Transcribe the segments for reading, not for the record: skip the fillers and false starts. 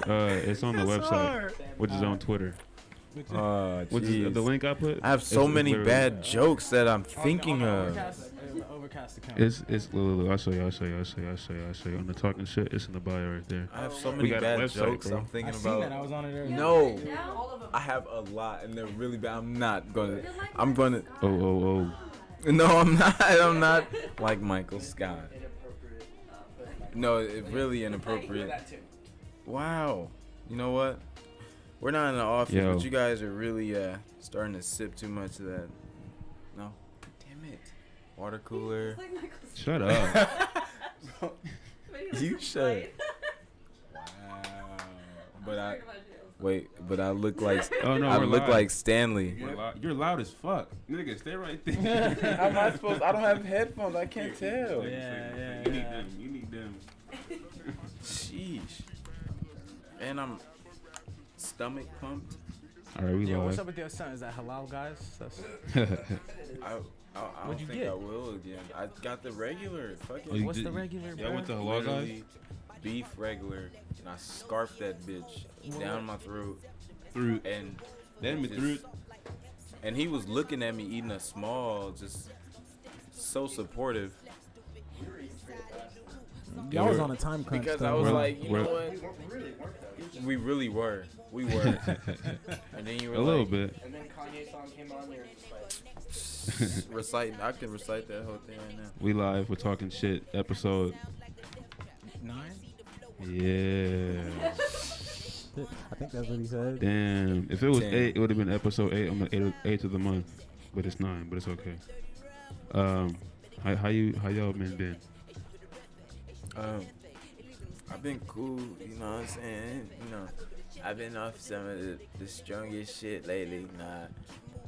It's on the website, which is on Twitter. Which is the link I put. I have so many bad jokes that I'm thinking of. Overcast account. It's look, I'll show you on the talking shit. It's in the bio right there. I have so many bad jokes I'm thinking I about. seen that. I was on it earlier. No, I have a lot and they're really bad. I'm gonna. Oh. No, I'm not. I'm not like Michael Scott. No, it's really inappropriate. Wow. You know what? We're not in the office, but you guys are really starting to sip too much of that. No. Damn it. Water cooler. Shut up. You should. Wow. But I look like Oh no, I we're look live. like Stanley. You're loud as fuck. Nigga, stay right there. How am I supposed? I don't have headphones. I can't tell. Yeah. You need them. Sheesh. And I'm stomach pumped. All right, we Yo, live. what's up with your son? Is that halal, guys? I What'd don't you think get? I will again. I got the regular. Fucking. Oh, you What's did- the regular, Y'all bro? went to Halal guys? Literally beef regular, and I scarfed that bitch down my throat, Through. and Then just- through. and he was looking at me eating a small, just so supportive. Y'all was on a time crunch. Because though. I was We're- like, you know we're- what? We really were. We were. And then you were A little bit. And then Kanye song came on there. Just like, reciting. I can recite that whole thing right now. We live. We're talking shit. Episode. 9? Yeah. I think that's what he said. Damn. If it was 10. 8, it would have been episode 8 on the 8th of the month. But it's 9. But it's okay. How y'all been? I've been cool, you know what I'm saying? You know, I've been off some of the strongest shit lately,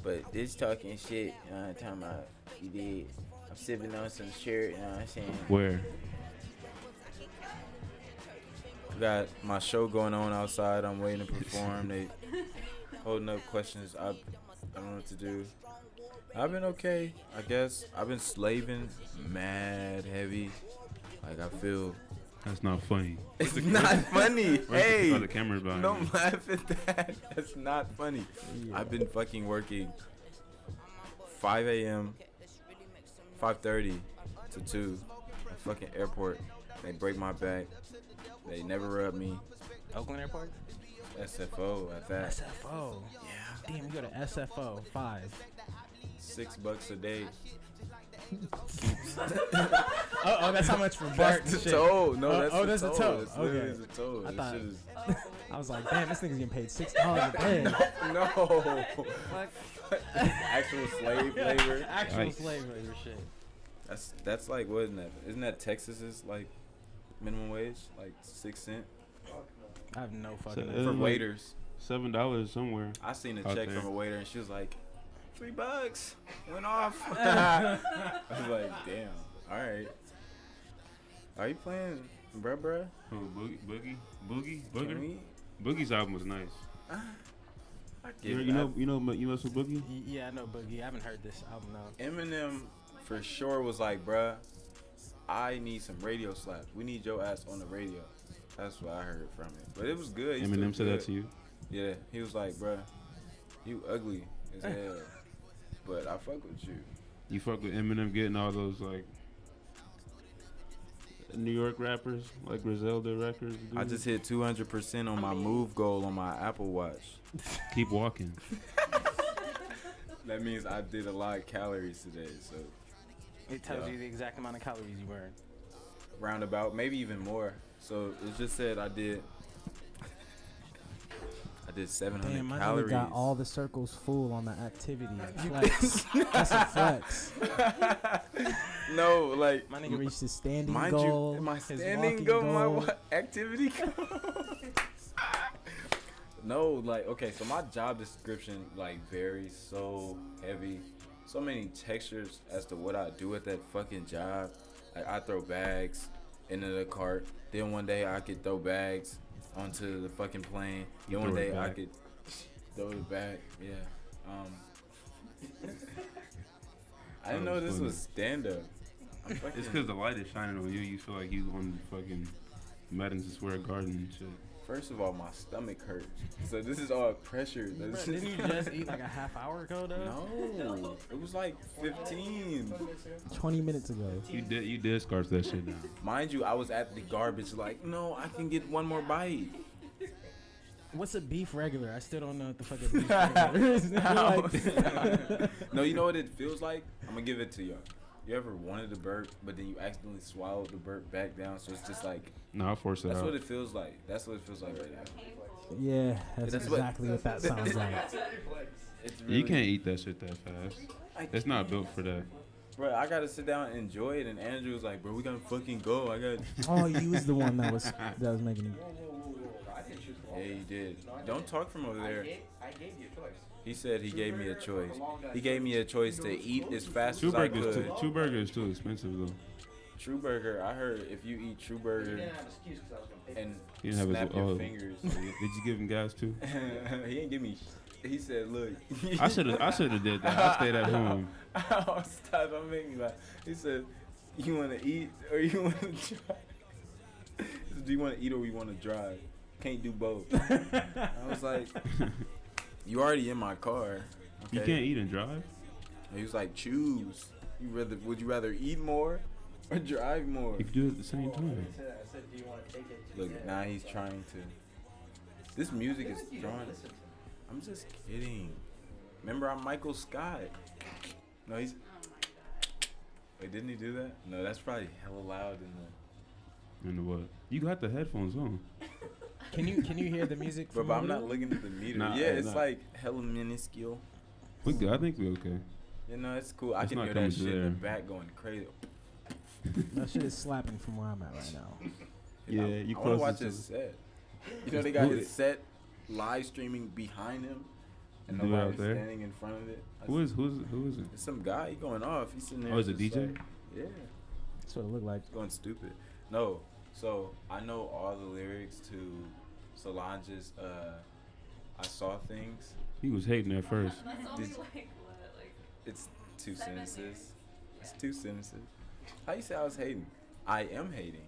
but this talking shit, you know what I'm talking about, you did. I'm sipping on some shirt, you know what I'm saying? Where? I got my show going on outside, I'm waiting to perform, they holding up questions, I don't know what to do. I've been okay, I guess. I've been slaving mad heavy, like I feel... That's not funny. It's not funny. Hey, the camera's behind don't me. laugh at that. That's not funny. I've been fucking working 5 a.m., 5:30 to 2 at fucking airport. They break my back. They never rub me. Oakland Airport? SFO at that. SFO. Yeah. Damn, you go to SFO. 5. $6 a day. Oh, that's how much for Bart That's and the shit. toll. No, Oh, that's that's the the toll. toll. That's literally Okay. the toll. I That thought- shit is... I was like, damn, this nigga's getting paid $6 a day. No. Actual slave labor. Actual Nice. slave labor shit. That's like, what isn't that? Isn't that Texas's like minimum wage, like 6 cents I have no fucking So, idea. for like- waiters? $7 somewhere. I seen a out check there. from a waiter and she was like, $3 went off. I was like, damn. All right. Are you playing, bruh? Oh, Boogie, Can Booger. we? Boogie's album was nice. I You get know, you mess with Boogie. Yeah, I know Boogie. I haven't heard this album though. Eminem for sure was like, bruh, I need some radio slaps. We need your ass on the radio. That's what I heard from it. But it was good. He's Eminem still said that good. to you. Yeah, he was like, bruh, you ugly as hell. But I fuck with you. You fuck with Eminem getting all those like New York rappers like Griselda records. Dude. I just hit 200% on my move goal on my Apple Watch. Keep walking. That means I did a lot of calories today. So It tells Yeah. you the exact amount of calories you burned. roundabout, maybe even more. So it just said I did 700 Damn, my nigga calories. got all the circles full on the activity. Flex. That's a flex. No, like My nigga reached his standing mind goal. you, my his standing walking goal, my goal. what, activity goal. No, like, okay, so my job description like varies so heavy, so many textures as to what I do at that fucking job. Like I throw bags into the cart. Then one day I could throw bags onto the fucking plane. You Then one throw it day I back. could throw it back. Yeah. I didn't know That was this funny. was stand up. It's because the light is shining on you. You feel like you on fucking Madison Square Garden and shit. First of all, my stomach hurts. So this is all pressure. Bruh, didn't you just eat like a half hour ago, though? No, it was like 15. 20 minutes ago. You did scarf that shit down. Mind you, I was at the garbage like, no, I can get one more bite. What's a beef regular? I still don't know what the fuck a beef regular is. No, you know what it feels like? I'm gonna give it to y'all. You ever wanted to burp, but then you accidentally swallowed the burp back down, so it's just like. No, I forced it That's out. what it feels like. That's what it feels like right now. Yeah, that's That's exactly what that sounds like. It's really, You can't eat that shit that fast. It's not built for that. Bro, I gotta sit down and enjoy it, and Andrew was like, "Bro, we gotta fucking go." I got. Oh, you was the one that was making it. Yeah, he did. Don't talk from over there. I gave you a choice. He said he gave me a choice. He gave me a choice to eat as fast True as I Burger could. True Burger is too expensive though. True Burger, I heard if you eat True Burger Didn't have an excuse because I was gonna pay. and He didn't have snap his. your Oh, fingers. did you give him gas too? He ain't give me. He said, "Look." I should have did that. I stayed at home. Oh, stop! Don't make me laugh. He said, "You want to eat or you want to drive?" He said, "Do you want to eat or you want to drive? Can't do both." I was like, "You already in my car." You okay? can't eat and drive. He was like, "Choose. Would you rather eat more or drive more?" You can do it at the same time. I said, do you want to take it to Look, the- now he's trying to. This music is You don't drawing. listen to me. I'm just kidding. Remember, I'm Michael Scott. No, he's. Wait, didn't he do that? No, that's probably hella loud in the. And what? You got the headphones on. Can you hear the music? But From I'm over not there? looking at the meter. Nah, yeah, it's nah. like hella minuscule. We good. I think we okay. You know, it's cool. I It's can not hear coming that to shit in the there. back going crazy. That shit is slapping from where I'm at right now. Yeah, I, you I want to close watch to his set. You know, they got his set live streaming behind him, and Do it out nobody's there? standing in front of it. Who is it? It's some guy. He going off. He's sitting there. Oh, is it just DJ? like- yeah. That's what it looked like. Going stupid. No. So I know all the lyrics to Solange's I Saw Things. He was hating at first. That's only Did- like what, like It's two 7 sentences. lyrics. It's two sentences. How you say I was hating? I am hating.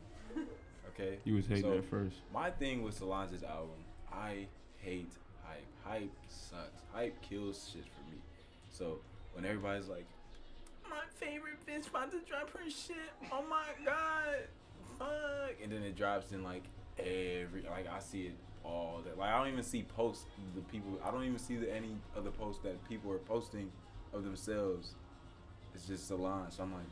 Okay. He was hating So, at first. My thing with Solange's album, I hate hype. Hype sucks. Hype kills shit for me. So when everybody's like, my favorite bitch about to drop her shit. Oh my god. Fuck. And then it drops in like I see it all that. Like I don't even see posts the people. I don't even see any other posts that people are posting of themselves. It's just Solange. So I'm like,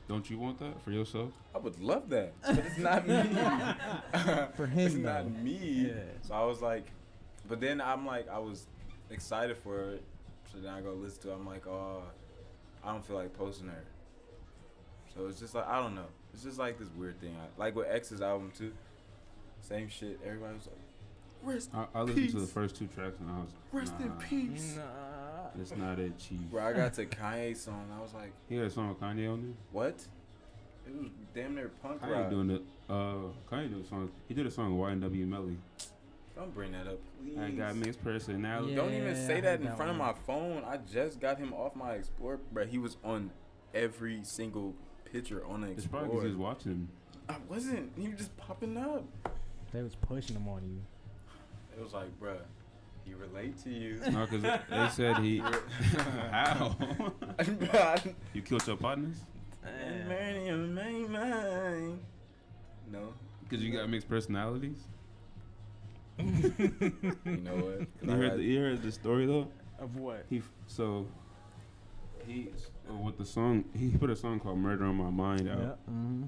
Don't you want that for yourself? I would love that, but it's not me. For him, it's not though. me. Yeah. So I was like, but then I'm like, I was excited for it. So then I go listen to it. I'm like, oh, I don't feel like posting her. So it's just like, I don't know. It's just like this weird thing. Like with X's album too. Same shit. Everybody was like, rest I in listened peace. to the first 2 tracks and I was Rest in peace. Nah. It's not it, chief. Bro, I got to Kanye song. I was like, He had a song with Kanye on there. what? It was damn near punk Kanye rock. doing it. Kanye doing a song. He did a song with YNW Melly. Don't bring that up, please. I got mixed personality. Yeah. Don't even I say that heard in that front of one. my phone. I just got him off my Explorer, bro. He was on every single picture on the It's probably because he was Explorer. watching him. I wasn't. He was just popping up. They was pushing them on you. It was like, bro, he relate to you. No, because they said he. How? You killed your partners? No. Because you got mixed personalities? You know what? You heard the story though? Of what? He with the song, he put a song called "Murder on My Mind" out, Yeah. Mm-hmm.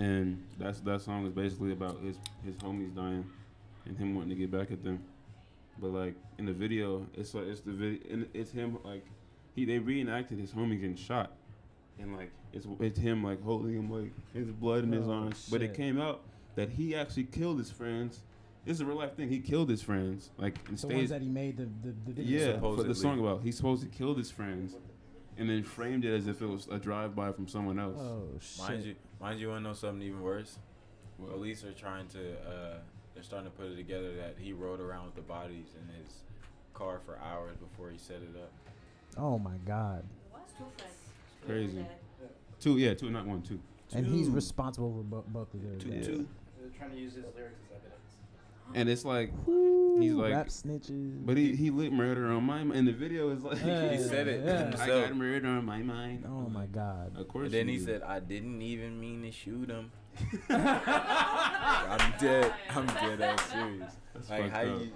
and that song is basically about his homies dying, and him wanting to get back at them. But like in the video, it's the video, and it's him like they reenacted his homie getting shot, and like it's him like holding him like his blood in his Oh, arms. But it shit. came out that he actually killed his friends. This is a real life thing. He killed his friends, like and The ones staged. that he made the video. Yeah, for Supposedly. the song about he's supposed to kill his friends, and then framed it as if it was a drive-by from someone else. Oh shit. Mind you, wanna know something even worse? What? Police are trying to. They're starting to put it together that he rode around with the bodies in his car for hours before he set it up. Oh my god. what? 2 friends. Crazy. Dead. Two, not one, two. And he's Two. responsible for both of those. Two, deaths. two. They're trying to use his lyrics as evidence. and it's like he's like rap snitches. but he lit murder on my mind. And the video is like Yeah, He said it yeah. himself. I got murder on my mind. Oh my God. Of course. And then you he do. said, I didn't even mean to shoot him. I'm dead ass serious. That's Like, fucked how up. you.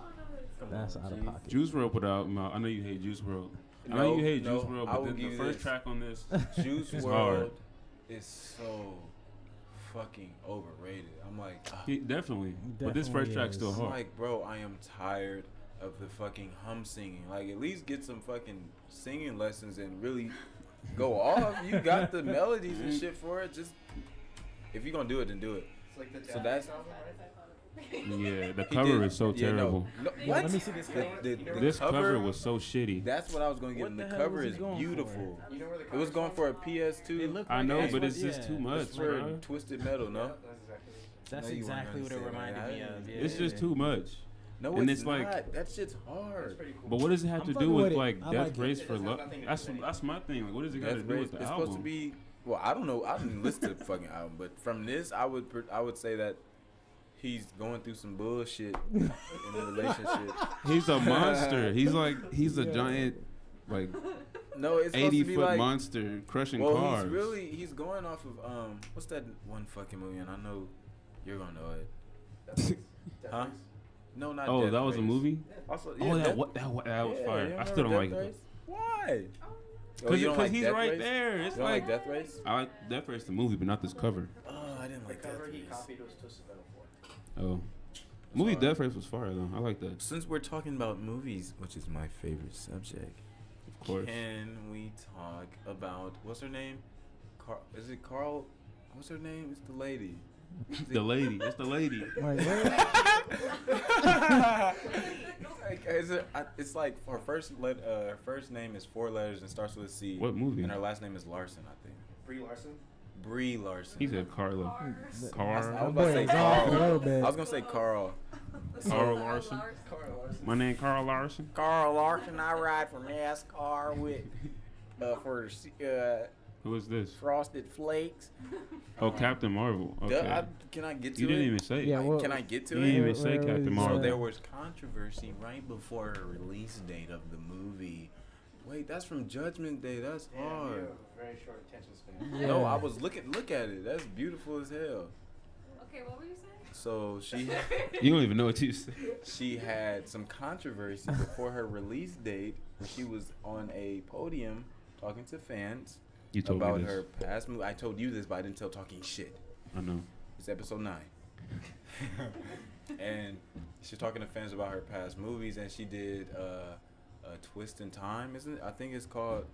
That's out of Jeez. pocket. Juice WRLD put out. I know you hate Juice WRLD. I No, know you hate no, Juice WRLD, I but will the give you first this. track on this, Juice It's WRLD hard. is so fucking overrated. I'm like, definitely. But this Definitely first track's is. still I'm hard. like, bro, I am tired of the fucking hum singing. Like, at least get some fucking singing lessons and really go off. You got the melodies and shit for it. Just if you're gonna do it, then do it. It's like the So that's Yeah, the he cover did- is so yeah, no. terrible. No, Yeah, what? let me see this cover. The This cover was so shitty. That's what I was gonna get. What And the the hell cover was he is going beautiful. You know where the It was going for a PS2. It looked I like know, that's but what- it's just yeah. too much, It's for bro. Twisted Metal, no? That's No, you weren't exactly what it gonna say that. reminded me of. Yeah. It's just too much. No, And it's, it's like- not. That shit's hard. That's pretty cool. But what does it have I'm to fucking do with with it. like I Death like it. Race It for doesn't have Love? nothing to That's do with that's my thing. Like, what does it got to Death do Race. with the It's album? supposed to be. Well, I don't know. I didn't listen to the fucking album, but from this, I would say that he's going through some bullshit in a relationship. He's a monster. He's a Yeah. giant, like No, it's supposed to be 80-foot like. monster crushing Well, cars. he's going off of what's that one fucking movie? And I know you're gonna know it. Huh? No, not. Oh, Death that was a Race. movie. Also, Oh, that was yeah, fire. you I remember still don't Death like it. Race? Why? Oh, Because you don't like he's Death right Race? there. It's You don't like like Death Race? I like Death Race the movie, but not this cover. Oh, I didn't like The Death cover he Race. copied was Twisted Metal 4. Oh, movie Sorry. Death Race was fire though. I like that. Since we're talking about movies, which is my favorite subject, Of course. can we talk about what's her name? Is it Carl? What's her name? It's the lady. The lady. It's the lady. Like, what? It's like her first name is 4 letters and starts with a C. What movie? And her last name is Larson, I think. Brie Larson? Brie Larson. He said Carla. I Carl. was That about boy to say is off a little Carl. bit. I was gonna say Carl. Carl Larson. Carl Larson. My name Carl Larson. Carl Larson. I ride for NASCAR with Who is this? Frosted Flakes. Oh, Captain Marvel. Okay. Can I get to You it? didn't even say. Yeah, it. well- Can I get to You it? didn't even say Where Captain was, Marvel. So there was controversy right before the release date of the movie. Wait, that's from Judgment Day. That's Yeah, you have hard. a very short attention span. Yeah. No, I was look at it. That's beautiful as hell. Okay, what were you saying? So You don't even know what you said. she had some controversy before her release date. She was on a podium talking to fans You told about me this. her past movie. I told you this, but I didn't tell talking shit. I know. It's episode 9. And she's talking to fans about her past movies, and she did a Twist in Time, isn't it? I think it's called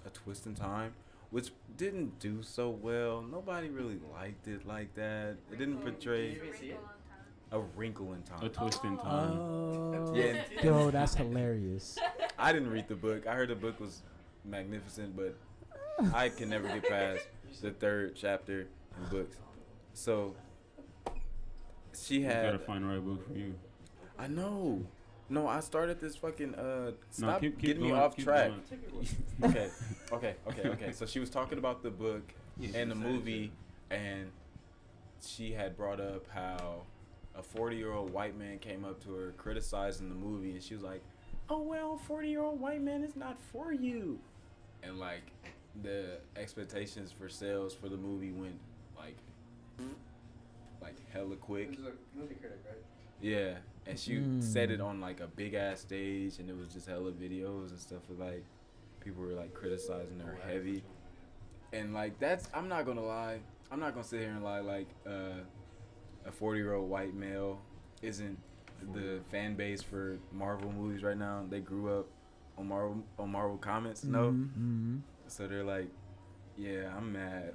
A Twist in Time, which didn't do so well. Nobody really liked it like that. It didn't portray Did you even see it? A Wrinkle in Time. A twist in time. Oh, Yeah. yo, that's hilarious. I didn't read the book. I heard the book was magnificent, but I can never get past the 3rd chapter in books. So she You gotta had. find the right book for you. I know. No, I started this fucking stop keep getting me going, off keep track. going. Okay. So she was talking about the book and the movie, and she had brought up how a 40-year-old white man came up to her criticizing the movie, and she was like, "Oh well, 40-year-old white man is not for you," and like the expectations for sales for the movie went like hella quick. This is a movie critic, right? Yeah, and she said it on like a big ass stage, and it was just hella videos and stuff. With, like people were like criticizing her heavy, and like that's. I'm not gonna lie. I'm not gonna sit here and lie like a 40-year-old white male isn't the fan base for Marvel movies right now. They grew up on Marvel comics, no. Mm-hmm. So they're like, yeah, I'm mad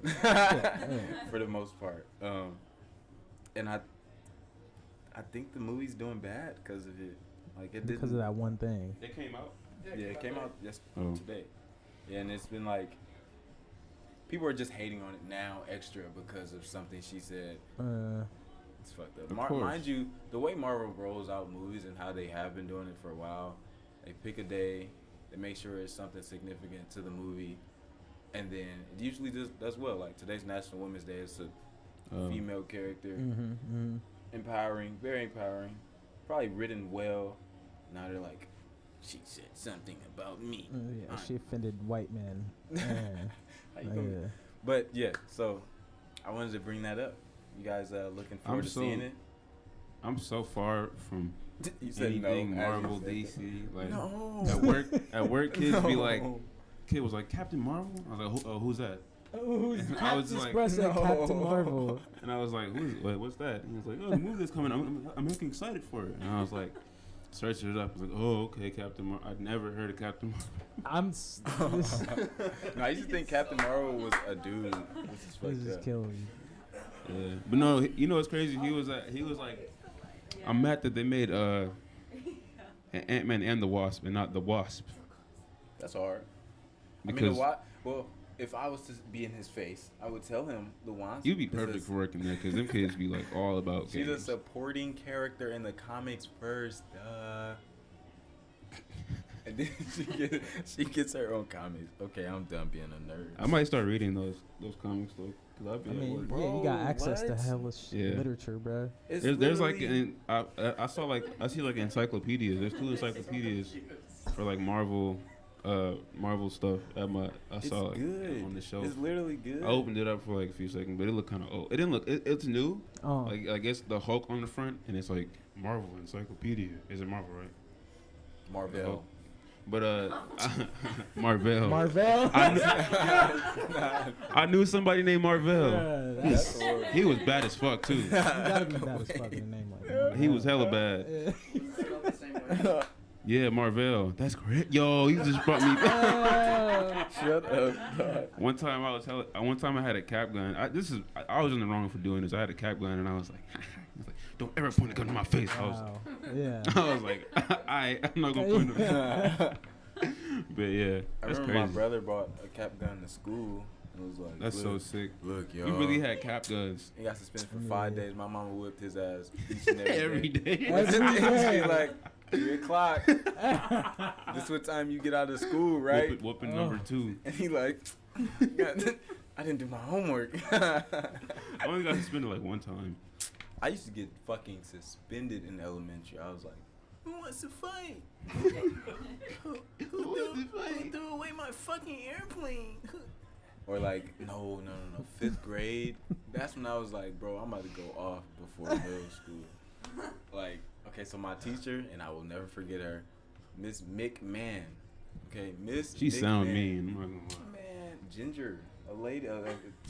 for the most part. And I think the movie's doing bad because of it. Like it Because of that one thing. It came out. Yeah, it came out Oh. today. Yeah, and it's been like people are just hating on it now extra because of something she said. It's fucked up. Of course. Mind you, the way Marvel rolls out movies and how they have been doing it for a while, they pick a day, they make sure it's something significant to the movie, and then it usually does well. Like today's National Women's Day, it's a female character, Mm-hmm. empowering, very empowering. probably written well. Now they're like, she said something about me. Yeah, she offended white men. Yeah. How you gonna- But yeah, so I wanted to bring that up. You guys looking forward to seeing it? I'm so far from You said anything no. Marvel, DC. Like No. at work, kids be No. like, kid was like Captain Marvel. I was like, who's that? Who's I was just like, Captain no. Marvel? And I was like, what's that? And he was like, oh, the movie that's coming. I'm looking excited for it. And I was like, searching it up. I was like, oh, okay, Captain Marvel. I'd never heard of Captain Marvel. No, I used to think Captain Marvel was a dude. This is This fucked is up. killing me. Yeah, but no, you know what's crazy? He was like, I'm mad that they made Ant-Man and the Wasp and not the Wasp. That's hard. Because I mean, why? Well, if I was to be in his face, I would tell him the Wasp. you'd be perfect for working there because them kids be like all about She's a games. supporting character in the comics first. And then she gets her own comics. Okay, I'm done being a nerd. I might start reading those comics though. Cause I'd be I at mean, work. yeah, you got Bro, access to what? hellish Yeah. literature, bro. It's There's like literally- I see encyclopedias. There's 2 encyclopedias for like Marvel stuff. I it's saw like, good on the shelf. It's literally good. I opened it up for like a few seconds, but it looked kind of old. It didn't look. It's new. Oh, Like it's the Hulk on the front, and it's like Marvel Encyclopedia. Is it Marvel, right? Marvel. But Marvel. Marvel. I knew somebody named Marvel. Yeah, That's horrible. He was bad as fuck too. you gotta be bad as fuck in a name like that. He was hella bad. Yeah. Spelled the same way. Yeah, Marvel. That's great. Yo, you just brought me back. Shut up, dog. One time I had a cap gun. I was in the wrong for doing this. I had a cap gun and I was like, don't ever point a gun to my face. Wow. Yeah. I was like, I'm not gonna point it. But yeah, I that's remember crazy. my brother brought a cap gun to school and was like, That's so look, sick. Look, yo. We really had cap guns He got suspended for 5 days. My mama whipped his ass each and every day. Every day. She's like, 3 o'clock. This what time you get out of school, right? Whooping number 2. And he like, I didn't do my homework. I only got suspended like one time. I used to get fucking suspended in elementary. I was like, who wants to fight? Who threw away my fucking airplane? Or like, no. 5th grade. That's when I was like, bro, I'm about to go off before middle school. Like, okay, so my teacher, and I will never forget her, Miss McMahon. Okay, Miss She sound McMahon. mean. I'm not gonna lie. Man, Ginger, a lady,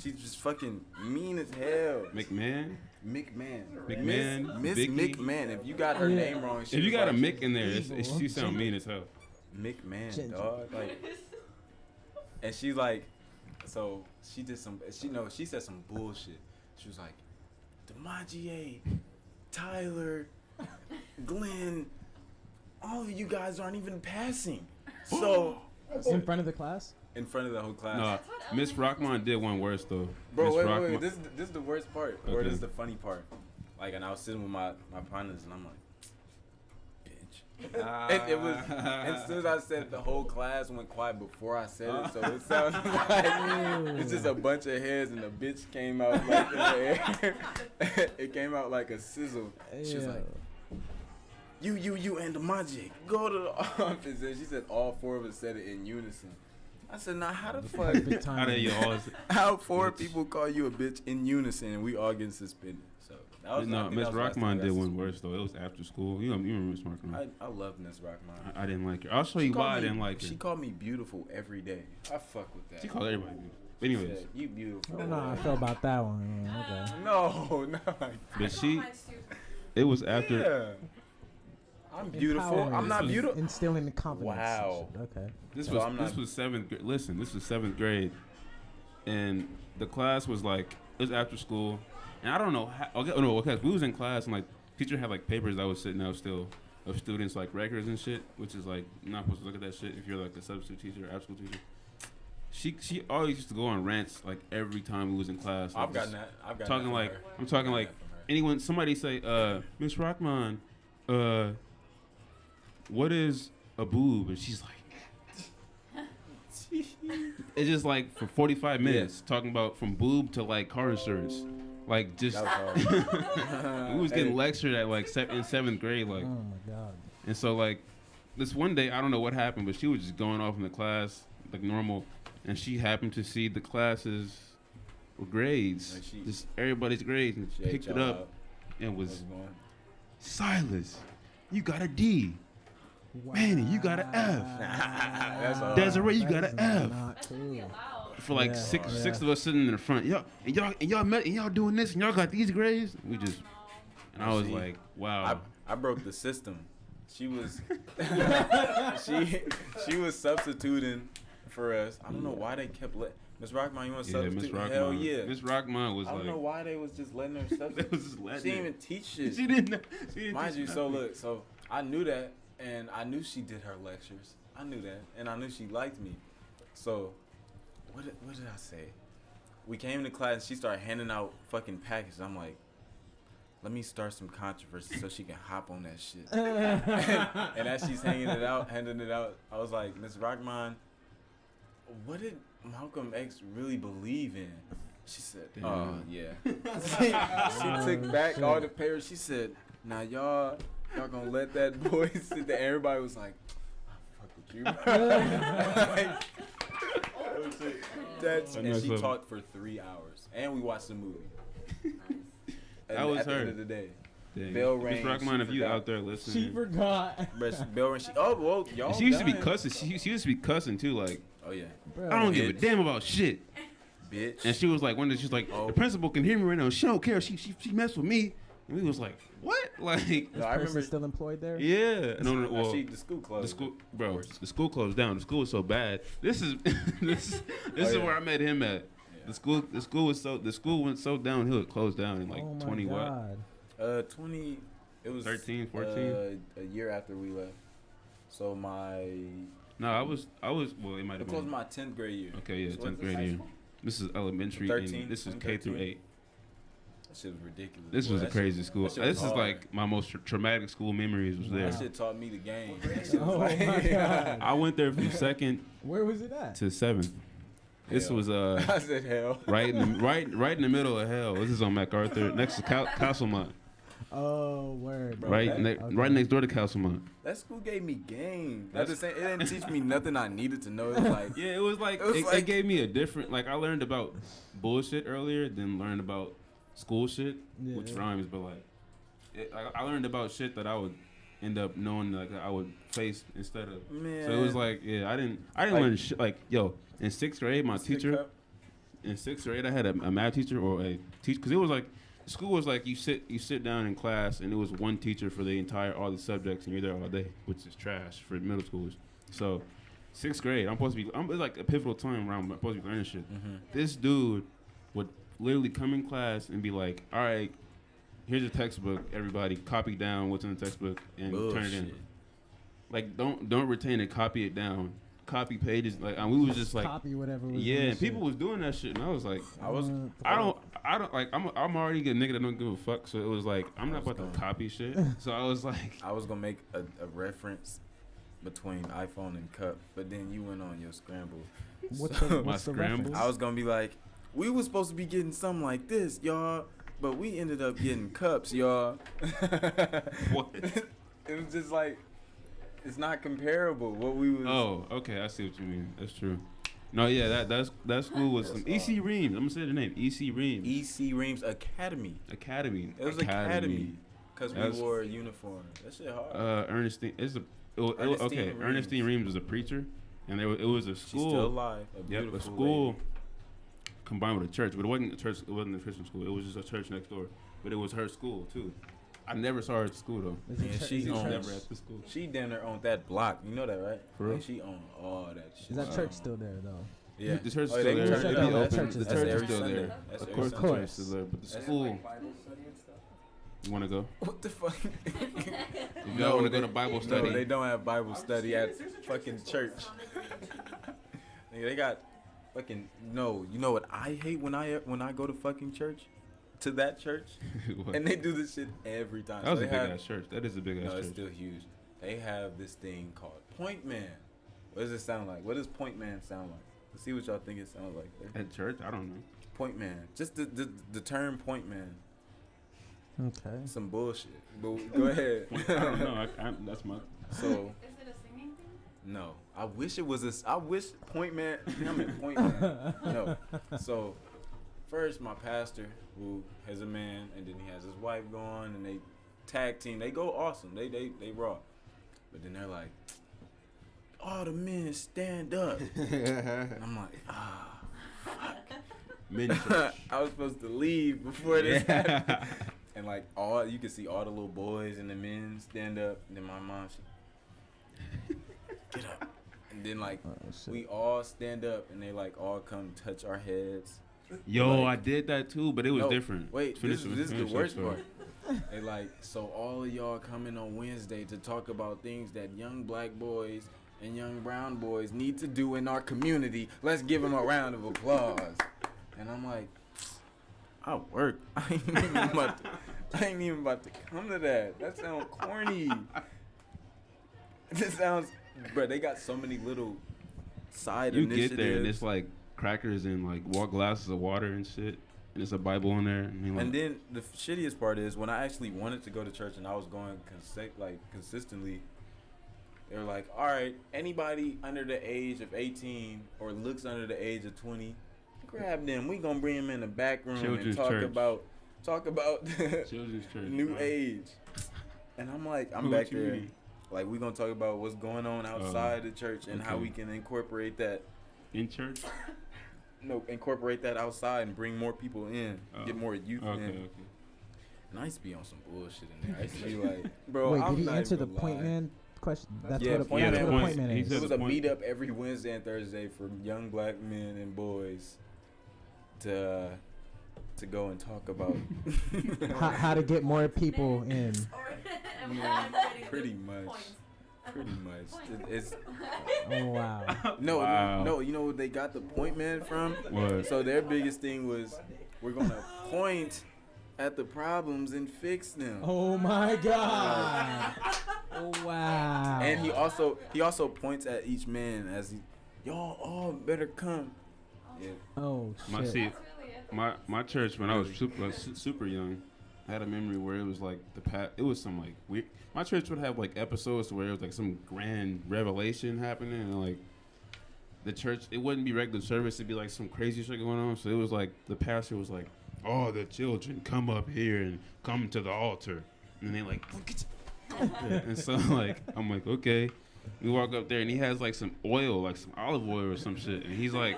she's just fucking mean as hell. McMahon. McMahon. Miss Vicky? McMahon. If you got her Yeah. name wrong, she If you was got a like, Mick in there, evil. she sound mean as hell. McMahon, Ginger. dog. Like, and she like, so she did some. She said some bullshit. She was like, DiMaggio, Tyler, Glenn, all of you guys aren't even passing. So In front of the class? in front of the whole class. No, Miss Rockmont did one worse though. Bro, Miss wait. Rockmont- This is the worst part, or Okay. this is the funny part. Like, and I was sitting with my partners, and I'm like, bitch. And it was, and as soon as I said it, the whole class went quiet before I said it, so it sounded like it's just a bunch of heads, and the bitch came out like in the air. It came out like a sizzle. She was like, you and the magic, go to the office. And she said all 4 of us said it in unison. I said, nah, how the fuck? Perfect How timing. do you all? How 4 Bitch. people call you a bitch in unison and we all getting suspended? So that was, I No, think Miss that was the last time I Rockmont got did one suspended. worse though. It was after school. You remember Miss Rockmont? I love Miss Rockmont. I didn't like her. I'll show you why I didn't like her. She called me beautiful every day. I fuck with that. She called everybody beautiful. She Anyways, said, you beautiful. I don't know how I feel about that one. Yeah, okay. No, not like but it was after. yeah. I'm beautiful. Empowering. I'm not This was- beautiful. Instilling the confidence. and Wow. shit. Okay. This So was I'm this not- was 7th grade. Listen, this was 7th grade, and the class was like it was after school, and I don't know how. Okay, no, okay, we was in class and like teacher had like papers that was sitting out still of students like records and shit, which is like you're not supposed to look at that shit if you're like a substitute teacher or after school teacher. She always used to go on rants like every time we was in class. Like, I've gotten that. I've gotten talking that from like her. I'm talking I've like gotten that from her. anyone somebody say Miss Rockman, what is a boob? And she's like it's just like for 45 minutes talking about from boob to like car insurance. Like just That was hard. we was getting lectured at like in 7th grade, like, Oh my god. and so like this one day I don't know what happened, but she was just going off in the class like normal, and she happened to see the classes grades, And she- just everybody's grades, and She ate picked it y'all up out. and was What's going on? Silas, you got a D. Wow. Manny, you got an F. That's hard. Desiree, you got That an is F. not That shouldn't be cool. allowed. For like Yeah. six of us sitting in the front, y'all doing this, and y'all got these grades. We just, and I was See, like, wow. I broke the system. She was she was substituting for us. I don't know why they kept letting Miss Rockmont. You want to Yeah, substitute? Miss Hell Rockmont. yeah. Miss Rockmont was I don't like, know why they was just letting her they substitute. was just letting She didn't her- even teach shit. She didn't know. She didn't Mind teach you, so nothing. look, so I knew that, and I knew she did her lectures. I knew that, and I knew she liked me. So, what did I say? We came to class, and she started handing out fucking packages. I'm like, let me start some controversy so she can hop on that shit. And as she's handing it out, I was like, Miss Rockmont, what did Malcolm X really believe in? She said, oh, yeah. she took back all the papers. She said, now y'all gonna let that boy sit there? Everybody was like, I fuck with you. Like, and she talked for 3 hours. And we watched the movie. That was at the her. end of the day. Dang. Bell Miss rang, Rockmont, she if you forgot. out there She listening, forgot. But Bell rang, oh, well, y'all and she used to be done. cussing. She used to be cussing too. Like, Oh, yeah. Bro. I don't give a Bitch. damn about shit. Bitch. And she was like, she's like, Oh. the principal can hear me right now. She don't care. She messed with me. And we was like, what? Like, This No, I person remember. still employed there? yeah. No, well, The school closed. the school, of bro, course. the school closed down. The school was so bad. This is this is yeah. where I met him at. Yeah. The school went so downhill. It closed down in like oh my 20 what? God. 20. It was 13, 14? A year after we left. So No, I was. Well, it might it have closed been. my 10th grade year. Okay, yeah, So 10th what's this, grade high year. school? This is elementary. 13, and this is K through 8. That shit was ridiculous. This boy. was a That crazy shit- school. that shit was This is hard. like my most traumatic school memories was there. That shit taught me the game. That shit was Oh like- my God. I went there from 2nd Where was it at? to 7th. This Hell. was I said hell. right in the middle of hell. This is on MacArthur, next to Castlemont, Oh, word. Bro, right that- okay. right next door to Castlemont. That school gave me game. That's- That's the same. It didn't teach me nothing I needed to know. It was like, Yeah, it was like It was it like- gave me a different. Like I learned about bullshit earlier, then learned about school shit, Yeah. which rhymes. But like, I learned about shit that I would end up knowing, like I would face instead of. man. So it was like, yeah, I didn't Like- learn shit. Like, yo, in 6th grade, my Stick teacher. up. In 6th grade, I had a math teacher or a teacher because it was like school was like you sit down in class and it was one teacher for all the subjects and you're there all day, which is trash for middle schoolers. So 6th grade, it's like a pivotal time where I'm supposed to be learning shit. Mhm. This dude would literally come in class and be like, all right, here's a textbook, everybody copy down what's in the textbook and turn it in. Bullshit. Like don't retain it, copy it down, copy pages. Like and we was just like, Copy whatever was yeah, in and the people shit. was doing that shit and I was like, I was. I don't like. I'm already a nigga that don't give a fuck. So it was like I'm not about to copy shit. So I was like, I was gonna make a reference between iPhone and cup, but then you went on your scramble. What's So- the, My what's the scramble. reference? I was gonna be like, we was supposed to be getting something like this, y'all, but we ended up getting cups, y'all. what? It was just like, it's not comparable. What we was. Oh, okay. I see what you mean. That's true. No, yeah, that school was some EC Reams. I'm gonna say the name. EC Reams EC Reams Academy. Academy. It was Academy. Cause we That's- word uniform. That shit hard. Ernestine. Okay. Ernestine Reams. Ernestine Reams was a preacher, and it was a She's school. still alive. A Yep, beautiful a school lady. combined with a church, but it wasn't a church. It wasn't a Christian school. It was just a church next door. But it was her school too. I never saw her at school though. Is it Yeah, chur- she is it owned church? Never at the school. She damn near owned that block. You know that, right? For real? Like, she owned all that shit. Is that church still there though? Yeah. The church is Oh, still they there. turn Shut It down. be That open. church The is church there. is every still Sunday. there. That's Of every course, the Sunday. church is still there. But the That's school. like Bible study and stuff. You want to go? What the fuck? If y'all want to go to Bible study, No, they don't have Bible study at fucking church. Nigga, they got fucking no. You know what I hate when I go to fucking church, to that church, What? and they do this shit every time. That was So a they big have- ass church. That is a big ass No, church. it's still huge. They have this thing called Point Man. What does it sound like? What does Point Man sound like? Let's see what y'all think it sounds like there. At church, I don't know. Point man. Just the term point man. Okay. Some bullshit. But go ahead. I don't know. That's my. So Is it a singing thing? no, I wish it was I wish point man. I mean point man. No. So first, my pastor, who has a man, and then he has his wife going, and they tag team. They go awesome. They raw. But then they're like, all the men stand up. And I'm like, Men church. I was supposed to leave before this happened. And like you could see all the little boys and the men stand up. And then my mom, she get up. And then like we all stand up, and they like all come touch our heads. Yo, Like- I did that too, but it was different. Wait, Finish this it, is the finish worst it, part. They like, so all of y'all coming on Wednesday to talk about things that young black boys and young brown boys need to do in our community. Let's give them a round of applause. And I'm like, I work. I ain't even about to come to that. That sounds corny. This sounds, bro, they got so many little side You initiatives. get there and it's like crackers and like glasses of water and shit, and it's a Bible in there. And then the shittiest part is when I actually wanted to go to church and I was going consistently, they were like, all right, anybody under the age of 18 or looks under the age of 20, grab them. We gonna bring them in the back room Children's and church. talk about Children's church, new bro. age. And I'm like, I'm What back you there. mean? Like, we gonna talk about what's going on outside the church and how okay. we can incorporate that. In church. Incorporate that outside and bring more people in, get more youth Okay, in. okay. And I used to be on some bullshit in there. I used to be like, bro, Wait, I'm did he not answer even the gonna point lie. man question? That's Yeah, what a point that's man. what a Point- point man he is. said It was the a point- meetup every Wednesday and Thursday for young black men and boys to go and talk about How to get more people in. pretty much. Pretty much. It's Oh wow. Wow. no, you know what they got the point man from? What? So their biggest thing was we're gonna point at the problems and fix them. Oh my god. Oh wow. And he also points at each man as y'all all better come. Yeah. Oh My shit. see, my church when I was super young, I had a memory where it was like it was some like weird. My church would have like episodes where it was like some grand revelation happening, and like the church, it wouldn't be regular service, it'd be like some crazy shit going on. So it was like the pastor was like, "Oh, the children come up here and come to the altar," and they like, and so like I'm like, okay. We walk up there and he has like some oil, like some olive oil or some shit, and he's like,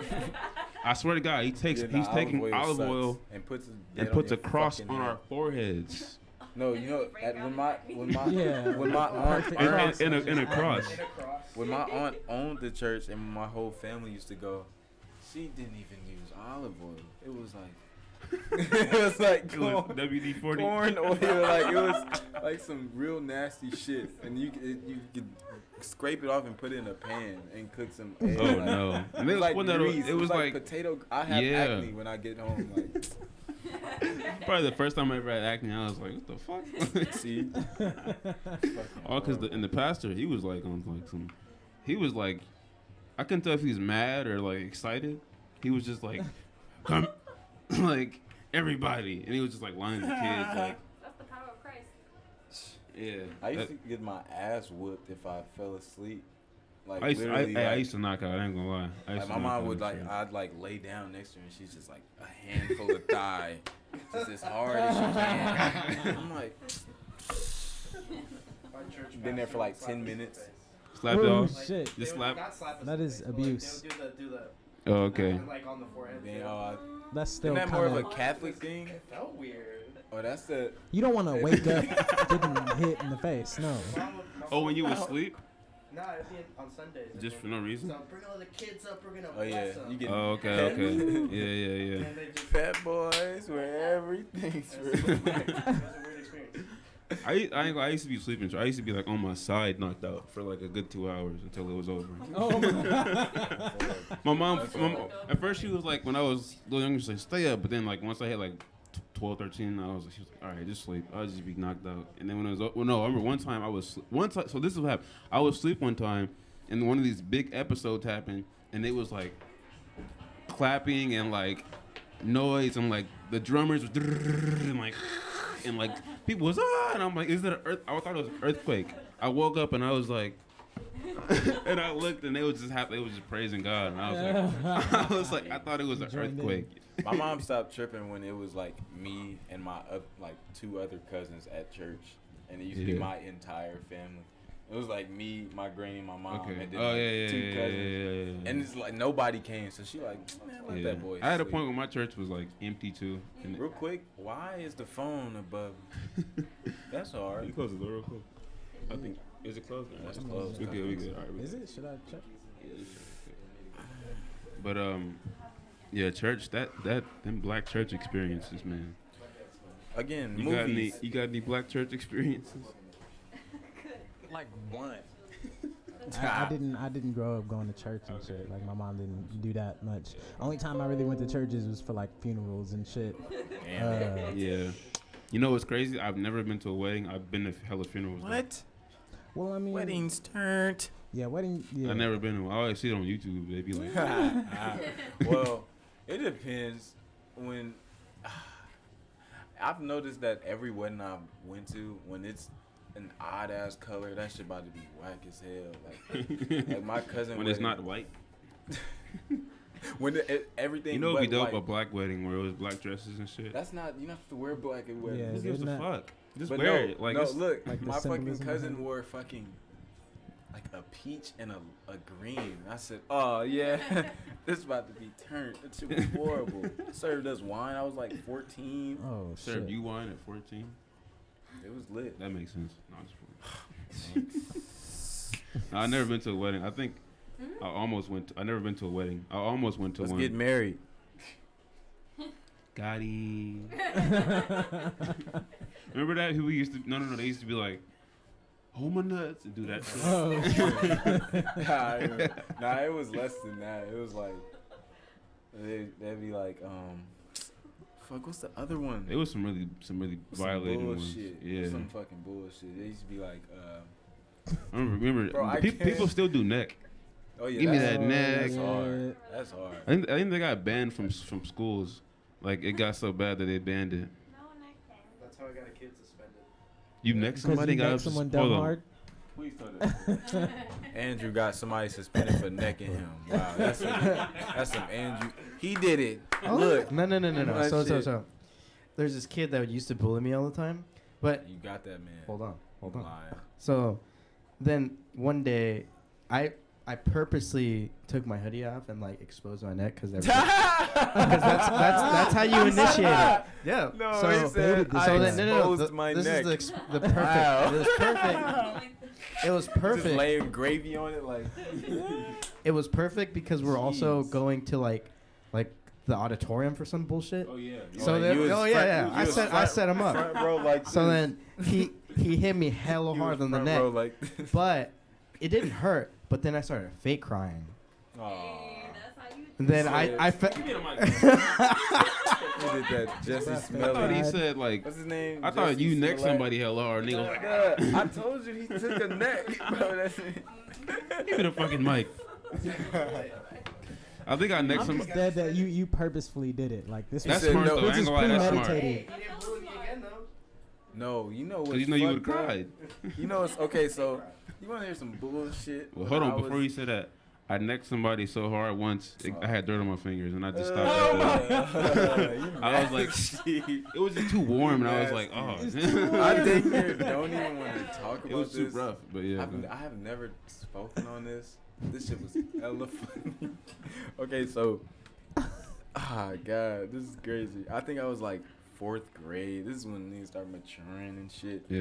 I swear to God, he's taking olive oil and puts a cross on our foreheads. No, you know, when my Yeah. when my aunt Perfect In, cross. in a cross. when my aunt owned the church and my whole family used to go, she didn't even use olive oil. It was like it was like It was corn, WD-40. corn oil, like it was like some real nasty shit, and you could scrape it off and put it in a pan and cook some eggs. Oh like, no! And It it was like was, grease. it was like potato. I have Yeah. acne when I get home. Like, probably the first time I ever had acne. I was like, what the fuck? see, All because the pastor, he was like on like some, he was like, I couldn't tell if he was mad or like excited. He was just like, come, like everybody, and he was just like lying to kids, like, That's the power of Christ. yeah. I used to get my ass whooped if I fell asleep. Like I used, literally, I like, used to knock out. I ain't gonna lie. I used like to my knock mom out would in like, church. I'd like lay down next to her and she's just like a handful of thigh, just as hard as she can. I'm like, been there for like 10 minutes. Slap it Oh off. shit. Just slap. That is abuse. They would do the Oh, okay. like on the forehead. Then, That's isn't still that more kind of a of. Catholic thing? It felt weird. Oh, that's the. You don't want to wake up getting hit in the face. No. Oh, when you was asleep, No, it'd be on Sundays. just for no reason. So bring all the kids up. We're gonna. Oh yeah, bless 'em. you get. Oh, okay, okay. Yeah, yeah. And they just. Fat boys where everything's It was a real. weird experience. I ain't gonna lie, I used to be sleeping. So I used to be like on my side, knocked out for like a good 2 hours until it was over. Oh my. My mom, at first she was like, when I was a little younger, she was like, stay up. But then like once I hit like 12, 13, I was like, she was like, all right, just sleep. I'll just be knocked out. And then when it was, well, no, I remember one time so this is what happened. I was asleep one time, and one of these big episodes happened, and it was like, clapping and like noise, and like the drummers was and like people was and I'm like, is it an earth? I thought it was an earthquake. I woke up and I was like, and I looked and they was just happy. They was just praising God, and I was like, I thought it was an earthquake. My mom stopped tripping when it was like me and my like 2 other cousins at church, and it used to be my entire family. It was like me, my granny, my mom, and then 2 cousins. Yeah. And it's like nobody came, so she like, man, let that boy I had a sleep. point where my church was like empty too. And Real quick, why is the phone above? That's you hard. close the door real quick. I think is it closed? That's closed. We good. All right, we Is good. it? Should I check? But yeah, church. That them black church experiences, man. Again, You movies. got any black church experiences? Like one. I didn't grow up going to church and shit. Like my mom didn't do that much. Only time I really went to churches was for like funerals and shit. Yeah. You know what's crazy? I've never been to a wedding. I've been to hella funerals. though. What? Well, I mean, Weddings turned. Yeah, wedding. Yeah. I've never been to one. I always see it on YouTube. They be like, Well, it depends. When I've noticed that every wedding I went to, when it's an odd ass color, that shit about to be whack as hell. Like my cousin. when it's not white. When everything. You know, it'd be but dope white. a black wedding where it was black dresses and shit. That's not. You don't have to wear black at Yeah, weddings. Who gives isn't a that- fuck? Just But wear no, it. Like, no, it's- look, like the my fucking symbolism cousin behind it. wore fucking like a peach and a green. I said, oh yeah, this is about to be turned. That shit was horrible. Served us wine. I was like 14. Oh shit. served you wine at 14. It was lit. That makes sense. No, I'm just playing. No, I never been to a wedding. I think I almost went. I never been to a wedding. I almost went to Let's one. get married. Got him. Remember that? Who we used to? No. They used to be like, "Hold my nuts" and do that. Shit. Nah, it was less than that. It was like they'd be like, fuck, what's the other one? It was some really Some violating ones. bullshit. Yeah. Some fucking bullshit. They used to be like, I remember. Bro, I people can't- still do neck. oh yeah, Give me that's- that neck. That's Yeah. hard. That's hard. I think they got banned from schools. Like it got so bad that they banned it. No neck thing. That's how I got a kid suspended. You next Because somebody you got make someone hold dumb on. hard. Please tell that. Andrew got somebody suspended for necking him. Wow, that's some Andrew. He did it. Oh, Look, no. That So shit. there's this kid that used to bully me all the time. But you got that man. hold on. Lying. So then one day, I purposely took my hoodie off and like exposed my neck because that's how you initiate it. Yeah. No, so, he said, so I then- exposed my this neck. is the perfect. Wow. It was perfect. It was Just perfect. laying gravy on it like. It was perfect because we're also Jeez. going to like the auditorium for some bullshit. Oh yeah. So then, I set him up. Front row like So this. then he hit me hella He hard was on the front neck, row like this. but it didn't hurt. But then I started fake crying. Aw. Hey, that's how you And then So I felt. He did that Jesse I thought Smelly. he said like. What's his name? I thought Jesse you next Smollett. somebody hella hard. Nigga was like, Yeah, I told you he took a neck, bro. That's it. give me the fucking mic. I think I next I'm somebody. just dead that you purposefully did it. Like this He was That's said smart no. though. I this ain't is gonna lie, that's smart. premeditated. He didn't bully me again though. No, you know what? Cause you know you would have cried. You know it's okay. So you want to hear some bullshit? Well, hold on. When I Before was- you say that, I necked somebody so hard once, I had dirt on my fingers, and I just Oh stopped. my after that. God. I was like, Nasty. it was just too warm, and I was like, oh. I think you don't even want to talk about It was too this. rough, but yeah. I have never spoken on this. This shit was hella funny. Okay, so, God, this is crazy. I think I was like 4th grade. This is when niggas started maturing and shit. Yeah.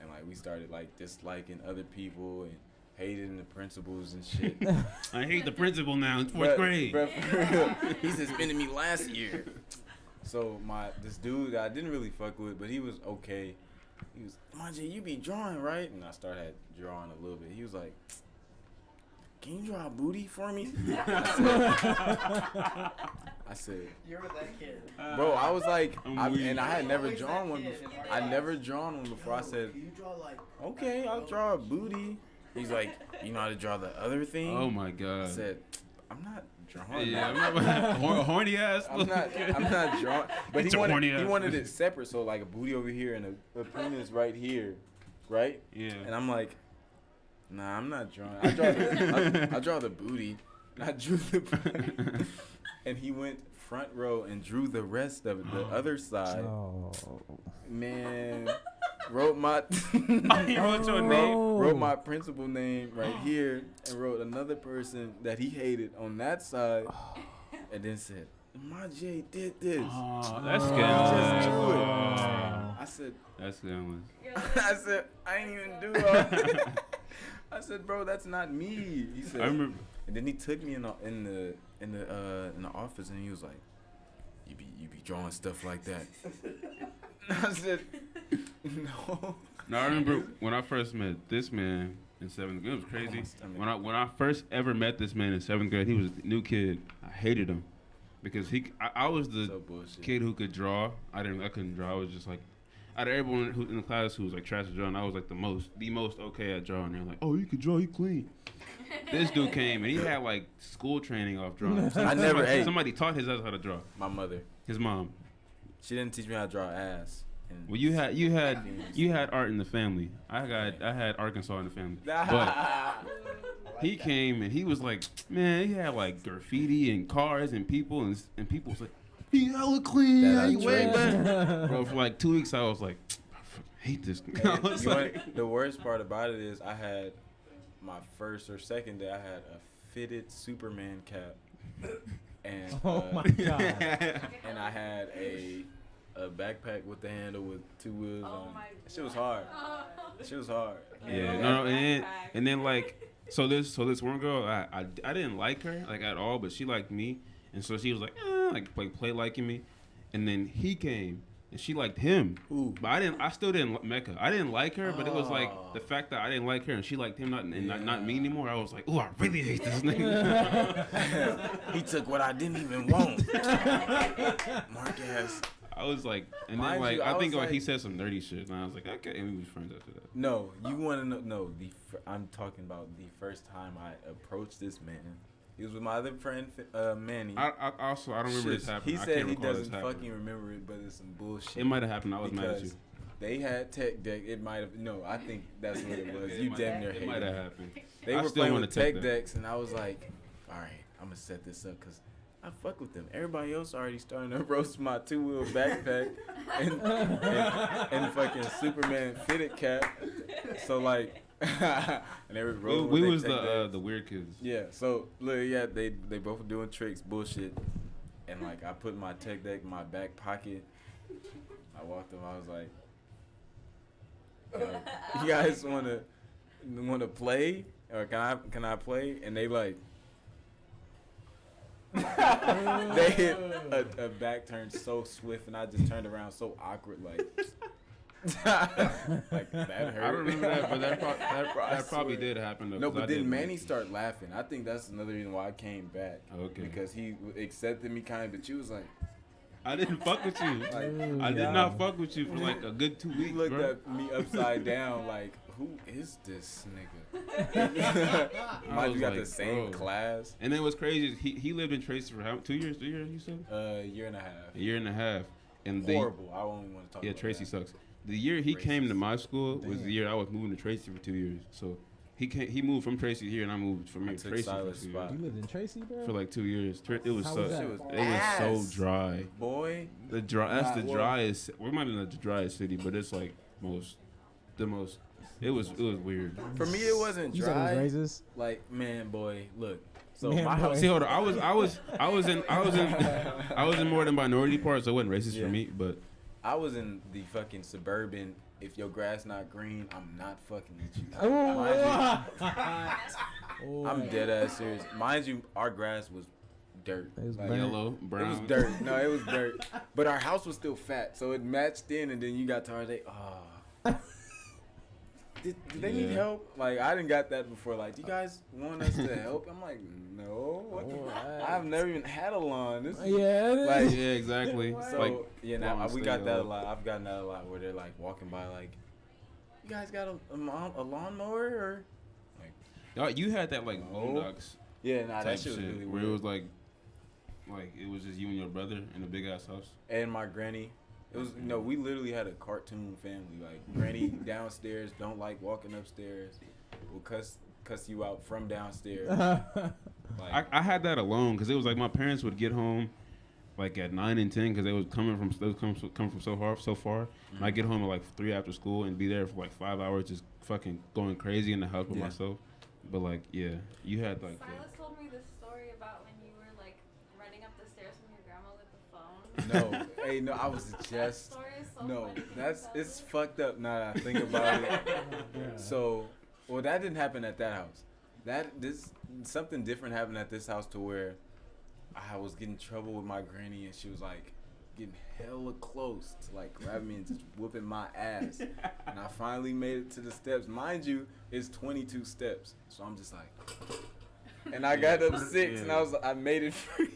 And like we started like disliking other people and hating the principals and shit. I hate the principal now. It's 4th Bruh, grade. bruh, for real. He suspended me last year. So this dude that I didn't really fuck with, but he was okay. He was, Manji, you be drawing, right? And I started drawing a little bit. He was like, can you draw a booty for me? I said, You're with that kid. bro, I was like, I'm weak. and I had never drawn one before. I never drawn one before. I said, You draw like. okay, I'll draw a booty. He's like, you know how to draw the other thing? Oh my I god. said, I'm not drawing. Yeah, that. I'm not horny ass. I'm not drawing. But It's he a horny wanted, he ass. wanted it separate, so like a booty over here and a penis right here, right? Yeah. And I'm like, nah, I'm not drawing. I draw the booty. I drew the booty. And he went front row and drew the rest of it, the other side. Oh. Man, wrote my He wrote your name. wrote my principal name right here and wrote another person that he hated on that side, and then said, "My J did this." Oh, that's Just scandalous. drew it. Oh, I said, that's scandalous. I said, I ain't even do all that. I said, bro, that's not me. He said, I remember. and then he took me in the office and he was like, you be drawing stuff like that. I said, no. No, I remember when I first met this man in 7th grade. It was crazy. When I first ever met this man in 7th grade, he was a new kid. I hated him because I was the So bullshit. kid who could draw. I couldn't draw. I was just like, out of everyone who in the class who was like trash at drawing, I was like the most okay at drawing. They're like, oh, you could draw, you clean. This dude came and he had like school training off drawing. Somebody taught his ass how to draw. My mother. His mom. She didn't teach me how to draw ass. And Well, you had art in the family. I had Arkansas in the family. But he came and he was like, man, he had like graffiti and cars and people and people was like, he hella clean. That He way Drake. back. Bro, for like 2 weeks I was like, I hate this. I was like, the worst part about it is I had my first or second day, I had a fitted Superman cap. And Oh my god. and I had a backpack with the handle with 2 wheels on. Shit was hard. Shit was hard. yeah, no, and then like, so this one girl, I didn't like her like at all, but she liked me, and so she was like play liking me, and then he came and she liked him. Ooh. But I still didn't Mecca. I didn't like her, but it was like the fact that I didn't like her and she liked him not me anymore. I was like, oh, I really hate this nigga. He took what I didn't even want. Mark ass. I was like, and Mind then like you, I I think was like he like- said some nerdy shit, and I was like, okay, and we was friends after that. No, you want to know? No, I'm talking about the first time I approached this man. He was with my other friend, Manny. I don't remember this happening. He I said can't he recall this doesn't happening. fucking remember it, but it's some bullshit. It might have happened. I was mad at you. Because they had tech deck. It might have. No, I think that's what it was. It You might- damn near It hated might have it. happened. They I were still playing wanna with take tech that. decks, and I was like, all right, I'm gonna set this up because I fuck with them. Everybody else already starting to roast my 2-wheel backpack and fucking Superman fitted cap. So like, and they were rolling We with was their tech decks. the weird kids. Yeah, so look, yeah, they both were doing tricks, bullshit, and like I put my tech deck in my back pocket. I walked up, I was like, "You guys wanna play, or can I play?" And they like, they hit a back turn so swift, and I just turned around so awkward, like. Like that hurt. I don't remember that, but that I probably swear. did happen. Though, No, 'cause I but then didn't Manny like- started laughing. I think that's another reason why I came back. Okay. Because he accepted me kind of, but you was like, I didn't fuck with you. like I did not fuck with you for like a good 2 you weeks, looked bro. at me upside down like, who is this nigga? I Mind was you got like, the same bro. class. And then what's crazy is he lived in Tracy for how 2 years? 3 years? You said Year and a half. a year and a half. And Horrible. I only want to talk yeah, about Tracy that. sucks. The year he came to my school was the Damn. year I was moving to Tracy for 2 years. So he moved from Tracy here, and I moved from I here to took Tracy for Silas' 2 years. spot. You lived in Tracy, bro? For like 2 years. It was How so was that? Shit was it was ass. so dry. Boy. The dry that's the Nah, well- driest. We might be not the driest city, but it's like the most. It was weird. For me, it wasn't You said it was dry. raises? Like, man, boy, look. So Man, my boy. house. See, hold on. I was in more than minority part, so it wasn't racist Yeah. for me. But I was in the fucking suburban. If your grass not green, I'm not fucking with you. Oh. I'm dead ass serious. Mind you, our grass was dirt. It was Like, burnt. yellow, it brown. was dirt. No, it was dirt. But our house was still fat, so it matched in. And then you got to our day. Did they need Yeah. help? Like I didn't got that before. Like, do you guys want us to help? I'm like, no. What the? I've never even had a lawn. This is Yeah. it Like- is. Yeah, exactly. So Like yeah, now long we got that a stay lot. I've gotten that a lot where they're like walking by, like, you guys got a lawnmower or? y'all, you had that like No. Boondocks. Yeah, nah, type that shit was shit, really where weird. it was like it was just you and your brother in a big ass house. And my granny. It was we literally had a cartoon family. Like granny downstairs don't like walking upstairs. Will cuss you out from downstairs. Like I had that alone because it was like my parents would get home like at 9 and 10 because they was coming from so far. And I get home at like 3 after school and be there for like 5 hours just fucking going crazy in the house with myself. But like you had like. Silas told me this story about when you were like running up the stairs from your grandma with the phone. no, hey, no, I was That just story is so no. funny. It's fucked up now that I think about it. So, well, that didn't happen at that house. Something different happened at this house to where I was getting in trouble with my granny and she was like getting hella close to like grabbing me and just whooping my ass. And I finally made it to the steps. Mind you, it's 22 steps. So I'm just like, and I got up 6 and I made it free.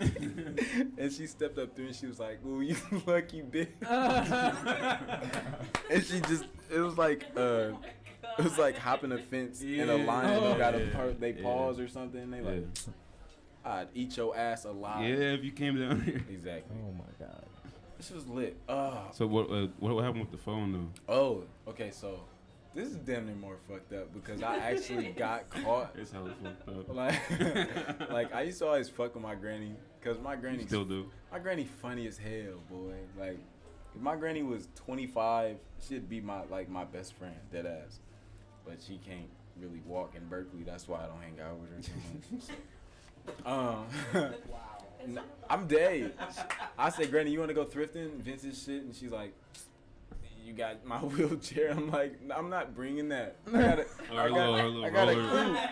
And she stepped up through and she was like, "Ooh, you lucky bitch." And she just, it was like hopping a fence in a line. You got they pause or something. They like, I'd eat your ass alive. Yeah, if you came down here. Exactly. Oh my god. This was lit. So what happened with the phone though? Oh, okay. So this is damn near more fucked up because I actually got caught. It's hella fucked up. Like I used to always fuck with my granny because my granny Still do. My granny funny as hell, boy. Like if my granny was 25, she'd be my best friend, dead ass. But she can't really walk in Berkeley. That's why I don't hang out with her too much. I'm dead. I said, "Granny, you want to go thrifting, vintage shit?" And she's like, "You got my wheelchair." I'm like, "I'm not bringing that. I gotta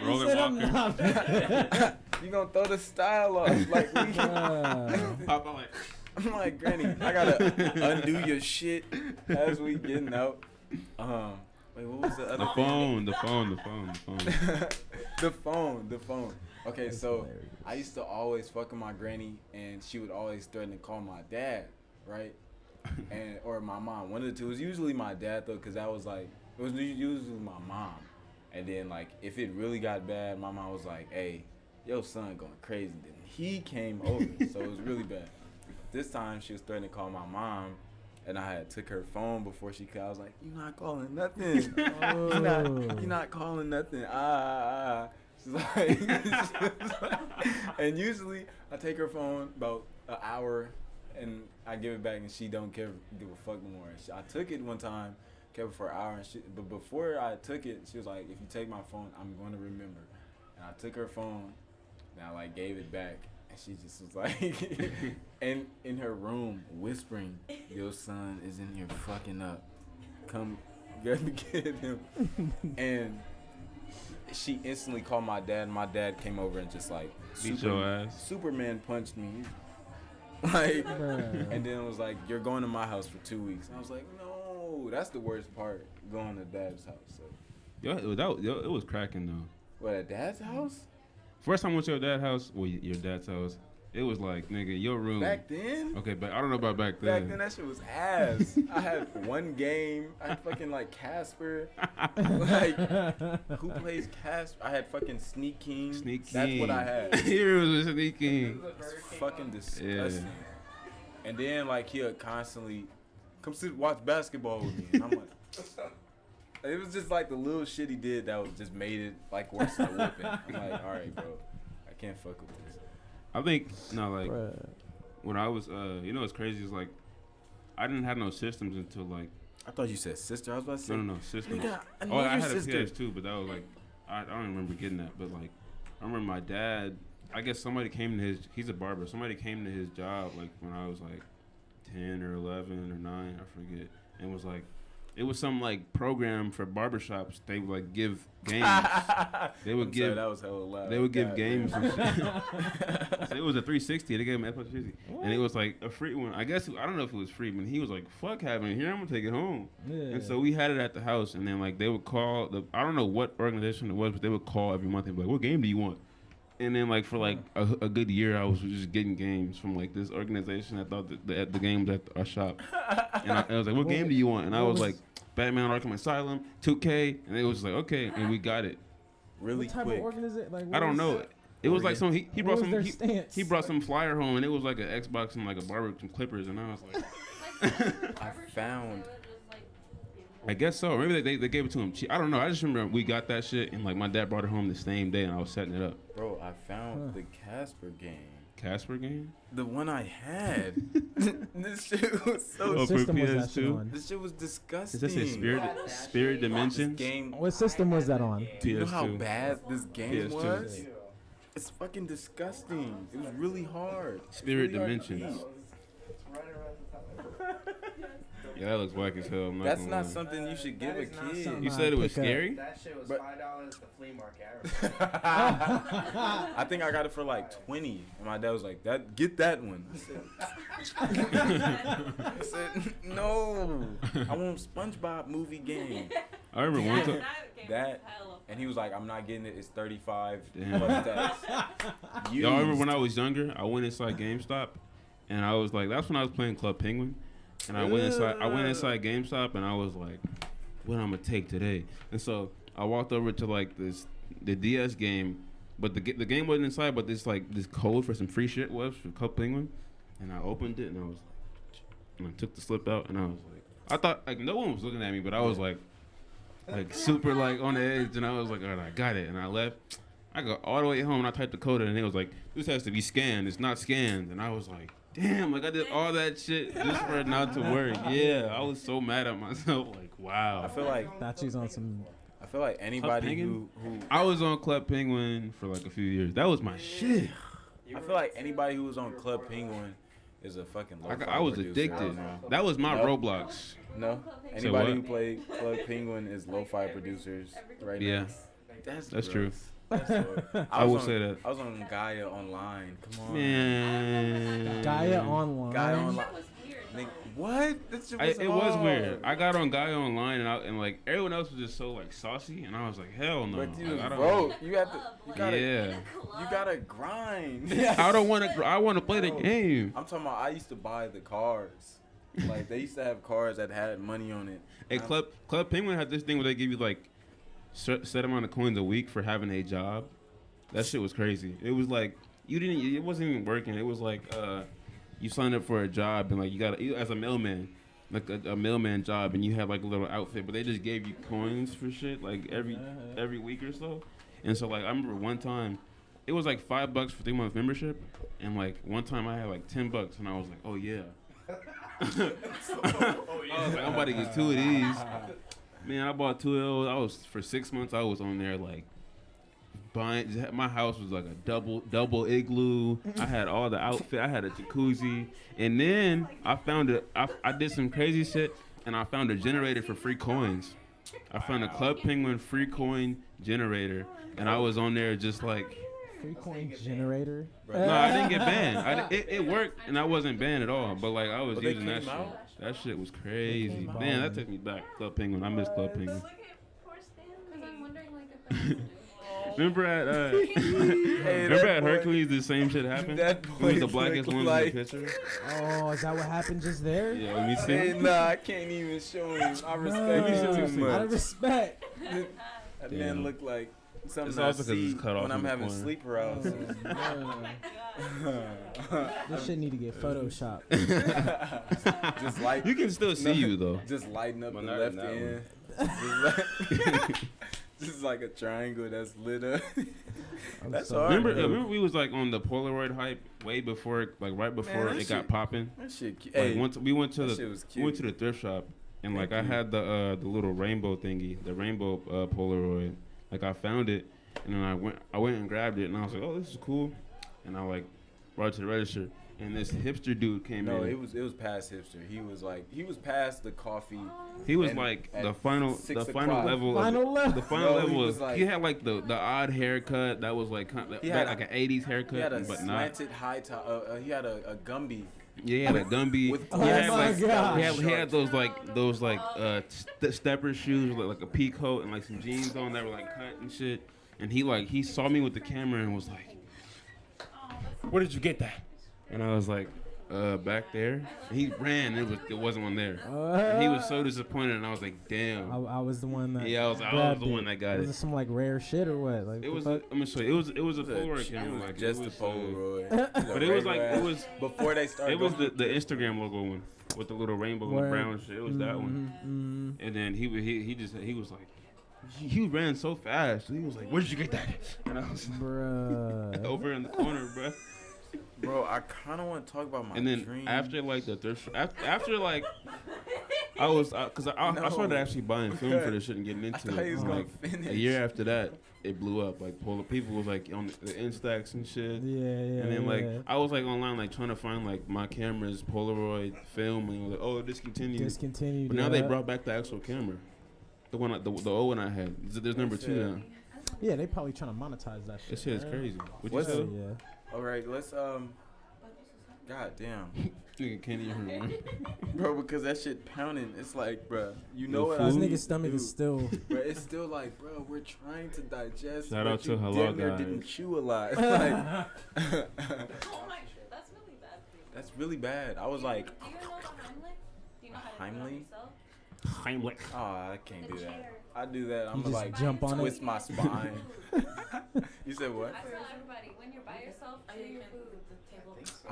roller walker. You gonna throw the style off? Like, Pop out like. I'm like, Granny, I gotta undo your shit as we getting out." Wait, what was the other? The phone. Okay, That's so hilarious. I used to always fuck with my granny, and she would always threaten to call my dad, right? Or my mom. One of the two. It was usually my dad though, cause that was like it was usually my mom. And then like if it really got bad, my mom was like, "Hey, your son going crazy." Then he came over, so it was really bad. This time she was threatening to call my mom. And I had took her phone before she called. I was like, "You not calling nothing. You not calling nothing. She's like, and usually I take her phone about an hour, and I give it back, and she don't give a fuck no more. I took it one time, kept it for an hour, but before I took it, she was like, "If you take my phone, I'm going to remember." And I took her phone, and I like gave it back. And she just was like, and in her room, whispering, "Your son is in here fucking up. Come get him." And she instantly called my dad, and my dad came over and just like, Beat your ass. Superman punched me. Like, and then it was like, "You're going to my house for 2 weeks." And I was like, "No, that's the worst part, going to dad's house." So. It was cracking though. What, at dad's house? First time I went to your dad's house, your dad's house, it was like, nigga, your room. Back then? Okay, but I don't know about back then. Back then, that shit was ass. I had one game. I had fucking like Casper. Like, who plays Casper? I had fucking Sneak King. That's what I had. Here was Sneak King. It's fucking disgusting. And then like he'll constantly come sit watch basketball with me, and I'm like. It was just like the little shit he did that was just made it like worse than a whooping. I'm like, all right, bro, I can't fuck with this. I think when I was what's crazy is like I didn't have no systems until like I thought you said sister. I was about to say no systems. I had sister. a PS too, but that was like I don't remember getting that. But like I remember my dad. I guess somebody came to he's a barber. Somebody came to his job like when I was like 10 or 11 or 9, I forget, and was like. It was some like program for barbershops. They would like give games. They would give. That was hella loud. They would give games. And shit. So it was a 360. They gave him Xbox 360, and it was like a free one. I guess I don't know if it was free, but he was like, "Fuck having it here. I'm gonna take it home." Yeah. And so we had it at the house, and then like they would call I don't know what organization it was, but they would call every month and be like, "What game do you want?" And then like for like a good year, I was just getting games from like this organization. I thought that the game was at our shop, and I was like, "What game do you want?" And I was like, "Batman: Arkham Asylum, 2K," and it was like, "Okay," and we got it. Really what type quick. Of organization? Like, I don't know. It was like some he brought What was some their stance? he brought some flyer home and it was like an Xbox and like a bar with some Clippers and I was like, I found. I guess so. Maybe they gave it to him cheap. I don't know. I just remember we got that shit and like my dad brought it home the same day and I was setting it up. Bro, I found the Casper game. Casper game? The one I had. This shit was so. Oh, for system was that shit PS2? on? This shit was disgusting. Is this a Spirit Dimensions? This game. What system was that on? Do you know how PS2. bad this game PS2. was? It's fucking disgusting. It was really hard. Spirit Really hard to Dimensions. beat. Yeah, that looks whack as hell. I'm That's gonna not lie. something you should give a kid. something You said it was Pick up. scary? That shit was But- $5 at the flea market. I think I got it for like 20, and my dad was like, "That get that one." I said, "No, I want SpongeBob movie game." I remember one time. That, and he was like, "I'm not getting it. It's 35 Damn. plus tax." Y'all remember when I was younger? I went inside GameStop, and I was like, that's when I was playing Club Penguin, and I went inside GameStop, and I was like, what I'm gonna take today? And so I walked over to like the DS game, but the game wasn't inside, but this code for some free shit was for Club Penguin, and I opened it, and I was like, and I took the slip out, and I was like, I thought like no one was looking at me, but I was like super like on the edge, and I was like, all right, I got it, and I left. I got all the way home and I typed the code in and it was like, this has to be scanned. It's not scanned. And I was like, damn, like I did all that shit just for it not to work. Yeah, I was so mad at myself. Like, wow. I feel like Thought you was on some. anybody Penguin? who I was on Club Penguin for like a few years. That was my shit. I feel like anybody who was on Club Penguin is a fucking. I was addicted. That was my Nope. Roblox. No, Say anybody what? who played Club Penguin is lo-fi producers right Yeah. now. That's true. I will was say that. I was on Gaia Online. Come on, Man. Gaia Online. Gaia Online. Nigga, what? That shit was It was hard. weird. I got on Gaia Online and like everyone else was just so like saucy and I was like, hell no. But you Like, was I don't- broke. You have to. You gotta. Yeah. You gotta grind. I don't want to. I want to play the game. I'm talking about. I used to buy the cars. Like they used to have cars that had money on it. Hey, Club Penguin had this thing where they give you like set amount of coins a week for having a job. That shit was crazy. It was like it wasn't even working. It was like you signed up for a job and like you as a mailman, like a mailman job, and you had like a little outfit, but they just gave you coins for shit like every week or so. And so like I remember one time, it was like $5 for 3-month membership, and like one time I had like $10, and I was like, oh yeah. I was like, I'm about to get 2 of these. Man, I bought 2 of those. For 6 months, I was on there like buying. My house was like a double igloo. I had all the outfit. I had a jacuzzi, and then I found it. I did some crazy shit, and I found a generator for free coins. I found a Club Penguin free coin generator, and I was on there just like. Free coin generator. No, I didn't get banned. It worked, and I wasn't banned at all. But like I was But they using that came shit. out? That shit was crazy. came Man, out. that took me back. Club Penguin. I miss Club Penguin. Look at poor Stanley. Because I'm wondering like if that's Remember at Hey, remember that at boy- Hercules the same shit happened? That Who was the boy blackest looked one like- in the picture? Oh, is that what happened just there? Yeah, let me see. Hey, nah, I can't even show him. I respect you him too too much. Out of much. respect. That Damn. man looked like something It's I also 'cause see it's cut off when in I'm the having corner. sleep paralysis. This shit need to get photoshopped. Just like You can still see you though. just lighting up But the not left in that end. Just like, just like a triangle that's lit up. I'm That's sorry. hard. Remember we was like on the Polaroid hype way before, like right before that it got shit- popping. That shit cute. Like Hey, once we went to that the shit was we went to cute. the thrift shop and like Thank I you. had the little rainbow thingy, the rainbow Polaroid. Like I found it and then I went and grabbed it and I was like, oh, this is cool. And I like brought it to the register and this hipster dude came No, in. it was past hipster. He was past the coffee. He was and like at the final 6 final o'clock. level. Final level. The final No, he level was was like- he had like the odd haircut that was like kind of He had like a- an 80s He had a haircut, but not. slanted high top. He had a Gumby. Yeah, he had a Gumby. with- He Oh had my like God. he had those stepper shoes with like a pea coat and like some jeans on that were like cut and shit. And he saw me with the camera and was like, "Where did you get that?" And I was like, back there. He ran. It wasn't one there. And he was so disappointed, and I was like, damn. I was the one that. Yeah, I was the one that got it. Was it some like rare shit or what? Like It was. I'm gonna show you. It was a Polaroid camera. Like just it a was, Polaroid. But it was like it was before they started. It was the Instagram logo one with the little rainbow and the brown shit. It was that one. And then he was like, he ran so fast. He was like, where did you get that? And I was bruh. over in the corner, bruh. Bro, I kind of want to talk about my And then dreams. after like the thrift, after like, I was because I started actually buying film for this shit and getting into thought he it. was Like gonna finish. a year after that, it blew up. Like people was like on the Instax and shit. Yeah. And then like I was like online like trying to find like my camera's Polaroid film and was like, oh, discontinued. But now they brought back the actual camera, the one the old one I had. There's number 2 now. Yeah, they probably trying to monetize that shit. That shit is crazy. What's you say? Yeah. All right, let's God damn, Nigga can't even remember. bro, because that shit pounding. It's like, bro, you know Yo, what? This food? nigga's stomach is still. Bro, it's still like, bro, we're trying to digest. Shout but out to you Hello damn near Guys. didn't chew a lot. Like, Oh my, that's really bad for you. that's really bad. I was like, Do you know the Heimlich? Do you know how to do it Heimlich? yourself? Heimlich. oh, I can't The do that. chair. I do that. I'm You just like jump on twist it. my spine. You said what? I tell everybody, when you're by yourself, chew your food.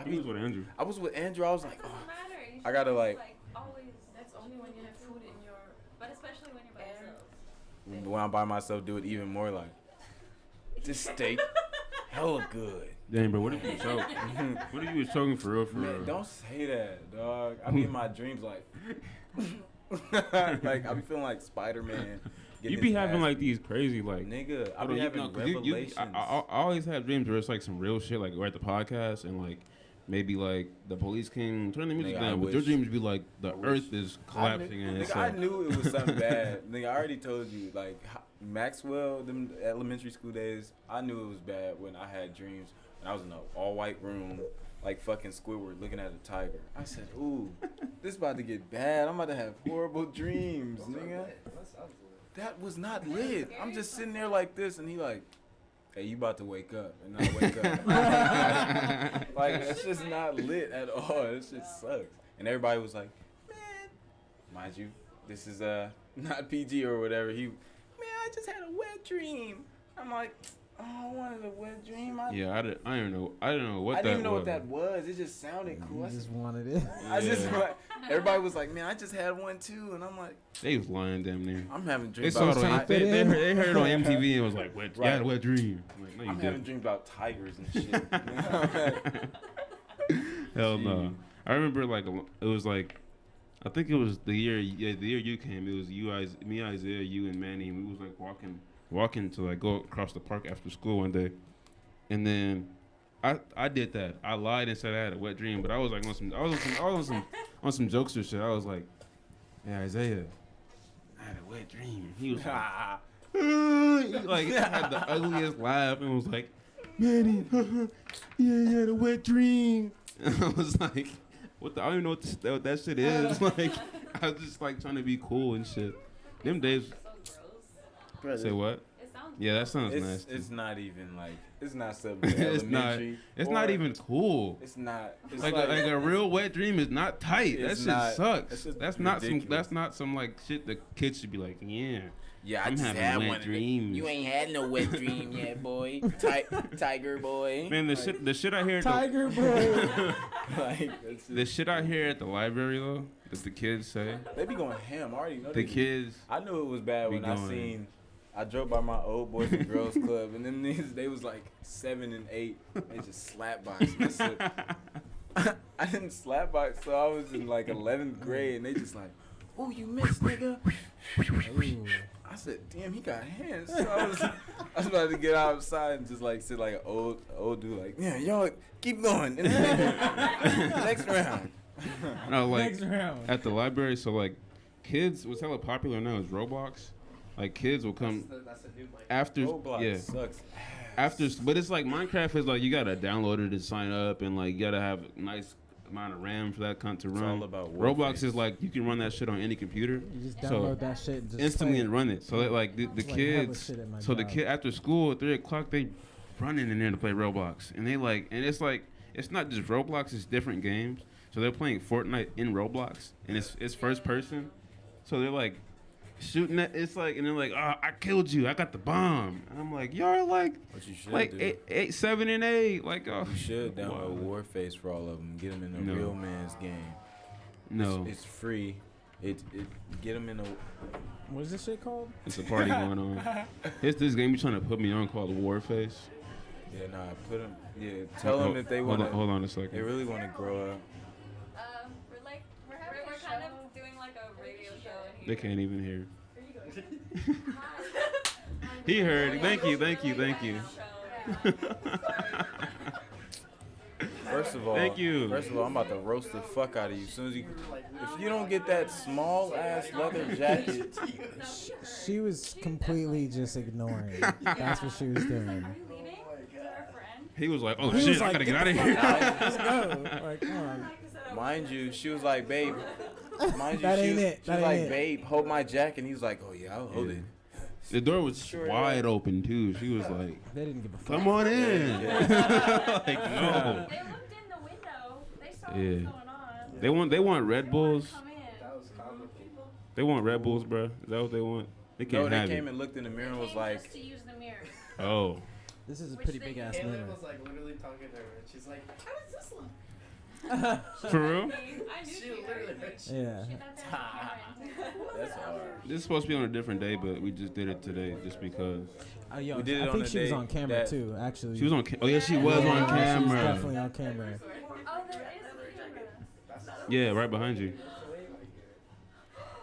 He was with Andrew. I was with Andrew. I was like, Doesn't oh. matter. You I gotta, should like- always. That's only when you have food in your. But especially when you're by yourself. When I'm by myself, do it even more like. This steak, hella good. Damn, bro, what if you choke? What if you was choking for real, Man, don't say that, dog. I be in my dreams like, like I be feeling like Spider-Man. You be having like these crazy like. nigga. I Hold be on, having no, 'cause you- revelations. I always have dreams where it's like some real shit, like we're at the podcast and like maybe like the police came turn the music Nigga, I down, but your wish. dreams be like the earth is collapsing and it's Nigga, I like, knew it was something bad. Nigga, I already told you. Like Maxwell, them elementary school days. I knew it was bad when I had dreams. When I was in an all-white room, like fucking Squidward, looking at a tiger. I said, "Ooh, this about to get bad. I'm about to have horrible dreams, nigga." That was not lit. I'm just sitting there like this, and he like, "Hey, you about to wake up?" And I wake up. Like it's just not lit at all. This shit sucks. And everybody was like, "Man, mind you, this is not PG or whatever." Man, I just had a wet dream. I'm like, oh, I wanted a wet dream. yeah, I didn't know what I didn't that even know was. what that was. It just sounded cool. You I just said, wanted it. I just Yeah. like, everybody was like, man, I just had one too, and I'm like, They was lying damn near. I'm having They dreams saw about it on trying to fit they in. heard it on MTV and was like, "What? You had a Right. wet dream?" I'm like, no, you I'm having didn't. dreams about tigers and shit. Hell no. I remember like it was like, I think it was the year you came. It was you, me, Isaiah, you, and Manny. And we was like walking to like go across the park after school one day, and then I did that. I lied and said I had a wet dream, but I was like on some jokester shit. I was like, "Yeah, Isaiah, I had a wet dream." He was like, he like had the ugliest laugh and was like, "Manny, yeah, you had a wet dream." And I was like, "What the? I don't even know what that shit is." Like, I was just like trying to be cool and shit. Them days. So gross. Say what? It sounds. Yeah, that sounds nasty. It's not even like it's not something It's not. elementary. It's or- not even cool. It's not. It's Like a real wet dream is not tight. That It's shit not- sucks. it's just That's not ridiculous. some like shit the kids should be like, yeah. Yeah, I'm having wet dreams. You ain't had no wet dream yet, boy. Tiger boy. Man, the shit I hear at Tiger boy. Like the shit I hear at the library though, that the kids say. they be going ham. I already know. The they be. kids. I knew it was bad be when I going. seen. I drove by my old Boys and Girls Club, and then they was like 7 and 8. They just slap box. I said, I didn't slap box, so I was in like 11th grade, and they just like, "Oh, you missed, nigga." Ooh. I said, "Damn, he got hands." So I was about to get outside and just like sit like an old dude, like, "Yeah, y'all keep going." Next round. No, like Next round. at the library. So like, kids, what's hella popular now is Roblox. Like kids will come That's a new mic. after. Roblox Yeah. sucks. After, but it's like Minecraft is like you gotta download it to sign up, and like you gotta have a nice amount of RAM for that cunt to It's run. all about Roblox Warface. is like you can run that shit on any computer You just So, download that shit and just instantly play and it. run it. So that, like the Like hella kids, shit at my so the job. kid after school at 3:00 they running in there to play Roblox, and they like, and it's like it's not just Roblox, it's different games. So they're playing Fortnite in Roblox, and it's first person. So they're like shooting at, it's like, and they're like, oh, I killed you, I got the bomb. And I'm like, y'all are like, What you should like do. 8, 7, and 8. Like, oh, You should download wow. Warface for all of them. Get them in a No. real man's game. No, It's free. It get them in a. What is this shit called? it's a party going on. It's this game you're trying to put me on called Warface. Yeah, nah. Put them. Yeah, tell them if they want to. Hold on a They second. really want to grow up. We're kind of doing like a radio show in They here. can't even hear. He heard. Thank you. First of all, Thank you. First of all, I'm about to roast the fuck out of you. As soon as you, if you don't get that small ass leather jacket, She was completely just ignoring. That's what she was doing. Are you leaving? Is that our friend? He was like, oh He shit, was I like, gotta "Get get out of the here. fuck Let's go. Like, come on. mind you, she was like, babe. Mind you, That she ain't was, it. she That was like, ain't it. babe, hold my jacket. And he was like, oh yeah, I'll hold it. The door was Sure, wide open too. She was like, They didn't give a fuck. come on in. like, no. They looked in the window. They saw what was Yeah. going on. They want Red Bulls. Come in. They want Red Bulls, bro. Is that what they want? They No, can't they have came it. and looked in the mirror and was Came like, just to use the mirror. Oh. This is a Which pretty they- big ass Caitlin mirror. was like literally talking to her, and she's like, "How does this look?" For real? I knew She she literally. Yeah. that's hard. This is supposed to be on a different day, but we just did it today just because. Yo, We did it I on think the she was day on camera that- too. Actually, She was on. Oh yeah, she was Yeah, on She was camera. definitely on camera. Oh, there is a camera. Yeah, right behind you.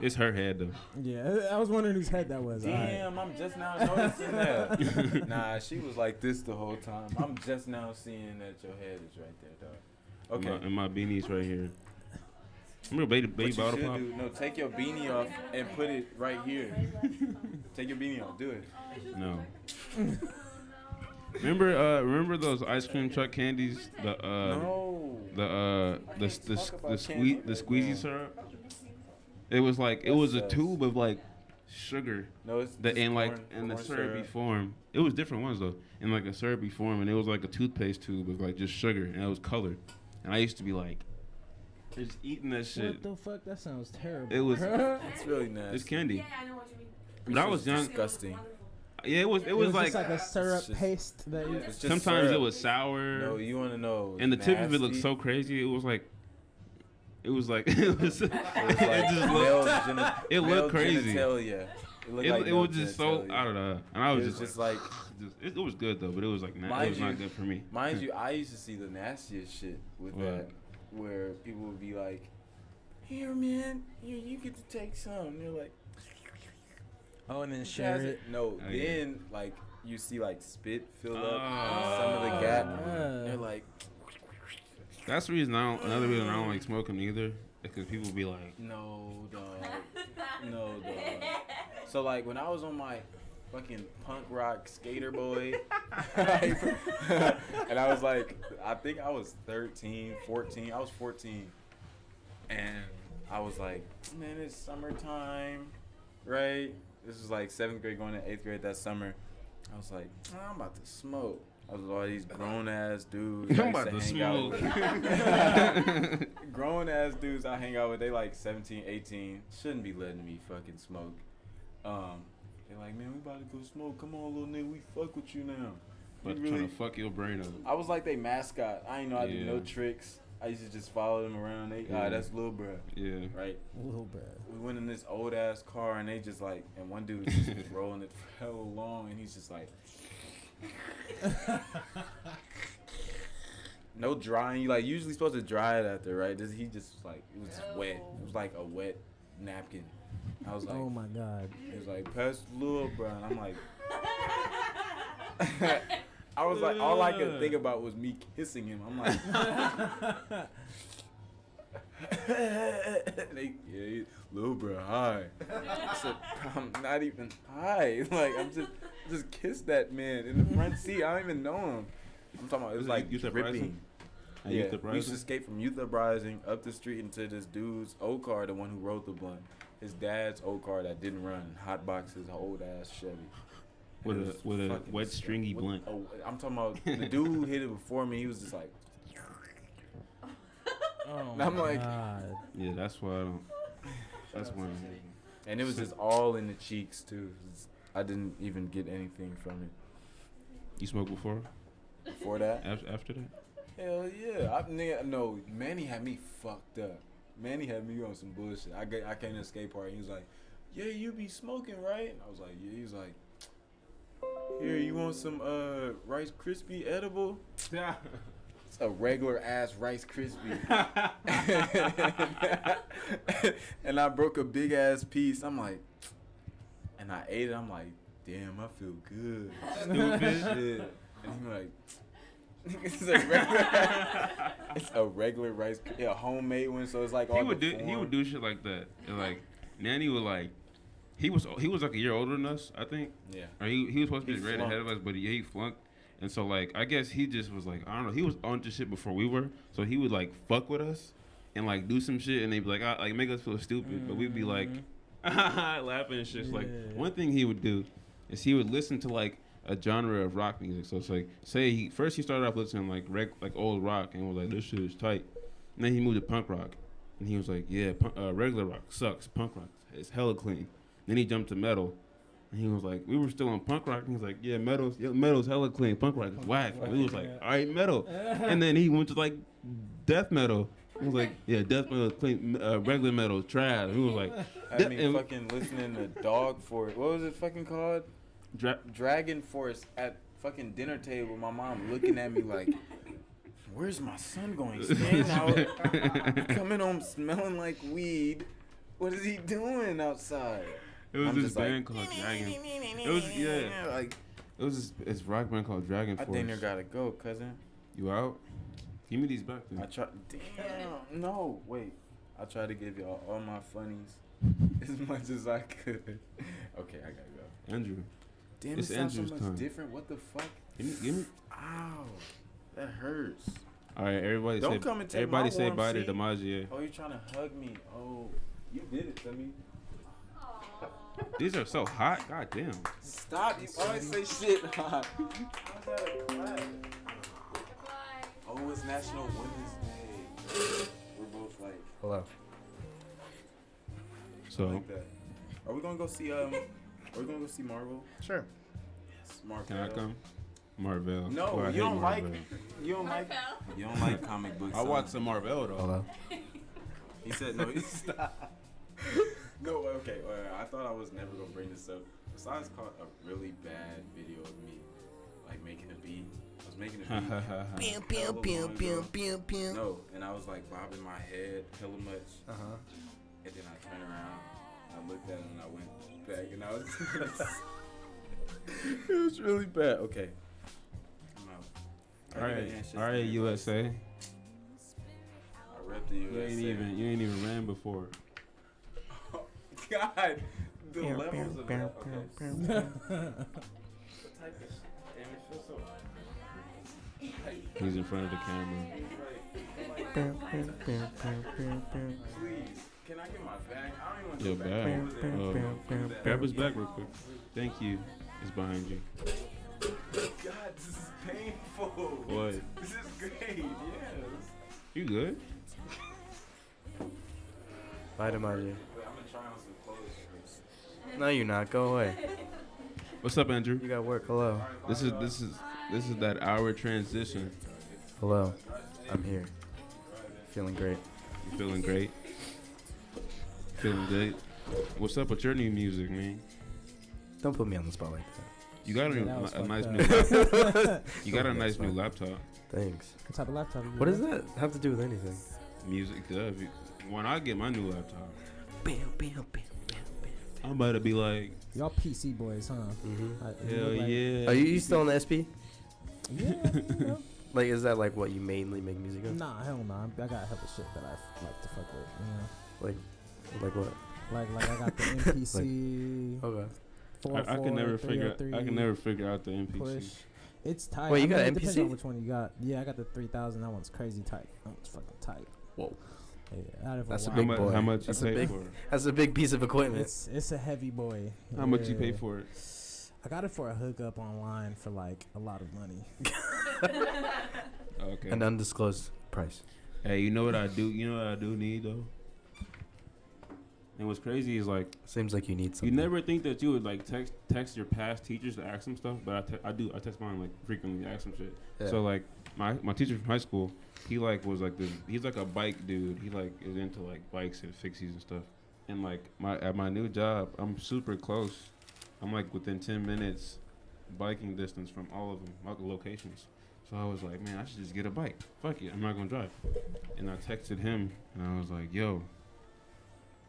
It's her head though. Yeah, I was wondering whose head that was. Alright. Damn, I'm just now noticing that. Nah, she was like this the whole time. I'm just now seeing that your head is right there, dog. Okay. And my beanie's right here. Remember baby What you bottle should pop? do, no, take your beanie off and put it right here. Take your beanie off. Do it. No. Remember those ice cream truck candies? No. The talk about the squeezy now. syrup. It was like it was a That's tube of like sugar No, it's that just in like corn- in the corn syrupy syrup. form. It was different ones though, in like a syrupy form, and it was like a toothpaste tube of like just sugar, and it was colored. And I used to be like, just eating that shit. What the fuck? That sounds terrible. It was. It's really nasty. It's candy. Yeah, I know what you mean. When I was It's young, disgusting. yeah, it was. It was like, just like a syrup It's just- paste that you. It's just sometimes syrup. it was sour. No, you want to know. And the tip of it looked nasty? so crazy. It was like, it was like, it was. It was like it just male looked. geni- It male looked crazy. genitalia. It looked It, like it male was just so genitalia. out of the. And I It was was just like, it was good though, but it was like not. Mind It was not you- good for me. mind you, I used to see the nastiest shit with What? that, where people would be like, "Here, man, here you get to take some." And they're like, Oh, and then "Who share has it. No, Oh, yeah. then like you see like spit fill up Oh. some of the gap. Yeah. They're like, That's the reason I don't. Another reason I don't like smoking either, because people be like, "No, dog, no, dog." So like when I was on my fucking punk rock skater boy, and I was like, I think I was 13, 14. I was 14, and I was like, man, it's summertime, right? This was like 7th grade going to 8th grade that summer. I was like, I'm about to smoke. I was with all these grown ass dudes. I'm about to smoke. Grown ass dudes I hang out with, they like 17, 18. Shouldn't be letting me fucking smoke. They're like, man, we about to go smoke. Come on, little nigga, we fuck with you now. but We trying really- to fuck your brain up. I was like they mascot. I ain't know I do Yeah. no tricks. I used to just follow them around. They, Yeah. that's Lil Bruh, Yeah. right? Little bit. We went in this old ass car and they just like, and one dude just was rolling it for hell long and he's just like, no drying. You like usually supposed to dry it after, right? He just was like, it was just wet. It was like a wet napkin. I was like, Oh my god. he was like, pass the Lil Bruh. And I'm like, I was like, all I could think about was me kissing him. I'm like, Lil Bruh, hi. I said, I'm not even hi. Like, I'm just kissed that man in the front seat. I don't even know him. I'm talking about, it was Was it like Youth dripping. Uprising? Yeah, Youth we used to Uprising? escape from Youth Uprising up the street into this dude's old car, the one who rode the blunt. His dad's old car that didn't run, hot box his old ass Chevy. With It a was with a fucking wet disgusting. stringy With- blunt. oh, I'm talking about the dude who hit it before me. He was just like, Oh And I'm my like, God. Yeah, that's why I don't. That's one. and it was just all in the cheeks too. I didn't even get anything from it. You smoked before? Before that, After that? hell yeah. No, Manny had me fucked up. Manny had me on some bullshit. I came to the skate park. He was like, "Yeah, you be smoking, right?" And I was like, "Yeah." He was like, "Here, you want some Rice Krispie edible?" It's a regular ass Rice Krispie. And I broke a big ass piece. I'm like, and I ate it. I'm like, damn, I feel good. Stupid. Shit. And he like, it's a regular Rice, a homemade one. So it's like all He would do shit like that. And like Nanny would like he was like a year older than us, I think. Yeah. Or he was supposed to be He right ahead of us, but he flunked. And so like I guess he just was like, I don't know, he was on to shit before we were. So he would like fuck with us and like do some shit and they'd be like, like make us feel stupid. But we'd be like laughing and shit. Like one thing he would do is he would listen to like a genre of rock music. So it's like, say he started off listening like old rock and was like, this shit is tight. And then he moved to punk rock, and he was like, yeah, regular rock sucks. Punk rock is hella clean. Then he jumped to metal, and he was like, we were still on punk rock. And he was like, yeah, metal's hella clean. Punk rock is whack. And we was like, all right, metal. And then he went to like death metal. He was like, yeah, death metal, clean, regular metal, trash. He was like, Had me fucking listening to Dog Force. What was it fucking called? Dragon Force at fucking dinner table. My mom looking at me like, where's my son going? Staying out, coming home smelling like weed. What is he doing outside? It was I'm this just like, band called Dragon. It was like It was this rock band called Dragon I Force. think I gotta go, cousin. You out? Give me these back then. I tried. Damn. No, wait. I tried to give y'all all my funnies as much as I could. Okay, I gotta go. Andrew. Damn, It's it sounds so Andrew's much time. different. What the fuck? Give me. Ow, that hurts. All right, everybody. Don't come and take everybody my say warm bye to seat. DiMaggio. Oh, you're trying to hug me. Oh, you did it to me. These are so hot. God damn. Stop. You always say shit. How's that a clap? Goodbye. Oh, it's National Women's Day. We're both like, Hello. So like that. Are we gonna go see Marvel? Sure. Yes, Marvel. can I come? Marvel. No, Oh, I you hate don't like. Marvel. You don't like. Marvel. You don't like comic books. I watched some Marvel though. Hello. He said no. No, okay. I thought I was never gonna bring this up. Besides, caught a really bad video of me, like making a beat. I was making a beat. No, and I was like bobbing my head hella much. Uh huh. And then I turned around, I looked at him, and I went back, and I was. It was really bad. Okay. I'm out. All right, USA. I rep the USA. You ain't even ran before. God, the levels of that. Okay. What type of shit? Damn, it feels so. He's in front of the camera. Please, can I get my bag? I don't even Your want to go bag. back over there. Grab his back real quick. Thank you. It's behind you. God, this is painful. What? This is great. Yes. You good? Bye, DiMaggio. Wait, I'm gonna try on some clothes first. No, you're not. Go away. What's up, Andrew? You got work. Hello. This is that hour transition. Hello. I'm here. Feeling great. You feeling great? Feeling good? What's up with your new music, man? Don't put me on the spot like that. You got that was a nice fucked new up. laptop. You got a Okay, nice it's new fine. laptop. Thanks. What type of laptop? you What got? does that have to do with anything? Music. When I get my new laptop, I'm about to be like, Y'all PC boys, huh? Mm-hmm. You hell look like- yeah. Are you still on the SP? Yeah. you know. Like, is that like what you mainly make music on? Nah, hell no. I got hella shit that I like to fuck with. Like what? Like I got the MPC. Okay. I can never figure. 303 I can never figure out the MPC. push. It's tight. Wait, you got it depends MPC? on which one you got. Yeah, I got the 3000. That one's crazy tight. That one's fucking tight. Whoa. Yeah, out of That's a while. big How, boy. how much That's you a pay big- for it? That's a big piece of equipment. It's a heavy boy. How much you pay Yeah. for it? I got it for a hookup online for like a lot of money. Okay. An undisclosed price. Hey, you know what I do? You know what I do need though. And what's crazy is like Seems like you need something. you never think that you would like text your past teachers to ask them stuff, but I do. I text mine like frequently to ask them shit. Yeah. So like my teacher from high school, he like was like this. He's like a bike dude. He like is into like bikes and fixies and stuff. And like at my new job, I'm super close. I'm like within 10 minutes biking distance from all of them, like locations. So I was like, man, I should just get a bike. Fuck it, I'm not gonna drive. And I texted him and I was like, yo,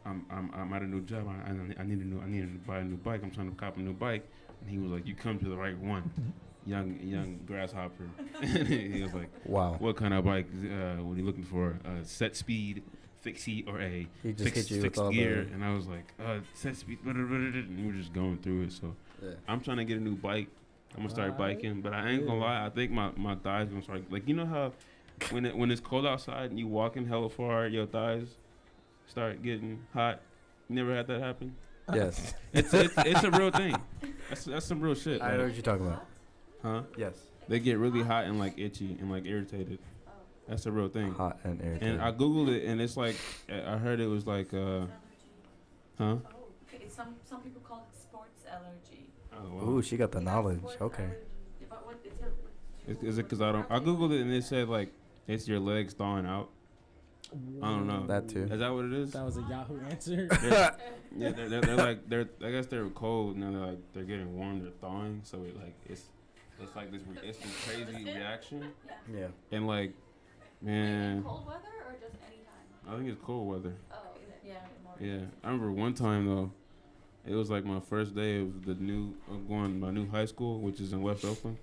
I'm at a new job. I need to buy a new bike. I'm trying to cop a new bike. And he was like, you come to the right one, young grasshopper. And he was like, Wow. what kind of bike? What are you looking for? Set speed, fixie, or a He just fixed hit you with all gear? the. And I was like, set speed, and we were just going through it. So Yeah. I'm trying to get a new bike. I'm gonna start Alright. biking, but I ain't gonna lie. I think my thighs gonna start like, you know how when it's cold outside and you walking hella far, your thighs start getting hot. You never had that happen? Yes. It's a real thing. That's some real shit. I know Like, what you're talking about. huh? Yes. They get really hot and like itchy and like irritated. That's a real thing. Hot and irritating. And I googled it and it's like I heard it was like huh? Oh, okay. Some people call it sports allergy. Oh, wow. Ooh, she got the You have knowledge. sports Okay. allergy. But what is your, Is it because I don't? I googled it and it said like it's your legs thawing out. I don't know. That too. Is that what it is? That was a Yahoo answer. Yeah, they're like I guess they're cold and then they're getting warm, they're thawing, so it's like this it's this crazy reaction Yeah. and like man, Cold weather or just anytime? I think it's cold weather. Oh, okay. yeah, more Yeah, I remember one time though, it was like my first day of going my new high school, which is in West Oakland,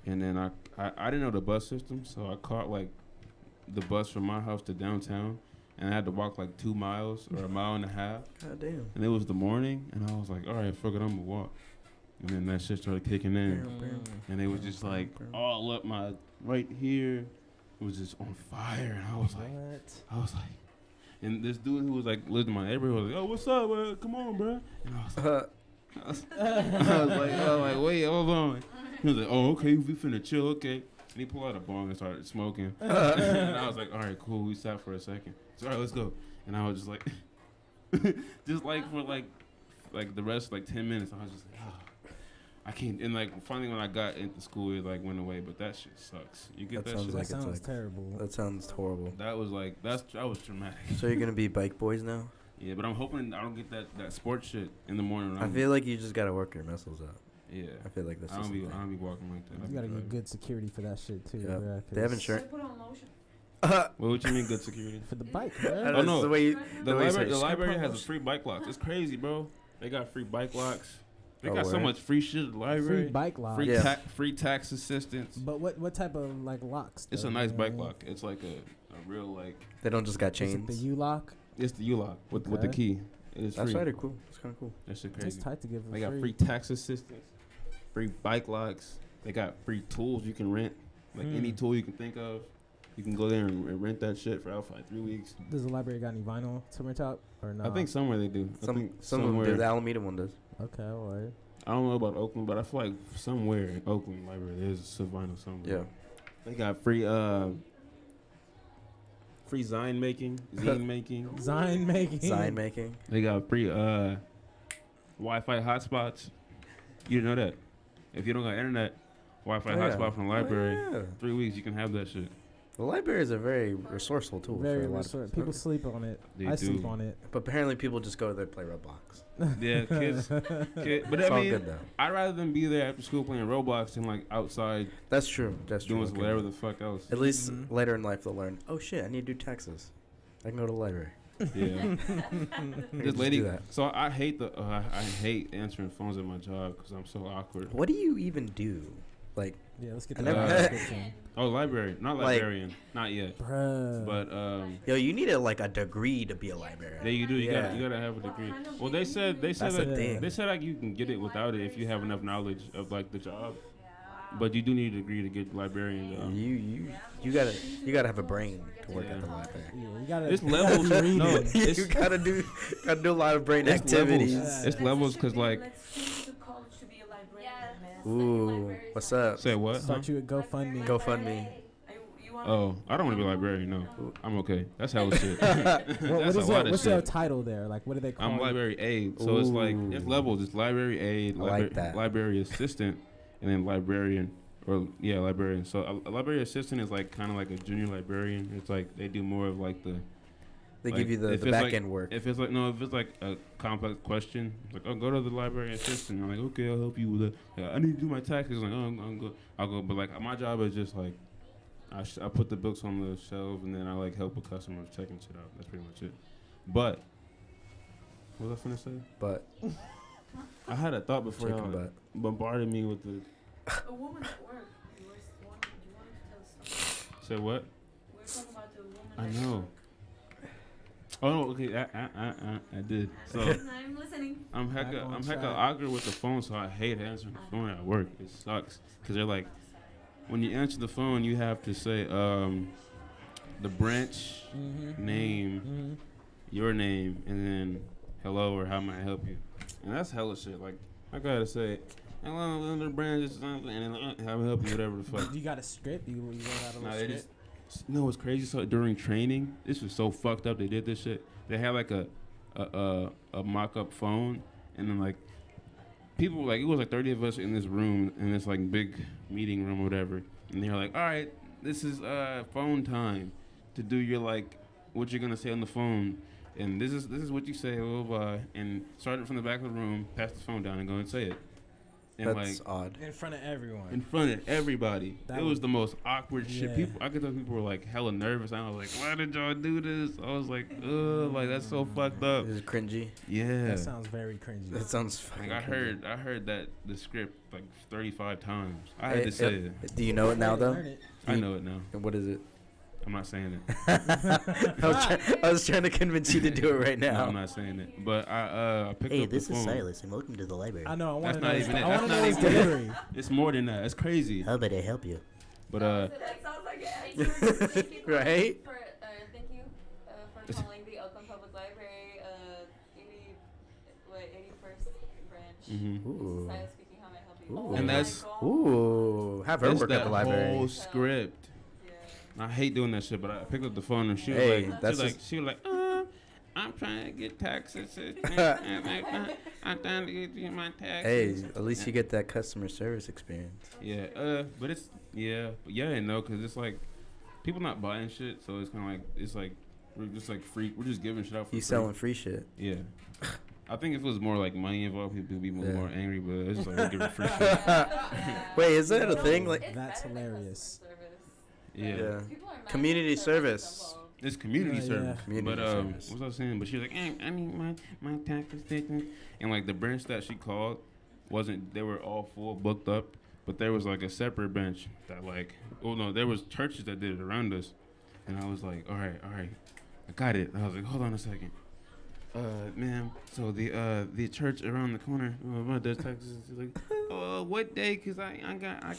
and then I didn't know the bus system, so I caught like the bus from my house to downtown, and I had to walk like 2 miles or a mile and a half. God damn. And it was the morning, and I was like, all right, fuck it, I'm gonna walk. And then that shit started kicking in, and it was just like all up my right here. It was just on fire, and I was like, and this dude who was like lived in my neighborhood was like, oh, what's up, man? Come on, bro. And I was like, wait, hold on. He was like, oh, okay, we finna chill, okay. And he pulled out a bong and started smoking. And I was like, all right, cool. We sat for a second. So, all right, let's go. And I was just like, just like for like the rest, like 10 minutes, I was just like, oh, I can't. And like finally when I got into school, it like went away. But that shit sucks. You get That that, sounds shit? That like it's sounds like- terrible. That sounds horrible. That was like, that was traumatic. So you're gonna be bike boys now? Yeah, but I'm hoping I don't get that sports shit in the morning. When I feel like you just gotta work your muscles out. yeah. I feel like that's I just don't be the thing. walking like that. You gotta I'll be get good security for that shit too. Yeah. bruh, They have 'cause- insurance. put on lotion. driving. What you mean good security? for the bike, Oh bro. no. no. The way you, The the way you library, say the it. library has a free bike locks. It's crazy, bro. They got free bike locks. They Oh, got so word? much free shit at the library. Free bike lock. Free, Yeah. free tax assistance. But what type of like locks? It's though, a nice you know bike what I mean? lock. It's like a real like. They don't just got Is it the chains. U lock? It's the U lock with the Okay. key. It is That's free. kind of cool. It's kind of cool. That shit It's crazy. tight to give for They got free. free tax assistance, free bike locks. They got free tools you can rent. Like any tool you can think of, you can go there and rent that shit for out for like 3 weeks. Does the library got any vinyl to rent out or not? I think somewhere they do. I Some think some of them somewhere. do. The Alameda one does. Okay, alright. I don't know about Oakland, but I feel like somewhere in Oakland library there's a vinyl somewhere. Yeah. They got free zine making, Sign making. Sign making. They got free Wi-Fi hotspots. You didn't know that? If you don't got internet, Wi-Fi Oh, yeah. hotspot from the library, Oh, yeah. 3 weeks you can have that shit. The library is a very resourceful tool Very for a lot resort. of People sleep on it. They I sleep do. on it. But apparently people just go there to play Roblox. Yeah, kids. But It's I all mean, good though. I'd rather than be there after school playing Roblox than like outside That's true. That's true. doing Okay. whatever the fuck else. At least Mhm. later in life they'll learn. Oh shit! I need to do taxes. I can go to the library. Yeah. I can This just lady. do that. So I hate I hate answering phones at my job because I'm so awkward. What do you even do? Like, Yeah, let's get I to never- the description. Oh, library, not Like- librarian, not yet. Bruh. But yo, you need a degree to be a librarian. there you do. You Yeah. gotta have a degree. kind of Well, they said That's that the thing. they said like you can get it without it if you have enough knowledge of like the job. But you do need a degree to get librarian job. You gotta have a brain to work at the library. Yeah, you gotta. It's you gotta levels. be reading. No, you it's gotta do a lot of brain It's activities. levels. It's levels because like Let's send you to college to be a librarian, Yeah. man. Ooh, what's up? say what? Huh? Start you at GoFundMe. GoFundMe. You want Oh, I don't want to be a librarian. No, I'm okay. That's how it shit. What's your title there? Like, what do they call I'm library aide. So it's like, it's levels. It's library aide, library assistant, and then librarian. Librarian. So a library assistant is like kind of like a junior librarian. It's like they do more of like the. They give you the back end work. If it's like a complex question, it's like, oh, go to the library assistant. I'm like, okay, I'll help you with it. Like, I need to do my taxes. Like, oh, I'll go. But like, my job is just like, I put the books on the shelves and then I like help a customer checking shit out. That's pretty much it. But what was I finna say? But I had a thought before y'all bombarded me with the. A woman at work. You wanted to tell a story. Say what? We're talking about the woman I at know. work. Oh, okay. I did. So I'm listening. I'm hecka awkward with the phone, so I hate answering the phone at work. It sucks because they're like, when you answer the phone, you have to say the branch name, your name, and then hello or how may I help you. And that's hella shit. Like, I gotta say, hello, the branch is something, and how may I help you, whatever the fuck. You got a script? You know how to script? You know what's crazy? So during training, this was so fucked up. They did this shit. They had like a mock-up phone, and then like people, like it was like 30 of us in this room, in this like big meeting room or whatever. And they're like, all right, this is phone time to do your like what you're gonna say on the phone, and this is what you say, blah, blah, blah, and start it from the back of the room, pass the phone down, and go and say it. And that's like, odd. In front of everyone. In front of everybody. It was the most awkward shit. Yeah. I could tell people were like hella nervous. I was like, why did y'all do this? I was like, ugh, like that's so fucked up. Is it cringy? Yeah. That sounds very cringy. That sounds fucking like cringy. I heard that the script like 35 times. I had to say it. Do you know it now though? I know it now. And what is it? I'm not saying it. I was trying to convince you to do it right now. No, I'm not saying it. But I picked up the phone. Hey, this is Silas, and welcome to the library. I know. I want That's not even it. That's not even delivery. It's more than that. It's crazy. How about I help you? But That sounds like it. Right? Thank you for calling the Oakland Public Library, 81st branch. Mm-hmm. This is Silas speaking. How may I help you? Ooh. Oh And my that's God. Have her work at the library. Whole script. I hate doing that shit, but I picked up the phone and she was like, I'm trying to get taxes. I'm trying to get my taxes. Hey, at least you get that customer service experience. Yeah, but it's and no, because it's like people not buying shit, so it's kind of like we're just like free. We're just giving shit out for free. You selling free shit. Yeah. I think if it was more like money involved, people would be more angry, but it's just like we're giving free shit. Wait, is that a thing? Like that's hilarious. Yeah. Community service. It's community service. Community service. What was I saying? But she was like, I need my taxes taken. And like the branch that she called they were all full booked up, but there was like a separate bench that like, there was churches that did it around us. And I was like, all right, I got it. I was like, hold on a second. Ma'am, so the church around the corner, does taxes. She's like, what day? Cause I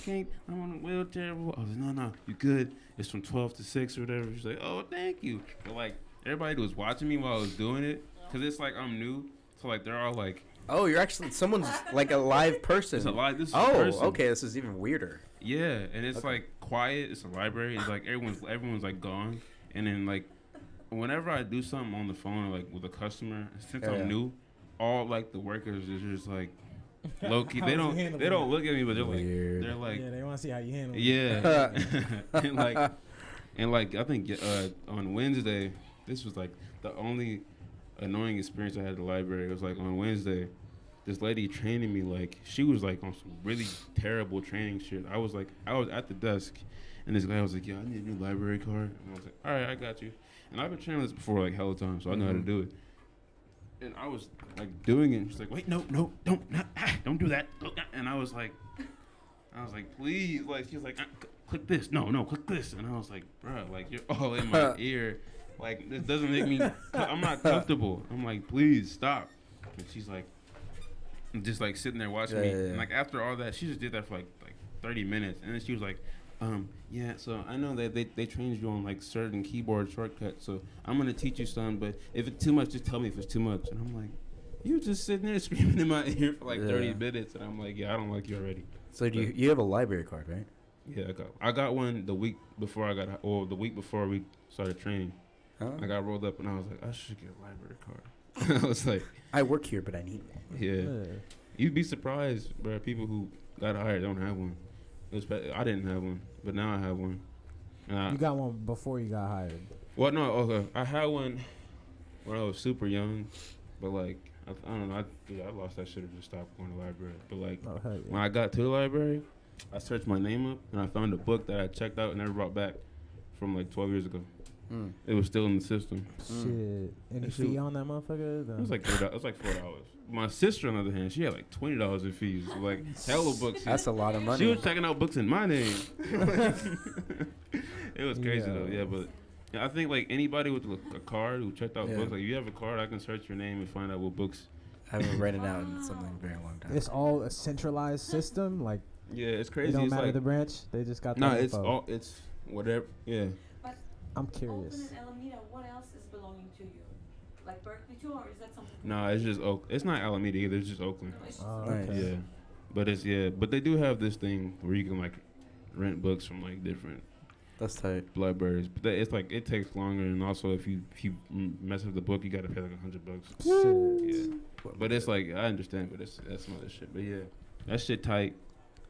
can't. I'm on a wheelchair. I was like, no, you good? It's from 12 to 6 or whatever. She's like, oh, thank you. But like everybody was watching me while I was doing it, cause it's like I'm new, so like they're all like, oh, you're actually someone's like a live person. It's a live. This is a person. Okay, this is even weirder. Yeah, and it's like quiet. It's a library. It's like everyone's like gone, and then like. Whenever I do something on the phone, like with a customer, since I'm new, all like the workers is just like low key. They don't look at me, but they're like yeah, they want to see how you handle it. Yeah, and like I think on Wednesday, this was like the only annoying experience I had at the library. It was like on Wednesday, this lady training me, like she was like on some really terrible training shit. I was at the desk, and this guy was like, "Yeah, I need a new library card." And I was like, "All right, I got you." And I've been training this before like hella times, so I know how to do it. And I was like doing it, and she's like, "Wait, no, don't do that." And I was like, "Please!" Like she's like, "Click this, no, click this." And I was like, "Bro, like you're all in my ear, like this doesn't make me. I'm not comfortable." I'm like, "Please stop." And she's like, just like sitting there watching me. And like after all that, she just did that for like 30 minutes, and then she was like. Yeah, so I know that they trained you on like certain keyboard shortcuts, so I'm gonna teach you some, but if it's too much, just tell me if it's too much. And I'm like, you just sitting there screaming in my ear for like 30 minutes, and I'm like, yeah, I don't like you already. So you have a library card, right? Yeah, I got one the week before the week before we started training. Huh? I got rolled up and I was like, I should get a library card. I was like, I work here, but I need one. yeah. You'd be surprised, bro. People who got hired don't have one. I didn't have one, but now I have one. You got one before you got hired. Well, no, okay. I had one when I was super young, but like I don't know. I lost that shit or just stopped going to the library. But like when I got to the library, I searched my name up and I found a book that I checked out and never brought back from like 12 years ago. It was still in the system. Shit. Any fee on that motherfucker? It was like $4. It was like $4. My sister, on the other hand, she had like $20 in fees. Like hella books. That's a lot of money. She was checking out books in my name. It was crazy though. Yeah, but I think like anybody with a card who checked out books, like if you have a card, I can search your name and find out what books. I haven't read it out in something very long time. It's all a centralized system. Like yeah, it's crazy. It don't it's matter like, the branch. They just got. No, it's whatever. Yeah. But I'm curious. Oakland and Alameda, what else is belonging to you? Like Berkeley too, or is that something? No, it's just It's not Alameda either. It's just Oakland. No, it's just Okay. Yeah, but they do have this thing where you can like rent books from like different. That's tight. Libraries, but it's like it takes longer, and also if you mess up the book, you gotta pay like $100. Shit. Yeah, but it's like I understand, but that's some other shit. But yeah, that shit tight.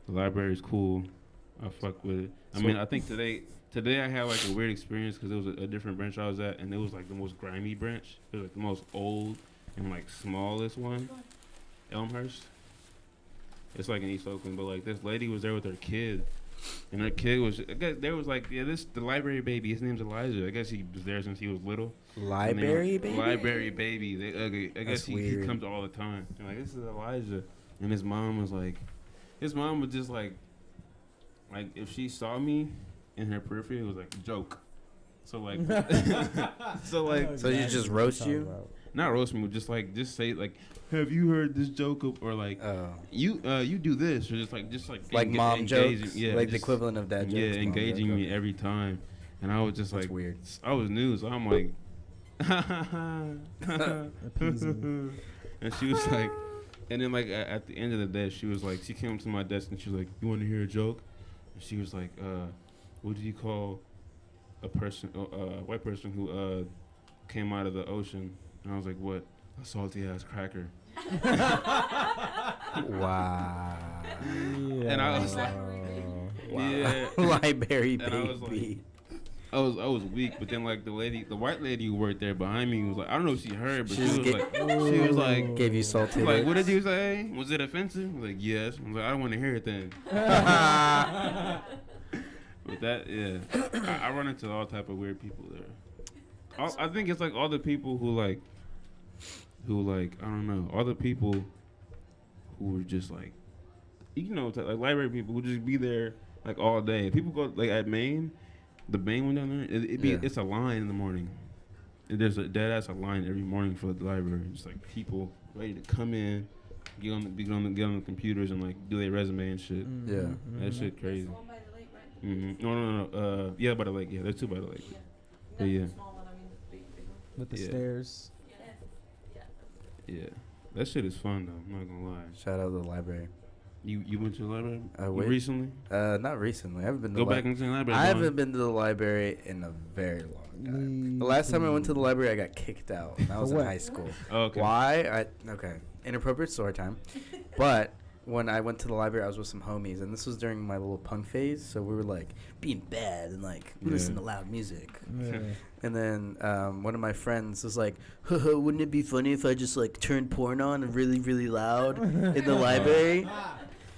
The library is cool. I fuck with it. I mean, I think today I had like a weird experience because it was a different branch I was at, and it was like the most grimy branch. It was like the most old and like smallest one, Elmhurst. It's like in East Oakland, but like this lady was there with her kid. And her kid was, I guess there was like, the library baby. His name's Elijah. I guess he was there since he was little. Library baby? Library baby. I guess he comes all the time. And like, this is Elijah. And his mom was just like if she saw me in her periphery, it was like a joke. So like, so you just roast you? Not roast me, but just say like, have you heard this joke or like you do this or just mom jokes, like the equivalent of dad jokes. Yeah, engaging me every time, and I was just like weird. I was new, so I'm like, and she was like, and then like at the end of the day, she was like, she came up to my desk and she was like, you want to hear a joke? And she was like, what do you call a white person who came out of the ocean? And I was like, what? A salty ass cracker. Wow. Yeah. And I was like, yeah. Library and baby. I was weak, but then like the white lady who worked there behind me was like, I don't know if she heard, but she was like, gave you salty. Like, what did you say? Was it offensive? I was like, yes. I was like, I don't want to hear it then. But that, yeah, I run into all type of weird people there. I think it's like all the people who like I don't know, all the people who were just like, you know, like library people who just be there like all day. People go like at Maine, the Maine one down there. It's a line in the morning. And there's a dead ass line every morning for the library. Just like people ready to come in, get on the computers and like do their resume and shit. Yeah, that shit crazy. One by the lake, right? No. Yeah, by the lake. Yeah, there's two by the lake. Yeah. But yeah. The small one, I mean the big one. With the Yeah. stairs. Yeah, that shit is fun though. I'm not gonna lie. Shout out to the library. You went to the library wait. recently? Not recently. I haven't been to Go back into the library. I haven't been to the library in a very long time. The last time I went to the library, I got kicked out. And I was in high school. Oh, okay. Why? Okay. Inappropriate story time. But when I went to the library, I was with some homies, and this was during my little punk phase. So we were like being bad and like listening to loud music. Yeah. And then one of my friends was like, wouldn't it be funny if I just like turned porn on and really, really loud in the library?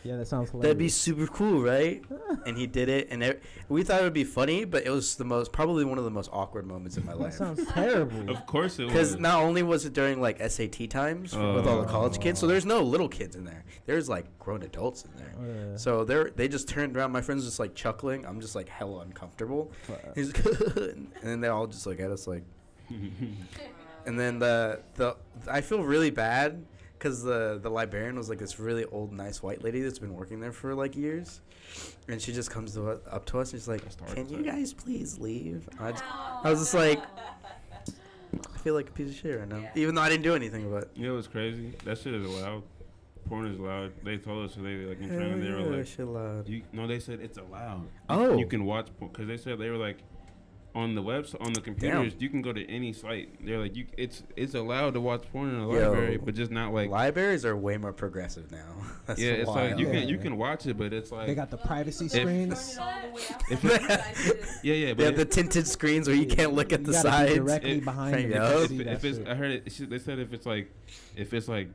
Yeah, that sounds hilarious. That'd be super cool, right? And he did it, and we thought it would be funny, but it was probably one of the most awkward moments in my That life. sounds terrible. Of course it was. Because not only was it during like SAT times with all the college kids, so there's no little kids in there. There's like grown adults in there. Yeah. So they just turned around. My friend's just like chuckling. I'm just like hella uncomfortable. He's and then they all just look at us like. And then I feel really bad. Because the librarian was like this really old, nice white lady that's been working there for like years. And she just comes up to us and she's like, can you guys please leave? I was just like, I feel like a piece of shit right now. Even though I didn't do anything, but. You know what's crazy? That shit is allowed. porn is allowed. They told us so they like in training. They were like, shit loud. they said it's allowed. Oh. You can watch porn because they said they were like on the website on the computers. You can go to any site. They're like it's allowed to watch porn in a library, but just not like libraries are way more progressive now. That's yeah, it's wild. like you can watch it, but it's like They got the privacy screens. yeah, but they have the tinted screens where you can't look at the gotta be sides. directly behind them. if it's I heard it. They said if it's like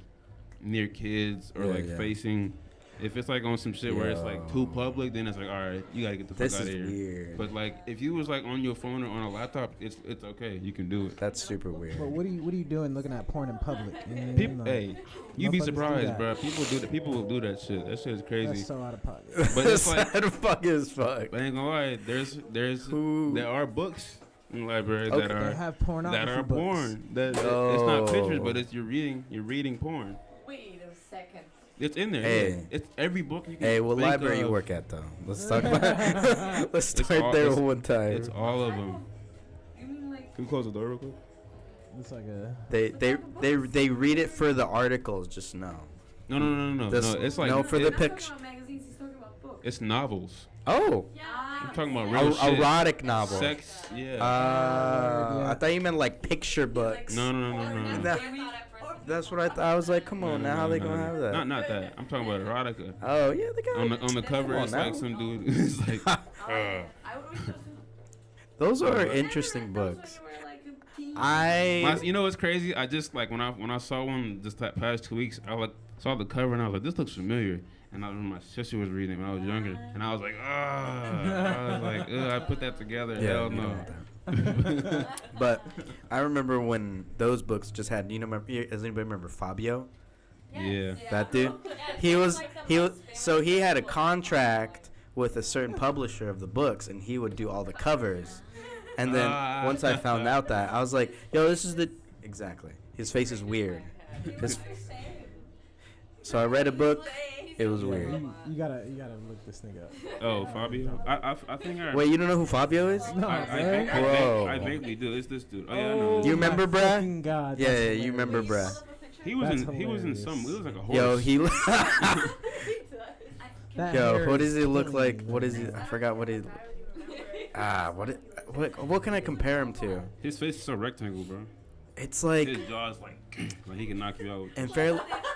near kids or facing. If it's like on some shit where it's like too public, then it's like, all right, you gotta get the fuck out of here. Weird. But like, if you was like on your phone or on a laptop, it's okay. You can do it. That's super weird. But what are you doing looking at porn in public? People, hey, you'd be motherfuckers do surprised, that. bro. People do that. People will do that shit. That shit is crazy. That's so out of pocket. But it's like, fuck as fuck. I ain't gonna lie. There are books in the library that They are have pornography books. porn. It's not pictures, but it's you're reading porn. Wait a second. It's in there. Hey. Yeah. It's every book you can. Hey, what think library you of. work at though? Let's talk about. Let's start there one time. It's all of them. You mean like Can you close the door real quick? It's like a. They read it for the articles. Just no. No. It's like no for the he's talking picture. about magazines, he's talking about books. It's novels. Oh, I'm talking about real shit. erotic novel. Sex. Yeah. I thought you meant like picture books. No. That's what I thought. I was like, come on, now how they gonna have that? Not that. I'm talking about erotica. Oh yeah, they got On the cover, it's like some dude. It's like. I would read Those are interesting books. I. You know what's crazy? I just like when I saw one just that past 2 weeks, I like saw the cover and I was like, this looks familiar. And I remember my sister was reading it when I was younger, and I was like, I was like, I put that together. Yeah, Hell no. But I remember when those books just had. Does anybody remember Fabio? Yeah. That dude. He was. So he had a contract with a certain publisher of the books, and he would do all the covers. And then once I found out that, I was like, yo, this is the exactly. His face is weird. So I read a book. It was weird. You gotta look this nigga up. Oh, Fabio. I think I. Wait, you don't know who Fabio is? No, I vaguely do. It's this dude. Oh yeah, I know. You remember, bruh? God, Yeah, you remember, bruh. He was in some. He was like a horse. Yo, That Yo, hair what does is he look killing like? me. What is he? I forgot what he. What can I compare him to? His face is so rectangle, bro. It's like His jaw's like he can knock you out.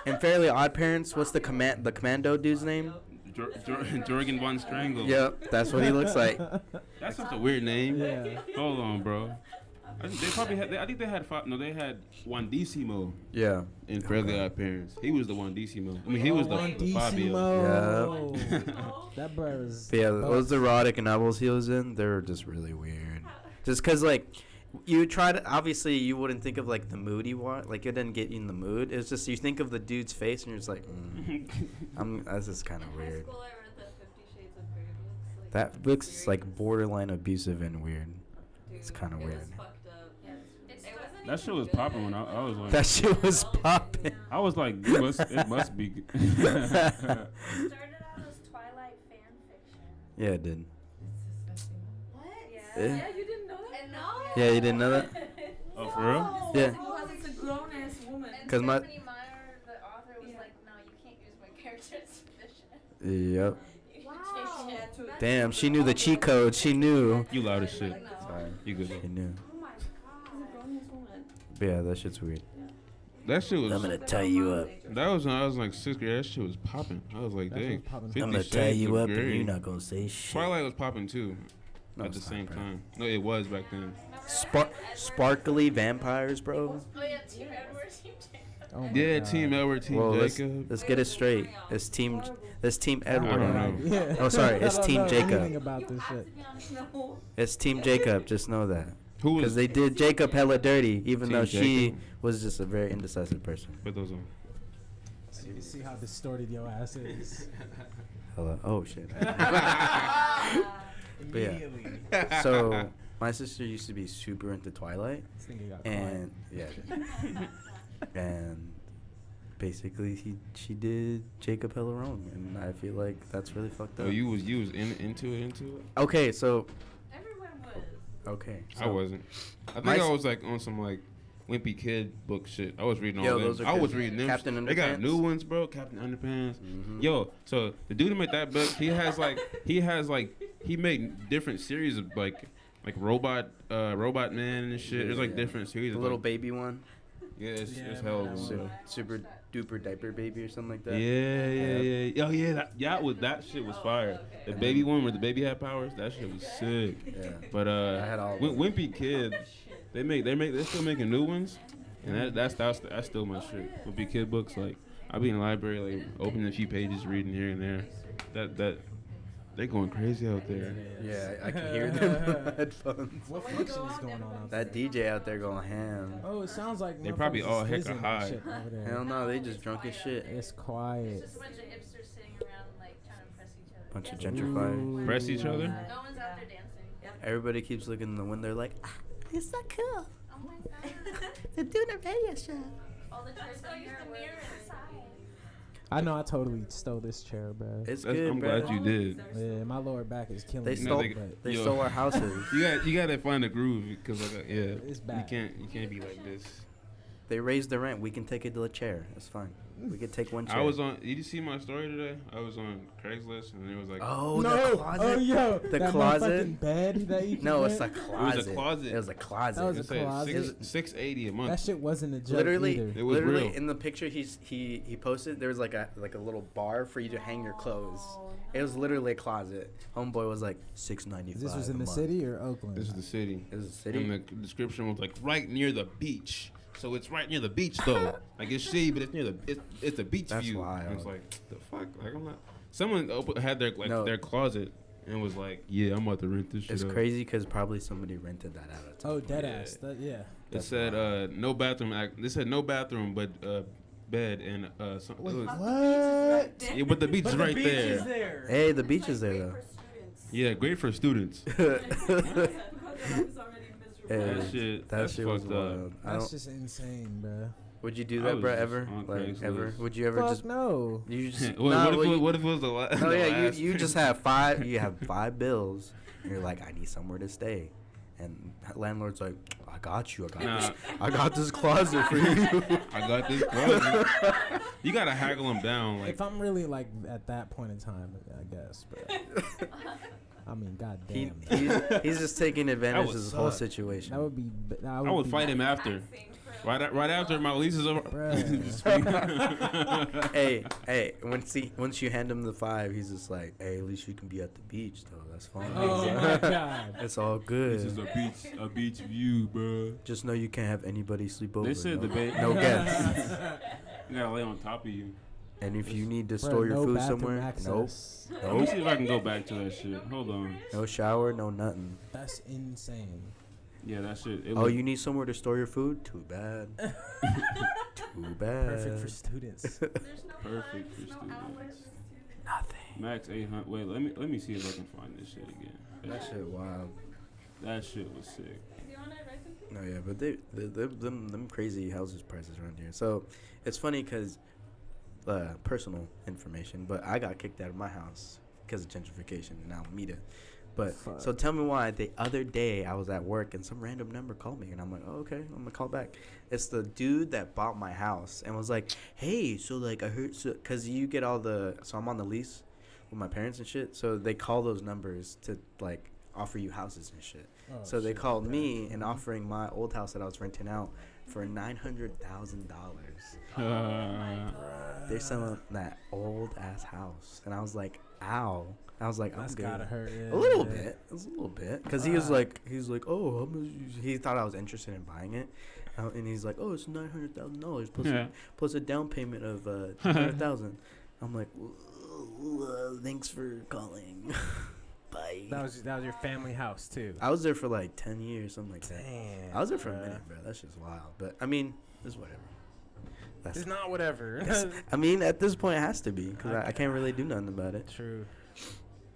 in Fairly Odd Parents. What's the commando dude's name? Jorgen von Strangle. Yep, that's what he looks like. That's such a weird name. Yeah. Hold on, bro. I think they probably had. I think they had five. No, they had Wandissimo Yeah. in Fairly Odd Parents. He was the Wandissimo. I mean, he was the Fabio. Wandissimo. That bro is. But yeah, those erotic novels he was in, they're just really weird. Just cause like, you try to obviously you wouldn't think of like the moody one, like it didn't get you in the mood. It's just you think of the dude's face and you're just like, this is kind of weird. School, I read the 50 Shades of Grey books. Like, That book's like borderline abusive and weird. It's kind of it weird. was fucked up. It wasn't That shit even was good. popping when I was like. That shit was popping. I was like, it must be. Good. It started out as Twilight fan fiction. Yeah, it did. What? Yeah. Yeah, you didn't know that? And no. Yeah, you didn't know that? Oh, for real? Yeah. Because it's a grown ass woman. And 'Cause my- Stephanie Meyer, the author, was like, no, you can't use my character's fiction. Yep. Wow. Damn, she knew the cheat code. She knew. You loud as shit. Sorry. You good? She knew. Oh my god. It's a grown ass woman. But yeah, that shit's weird. That shit was. I'm gonna tie you up. That was when I was like 6th grade. That shit was popping. I was like, That shit dang. was popping. 50 I'm gonna Shades tie you of up and Grey. you're not gonna say shit. Twilight was popping too. No, At the it's not, same bro. time. No, it was back then. Sparkly vampires, bro. Oh, yeah, Team Edward, Team Jacob. Oh my Yeah, God. Team Edward, Team Well, Jacob. let's get it straight. It's Team Edward. I don't know. Yeah. Oh, sorry, it's I don't Team know Jacob. anything about this shit. No. It's Team Jacob. Just know that. Who Because was? they did Jacob hella dirty, even Team though she Jacob? was just a very indecisive person. Put those on. See how distorted your ass is. Hello. Oh shit. But yeah. So my sister used to be super into Twilight, This nigga got quiet. and and basically she did Jacob hella wrong, and I feel like that's really fucked up. Oh, you was into it. Okay, so Everyone was. okay, I so wasn't. I My think I s- was like on some like Wimpy Kid book shit. I was reading all Yo, them. those are I was good. reading them. Captain They got Underpants? new ones, bro. Captain Underpants. Mhm. Yo, so the dude who made that book, he made different series of like robot man and shit. There's like Yeah. different series. The of, little like, baby one. yeah, it's Yeah, hell of man, them, that bro. Super duper diaper baby or something like Yeah, that. yeah. Oh yeah, that shit was fire. The baby one where the baby had powers, that shit was sick. Yeah. But I had all of them. Wimpy Kid, they're still making new ones, and that's still my shit. Wimpy Kid books, like I be in the library, like opening a few pages, reading here and there. That they going crazy out there. Yeah, I can hear them in my headphones. What function is going on out there? That DJ out there going ham. Oh, it sounds like They probably motherfuckers all is hecka fizzing and high. shit over there. Hell no, they just drunk as shit. It's quiet. Just a bunch of hipsters sitting around like trying to impress each other. Bunch of Dancing. gentrifiers. Press each other? No one's out there dancing. Everybody keeps looking in the window like, it's so cool. Oh my god. They're doing a radio show. All the chairs on here were I know I totally stole this chair, bro. It's That's- good, I'm bro. glad you did. Yeah, my lower back is killing They me. stole, but they Yo. stole our houses. You gotta find a groove because It's you bad. can't be like this. They raised the rent. We can take it to a chair. That's fine. We could take one chair. I was on. Did you see my story today? I was on Craigslist and it was like, Oh, no, the closet. oh yo, The that closet? motherfucking bed that you can No, it's rent? a closet. It was a closet. It was a closet. That was it a said closet? $680 a month. That shit wasn't a joke literally, either. It was literally real. in the picture he posted, there was like a little bar for you to hang your clothes. It was literally a closet. Homeboy was like $695. This was in a the month. city or Oakland? This is the city. It was a city. And the description was like right near the beach. So it's right near the beach though. Like it's shady, but it's near it's a beach That's view. wild. And it's like the fuck. Like I'm not. Someone had their No. their closet and was like, yeah, I'm about to rent this shit. It's out. crazy because probably somebody rented that out of town. Oh, dead Yeah. ass. Yeah. It That's said no bathroom. They said no bathroom, but bed and some. Wait, it was- what? Yeah, but the beach is right there. Hey, the beach is there though. Yeah, great for students. Hey, That shit. that That's shit was fucked up. wild. I That's don't, just insane, bro. would you do I that, was bro? just Ever? on Like Craigslist. ever? Would you ever Fuck just? no. You just. What, nah, what, well, what if it was the last? Oh the yeah, last you just have five. You have 5 bills. And you're like, I need somewhere to stay, and landlord's like, I got you. I got this closet for you. I got this closet. You gotta haggle them down. Like If I'm really like at that point in time, I guess, bro. I mean, goddamn. He's just taking advantage would of this whole suck. situation. That would be. I would be- fight him after. Right after my lease is over. Hey, once you hand him the 5, he's just like, hey, at least you can be at the beach though. That's fine. Oh my god. It's all good. This is a beach view, bro. Just know you can't have anybody sleep over. They said no, the bed. no guests. You gotta lay on top of you. And if you need to Bro, store your no food bathroom somewhere, access. Let me see if I can go back to that shit. Hold on. no shower, no nothing. That's insane. Yeah, that shit. Oh, you need somewhere to store your food? Too bad. Too bad. Perfect for students. perfect for students. Nothing. Max 800. Wait, let me see if I can find this shit again. That shit wild. That shit was sick. No, yeah, but them crazy houses prices around here. So it's funny because personal information, but I got kicked out of my house because of gentrification in Alameda. But Fuck. so tell me why the other day I was at work and some random number called me and I'm like, oh, okay, I'm gonna call back. It's the dude that bought my house and was like, hey, so like I heard, so because you get all the, so I'm on the lease with my parents and shit, so they call those numbers to like offer you houses and shit. Oh, So they shit. called me and offering my old house that I was renting out for $900,000. They're selling that old ass house, and I was like, "Ow!" I was like, That's "I'm good." gotta hurt. A Yeah, little yeah. bit. It was a little bit, because he was like, "Oh, how much?" He thought I was interested in buying it, and he's like, "Oh, it's $900,000 plus a down payment of $200,000." I'm like, "Thanks for calling." Bye. That was your family house too. I was there for like 10 years, something like that. Damn. I was there for a bruh. minute, bro. That's just wild. But I mean, it's whatever. That's It's not whatever. I mean, at this point, it has to be because I can't really do nothing about it. True.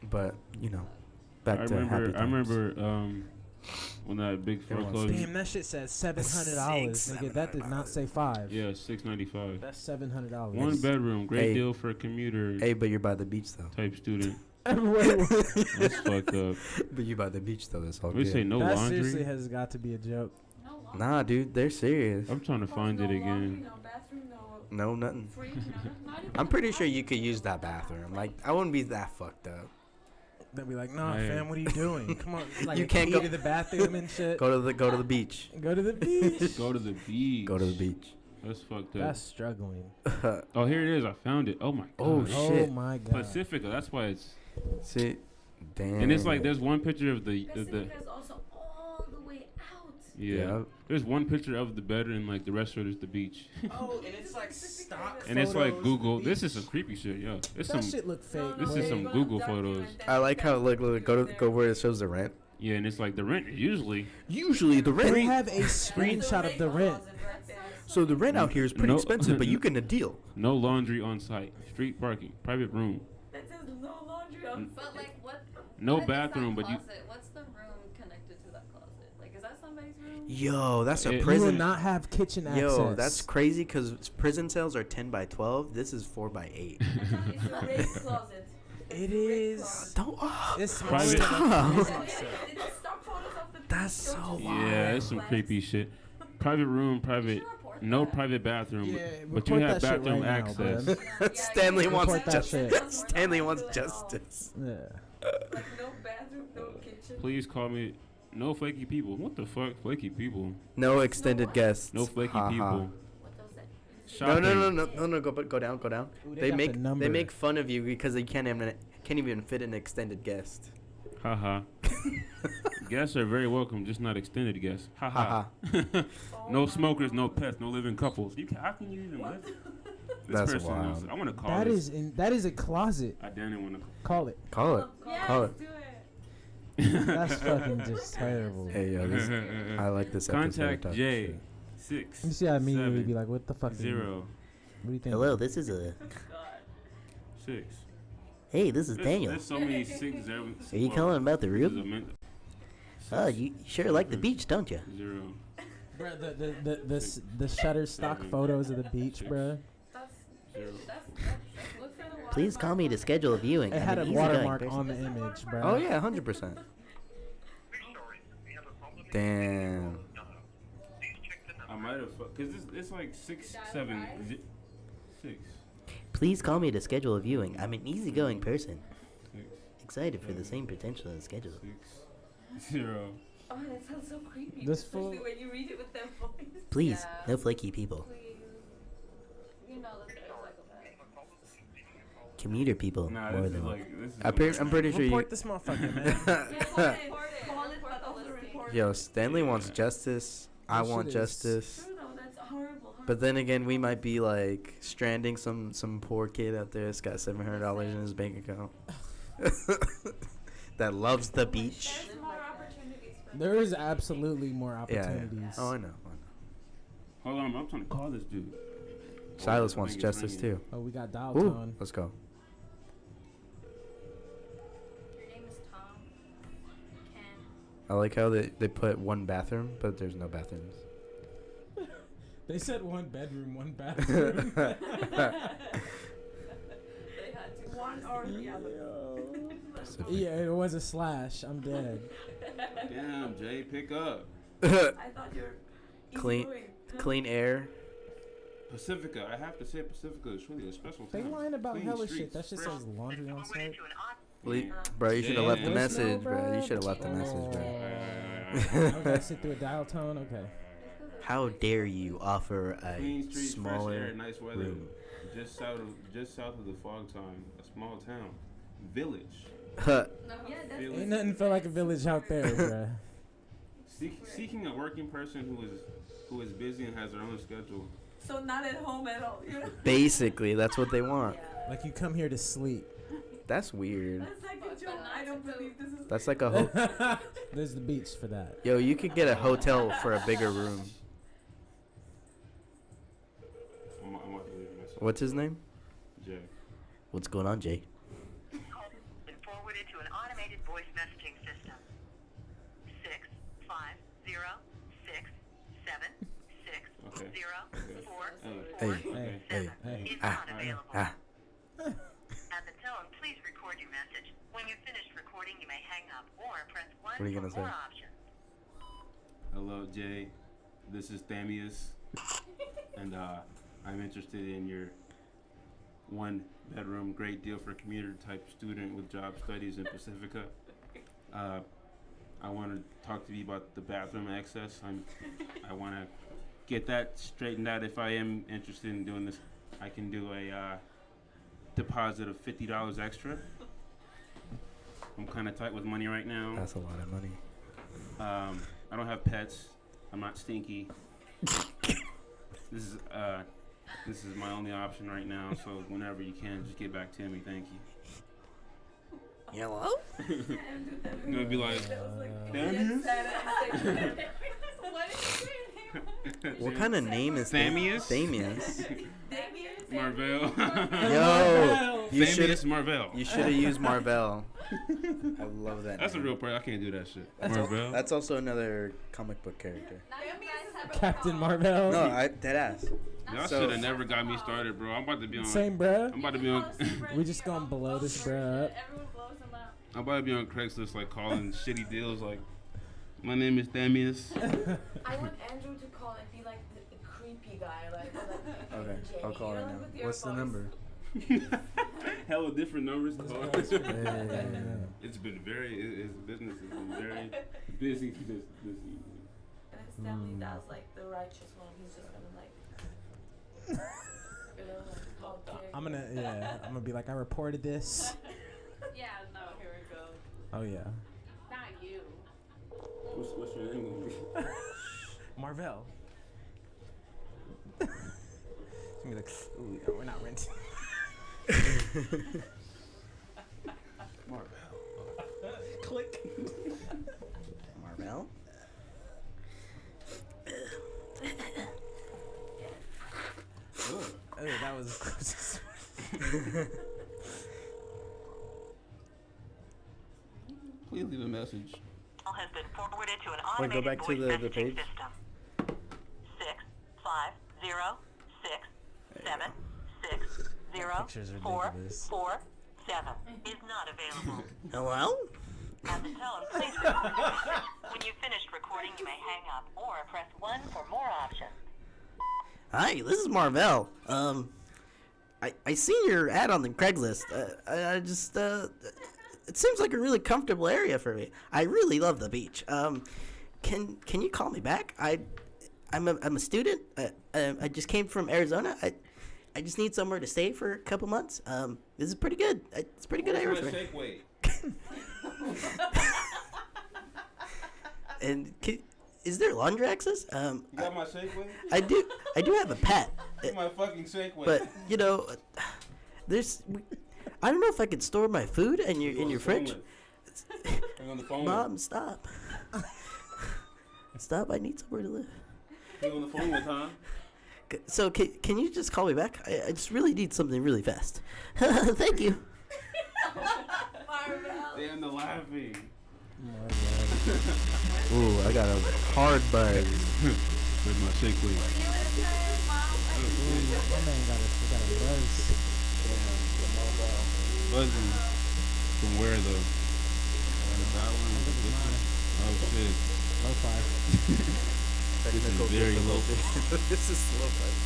But you know, back I to happy remember. times. I remember when that big Everyone's foreclosure. Damn, that shit says $700. Nigga, that did not say 5. Yeah, $695. That's $700. One bedroom, great Hey. deal for a commuter Hey, but you're by the beach though. type student. Wait. That's fucked up. But you by the beach though. That's all We good. say no That laundry. seriously has got to be a joke. No Nah, dude, they're serious. I'm trying to find it again. No bathroom, no No, nothing. fridge, not even I'm pretty sure you could use that bathroom. Like, I wouldn't be that fucked up. They'll be like, "Nah, Hey. fam, what are you doing? Come on, like You a can't key go- to the bathroom and shit. Go to the beach. Go to the beach. Go to the beach. Go to the beach. That's fucked up. That's struggling. Oh, here it is. I found it. Oh my god. Oh, Oh shit. my god. Pacifica. That's why it's. See, damn. And it's like there's one picture of the Pacifica is also all the way out. yeah. There's one picture of the bed and like the rest of it is the beach. Oh, and it's like stock. And it's like photos of Google. the This is beach. some creepy shit, yo. It's That some shit look fake. This bro. is some Google photos. I like how look go where it shows the rent. yeah, and it's like the rent usually. Usually the They rent. have a screenshot of the rent. So the rent out here is pretty No. expensive, but you get a deal. No laundry on site. Street parking. Private room. That says no laundry on. But like what? No what is that bathroom, but you. closet? What's the room connected to that closet? Like, is that somebody's room? Yo, that's a It- You will prison. not have kitchen access. Yo, that's crazy because prison cells are 10 by 12. This is 4 by 8. It's a rape closet. It is. Don't. Oh, It's Private- smaller than a Stop. prison cell. It's stock photos of the That's beach, don't so you wild. see? Yeah, it's some Flags. creepy shit. Private room, private. should report No that. private bathroom, Yeah, but you report have that shit bathroom right now, access. bruh. Stanley Report wants that justice. shit. Stanley wants justice. Yeah. Like no bathroom, no kitchen. Please call me. No flaky people. What the fuck, flaky people? No extended guests. No flaky Ha ha. people. What does that? No, Shopping. no. Go down, go down. Ooh, They got make the number. they make fun of you because they can't even fit an extended guest. Haha. Guests are very welcome, just not extended guests. Haha. No smokers, no pets, no living couples. How can you even live? This That's person wild. knows- I want to call That this. that is a closet. I didn't want to. Call it. Call it. Yes, Call it. do it. That's fucking just terrible. Hey yo, this, I like this episode. Contact Talk J. shit. 6. You see, I immediately 7, be like, "What the fuck?" 0, What do you think? Hello, this is a. 6. Hey, this is Daniel. There's so many 6, 0. Are you calling about the This is a room? min- Oh, you sure like the beach, don't you? 0. Bruh, the Shutterstock Seven. photos of the beach, Six. bruh. That's 0. look for the Please call me to schedule a viewing. It I'm had a an easygoing watermark person. on the image, bruh. Oh yeah, 100%. Damn. I might have, because it's like 6, 7, 6. Please call me to schedule a viewing. I'm an easygoing person. 6, Excited for the same potential as schedule. 6, 0. Oh, that sounds so creepy. This especially fool- when you read it with that voice. Please, Yeah. no flaky people. Please. You know that they're psychopaths. Commuter people, Nah, more this is than one. like, this is I'm pretty sure you. Report this motherfucker, man. Call it, but also report Yo, Stanley wants justice. I That want shit is- justice. True, though, that's horrible. But then again, we might be like stranding some poor kid out there that's got $700 in his bank account. That loves the beach. There's more opportunities for There is absolutely more Yeah, yeah. opportunities. Oh, I know. Hold on, I'm trying to call this dude. Silas I wants think it's justice ringing. too. Oh, we got dial Ooh, tone. let's go. Your name is Tom. Ken. I like how they put one bathroom, but there's no bathrooms. They said one bedroom, one bathroom. They had to one or the other. Yeah, it was a slash. I'm dead. Damn, Jay, pick up. I thought you're Clean- easygoing. Clean air. Pacifica, I have to say Pacifica is really a special They town. lying about Clean hella streets, shit. That shit fresh- says laundry on site. Bro, you should have left the Yeah. message, Voicemail, bro. You bruh? should have left the message, Oh. bro. I gotta sit through a dial tone. Okay. How dare you offer Clean a streets, fresh smaller air, nice weather. room? Just south of the fog time, a small town, village. Huh. No, Yeah, that's Village. Ain't nothing feel like a village out there, bruh. Seeking a working person who is busy and has their own schedule. so not at home at all. You know? Basically, that's what they want. Like you come here to sleep. That's weird. That's like a joke. I don't believe this is. That's like a There's the beach for that. Yo, you could get a hotel for a bigger room. I'm about to leave a message. What's his name? Jay. What's going on, Jay? Been forwarded to an automated voice messaging system. 6506760 Okay. Hey, hey, hey. is Ah, not available. ah. At the tone, please record your message. When you've finished recording, you may hang up or press 1 What are you for gonna say? more options. Hello, Jay. This is Thamius, and I'm interested in your 1-bedroom, great deal for commuter type student with job studies in Pacifica. I want to talk to you about the bathroom access. I want to get that straightened out. If I am interested in doing this, I can do a deposit of $50 extra. I'm kind of tight with money right now. That's a lot of money. I don't have pets. I'm not stinky. This is my only option right now. So whenever you can, just get back to me. Thank you. Hello? I'm gonna be like, Thamius? What kind of name is Thamius? Thamius. Marvell. Yo, Thamius Marvell. You should have used Marvell. I love that. That's name. a real person. I can't do that shit. That's, Marvell. that's also another comic book character. Captain Marvel. No, dead ass. Y'all So- should have never got me started, bro. I'm about to be on. Same, bruh. I'm about to be on. We just gonna blow this bruh up. Everyone blows him up. I'm about to be on Craigslist, like calling shitty deals. Like, my name is Thamius. I want Andrew to call and be like the creepy guy, like Okay, Jamie, I'll call you right know, now. with your What's the voice. number? Hella different numbers. To call. Yeah. It's been very. His business has been very busy this evening. And it's definitely that's like the righteous one. He's just gonna like, you know, like, how dare I'm you. gonna be like, I reported this. Yeah, no, here we go. Oh yeah. Not you. What's your name gonna be? Marvel. She's gonna be like, ooh, yeah, we're not renting. Marvell. Click. Marvell? Oh, that was. Please leave a message. Call has been forwarded to an Wait, go automated back to voice the messaging page. system. 6506760 Pictures are ridiculous. 447 is not available. Hello? At the tone, please record. When you've finished recording, you may hang up or press 1 for more options. Hi, this is Marvell. I seen your ad on the Craigslist. I just, it seems like a really comfortable area for me. I really love the beach. Can you call me back? I'm a student. I just came from Arizona. I just need somewhere to stay for a couple months. This is pretty good. It's a pretty good area for me. And is there laundry access? You got my Shakeway? I do have a pet. Get my fucking Shakeway. But you know, I don't know if I could store my food in your fridge. Hang on the phone. Mom, stop. Stop! I need somewhere to live. Hang on the phone with, huh? So can you just call me back? I just really need something really fast. Thank you. Damn the laughing. Ooh, I got a hard buzz. Where's my Shakeway? My man got a buzz. Buzzing. From where though? That one? Oh shit. Low five. This is very low. This is slow fight.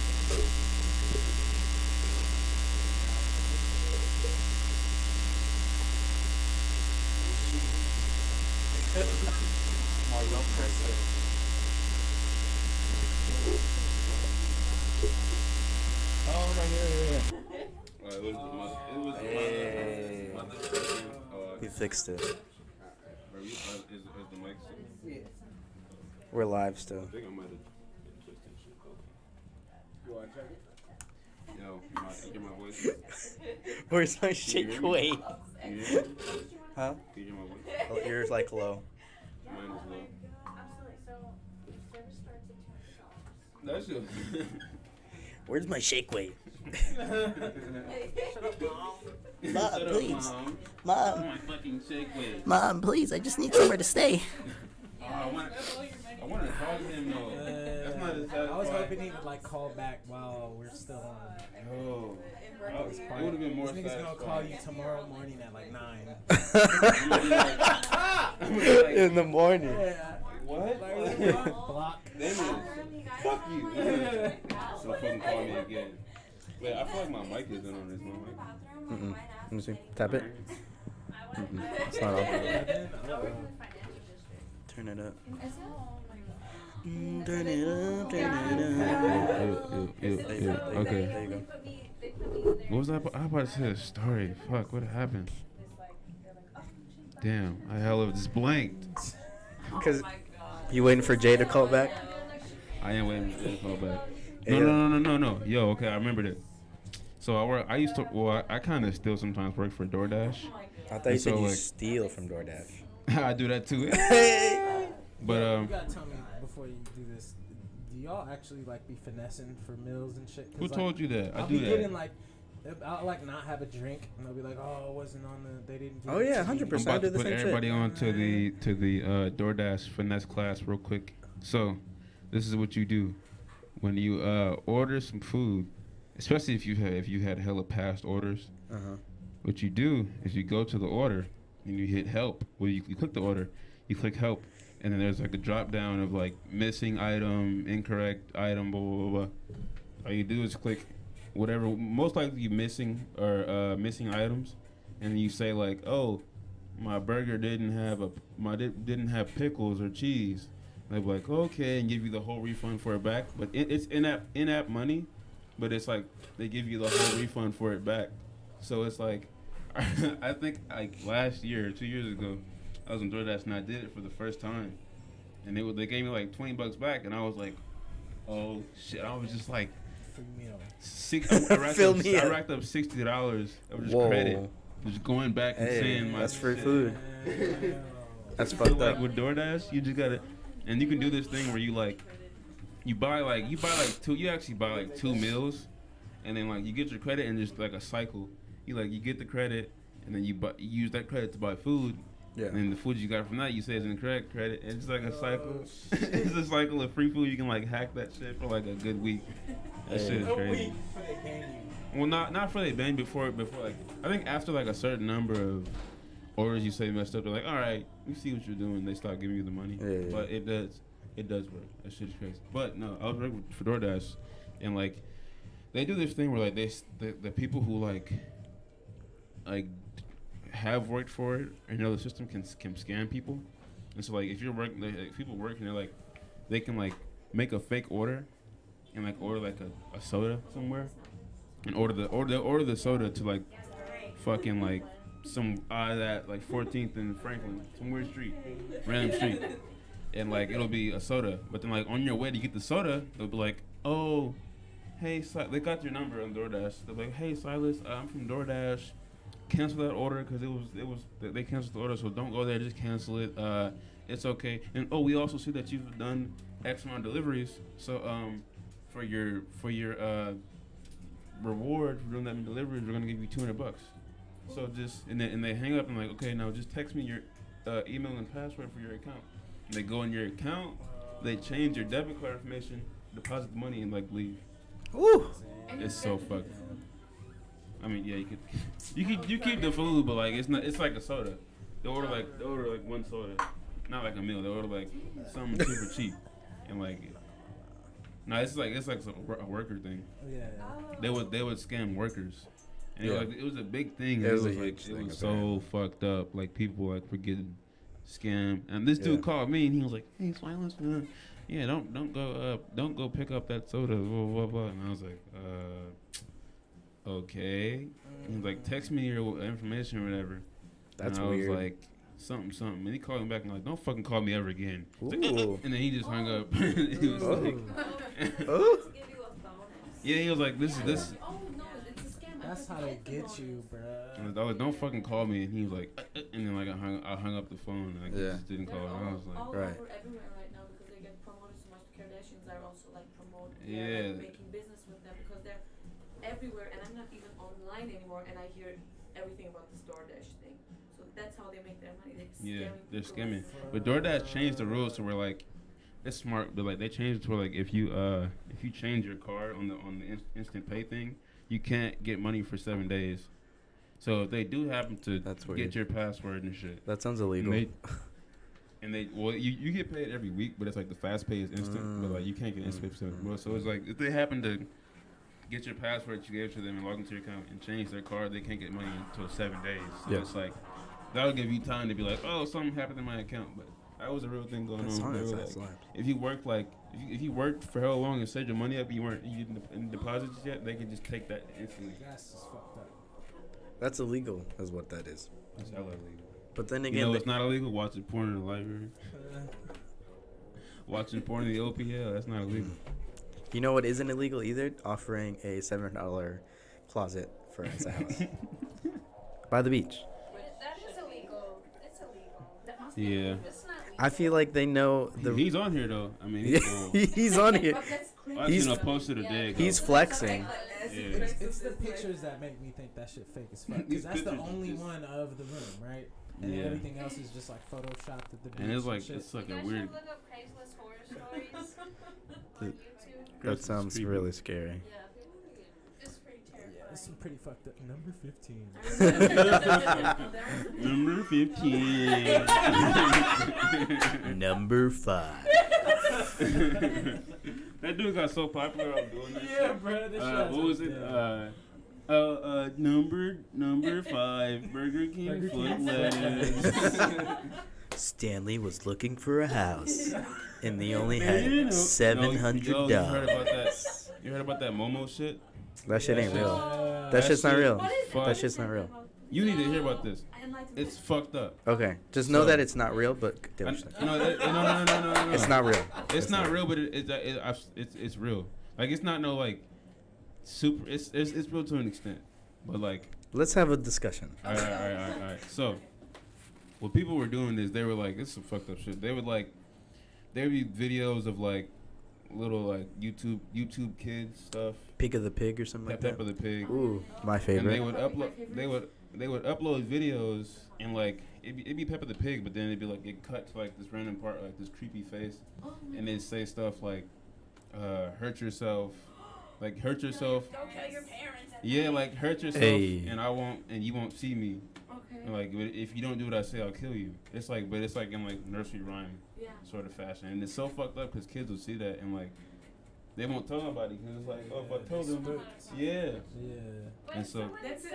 Oh, right here. It was the Hey. mother. We fixed it. Is the mic still? We're live still. I think I might have fixed that shit though. You wanna check it? Yo, you hear my voice? Where's my Can you hear shake me? weight? Can you hear me? Huh? Can you hear my voice? Oh, yours like low. Mine is low. Absolutely. So, service starts at 2 o'clock. That's your. Where's my shake weight? Shut up, Mom. Mom, Shut up, please. Mom. Mom, My fucking Shakeway. Mom, please. I just need somewhere to stay. Oh, I want to talk to him though. That's not his I was hoping he would like call back while we're still on. Oh. It would have been more This nigga's gonna satisfying. call you tomorrow morning at like 9. I'm gonna be like, In the morning. Yeah. What? Block. Fuck you. So fucking call me again. Wait, I feel like my mic isn't on this one. Let me see. Tap it. It's not off. Turn it up. Turn it up. Turn it up. Okay. There you go. What was I about to say? A story. Fuck, what happened? Damn, I hella just blanked. Cause you waiting for Jay to call back? I am waiting for Jay to call back. Yeah. No. Yo, okay, I remembered it. So I used to, I kind of still sometimes work for DoorDash. I thought you said so, you like, steal from DoorDash. I do that too. But you gotta tell me before you do this. Do y'all actually like be finessing for meals and shit? Who told you that? I'll do be that. getting like, I'll like not have a drink and they'll be like, oh, it wasn't on the. They didn't. Do Oh it yeah, to me." 100%. I'm about do to the put same everybody shit. on to the DoorDash finesse class real quick. So, this is what you do when you order some food, especially if you had hella past orders. What you do is you go to the order and you hit help. Well, you click the order, you click help, and then there's like a drop down of like missing item, incorrect item, blah blah blah. All you do is click whatever most likely missing or missing items, and then you say like, oh, my burger didn't have pickles or cheese. And they'll be like, okay, and give you the whole refund for it back. But it's in-app money, but it's like they give you the whole refund for it back. So it's like, I think like last year or 2 years ago, I was on DoorDash and I did it for the first time, and they gave me like $20 back, and I was like, oh shit! I was just like, I racked up $60 of just credit, just going back and saying my. That's free shit. food. That's So, fucked like up. with DoorDash, you just gotta, and you can do this thing where you buy like two meals, and then like you get your credit and just like a cycle. You get the credit, and then you use that credit to buy food. Yeah. And then the food you got from that, you say is incorrect credit. And it's like a cycle. It's a cycle of free food. You can like hack that shit for like a good week. That shit is crazy. Well, not for they ban before like I think after like a certain number of orders you say messed up, they're like, all right, we see what you're doing. They start giving you the money. Yeah. But it does work. That shit's crazy. But no, I was working for DoorDash, and like they do this thing where like the people who like have worked for it and know the system can scam people. And so like if you're working, like, people work and they're like they can like make a fake order and like order like a soda somewhere and order the soda to like fucking like some that like 14th and Franklin, some weird street, random street, and like it'll be a soda. But then like on your way to get the soda, they'll be like, oh, hey, they got your number on DoorDash. They're like, hey Silas, I'm from DoorDash. Cancel that order because they canceled the order, so don't go there. Just cancel it. It's okay. And we also see that you've done X amount of deliveries. So for your reward for doing that many deliveries, we're gonna give you $200. So just and they hang up and like, okay, now just text me your email and password for your account. And they go in your account, they change your debit card information, deposit the money, and like leave. Ooh, it's so fucked. I mean, yeah, you keep the food, but like it's like a soda. They order like one soda, not like a meal. They order like something super cheap, and like, no, it's like a worker thing. Yeah. They would scam workers, and it was a big thing. It was so fucked up. Like people like were getting scammed, and this dude called me and he was like, "Hey, Silas, yeah, don't go pick up that soda, blah blah blah." And I was like, okay. He was like, text me your information or whatever. That's and I weird. was like, something. And he called me back and like, don't fucking call me ever again. Like, Ooh. and then he just hung up. He was like, yeah, he was like, this. Oh no, it's a scam. That's how they get you, bro. And I was like, don't fucking call me. And he was like, and then like I hung up the phone. And he just didn't call. And I was like, all over everywhere right now because they get promoted so much. The Kardashians are also like promoted. They're like, making business with them because they're everywhere, and I'm not even online anymore, and I hear everything about this DoorDash thing. So that's how they make their money. They're scamming. But DoorDash changed the rules to where like it's smart, but like they changed it to where like if you change your card on the instant pay thing, you can't get money for 7 days. So if they do happen to get your password and shit, that sounds illegal. And you get paid every week, but it's like the fast pay is instant. But like you can't get instant pay. So it's like if they happen to get your password you gave to them and log into your account and change their card, they can't get money until 7 days. So it's like that'll give you time to be like, oh, something happened in my account. But that was a real thing going on. Like, if you worked if you worked for how long and saved your money up, you didn't deposit yet, they can just take that instantly. That's just fucked up. That's illegal, is what that is. It's hella illegal. But then again, you know it's not illegal watching porn in the library. Watching porn in the OPL, that's not illegal. You know what isn't illegal either? Offering a $700 closet for a house by the beach. That is illegal. It's illegal. That must Yeah. It's not legal. I feel like they know He's on here though. I mean, he's on here. He's posted a day ago. He's flexing. Yeah. It's the pictures that make me think that shit fake as fuck. Because that's the only one of the room, right? And everything else is just like photoshopped at the beach. And it's like You a guys weird. should look up Craigslist horror stories on YouTube. That sounds really scary. Yeah. It's pretty terrifying. Yeah, it's some pretty fucked up. Number 15. Number 15. Number 5. That dude got so popular. I was doing that. Yeah, bro. This shit what was it? Number 5. Burger King foot lettuce. Stanley was looking for a house, and they only had $700. $700. You heard about that Momo shit? That shit ain't real. That shit's not real. That shit's not real. You need to hear about this. It's fucked up. Okay, just know that it's not real, but No. it's not real. It's not real, but it's real. Like it's not no like super. It's real to an extent, but like. Let's have a discussion. All right. So, what people were doing is they were like, this is some fucked up shit. There would be videos of like little like YouTube kids stuff. Pig of the Pig or something like that. Peppa the Pig. Ooh, my favorite. And they would upload videos and like it'd be Peppa the Pig, but then it'd be like it cut to like this random part, like this creepy face, and they'd say stuff like, hurt yourself. Don't kill your parents. Yeah, like hurt yourself, and you won't see me. Okay. And, like if you don't do what I say, I'll kill you. It's like, but it's like in like nursery rhyme sort of fashion, and it's so fucked up because kids will see that and like they won't tell nobody because it's like, oh, if I told them, yeah. And so that's a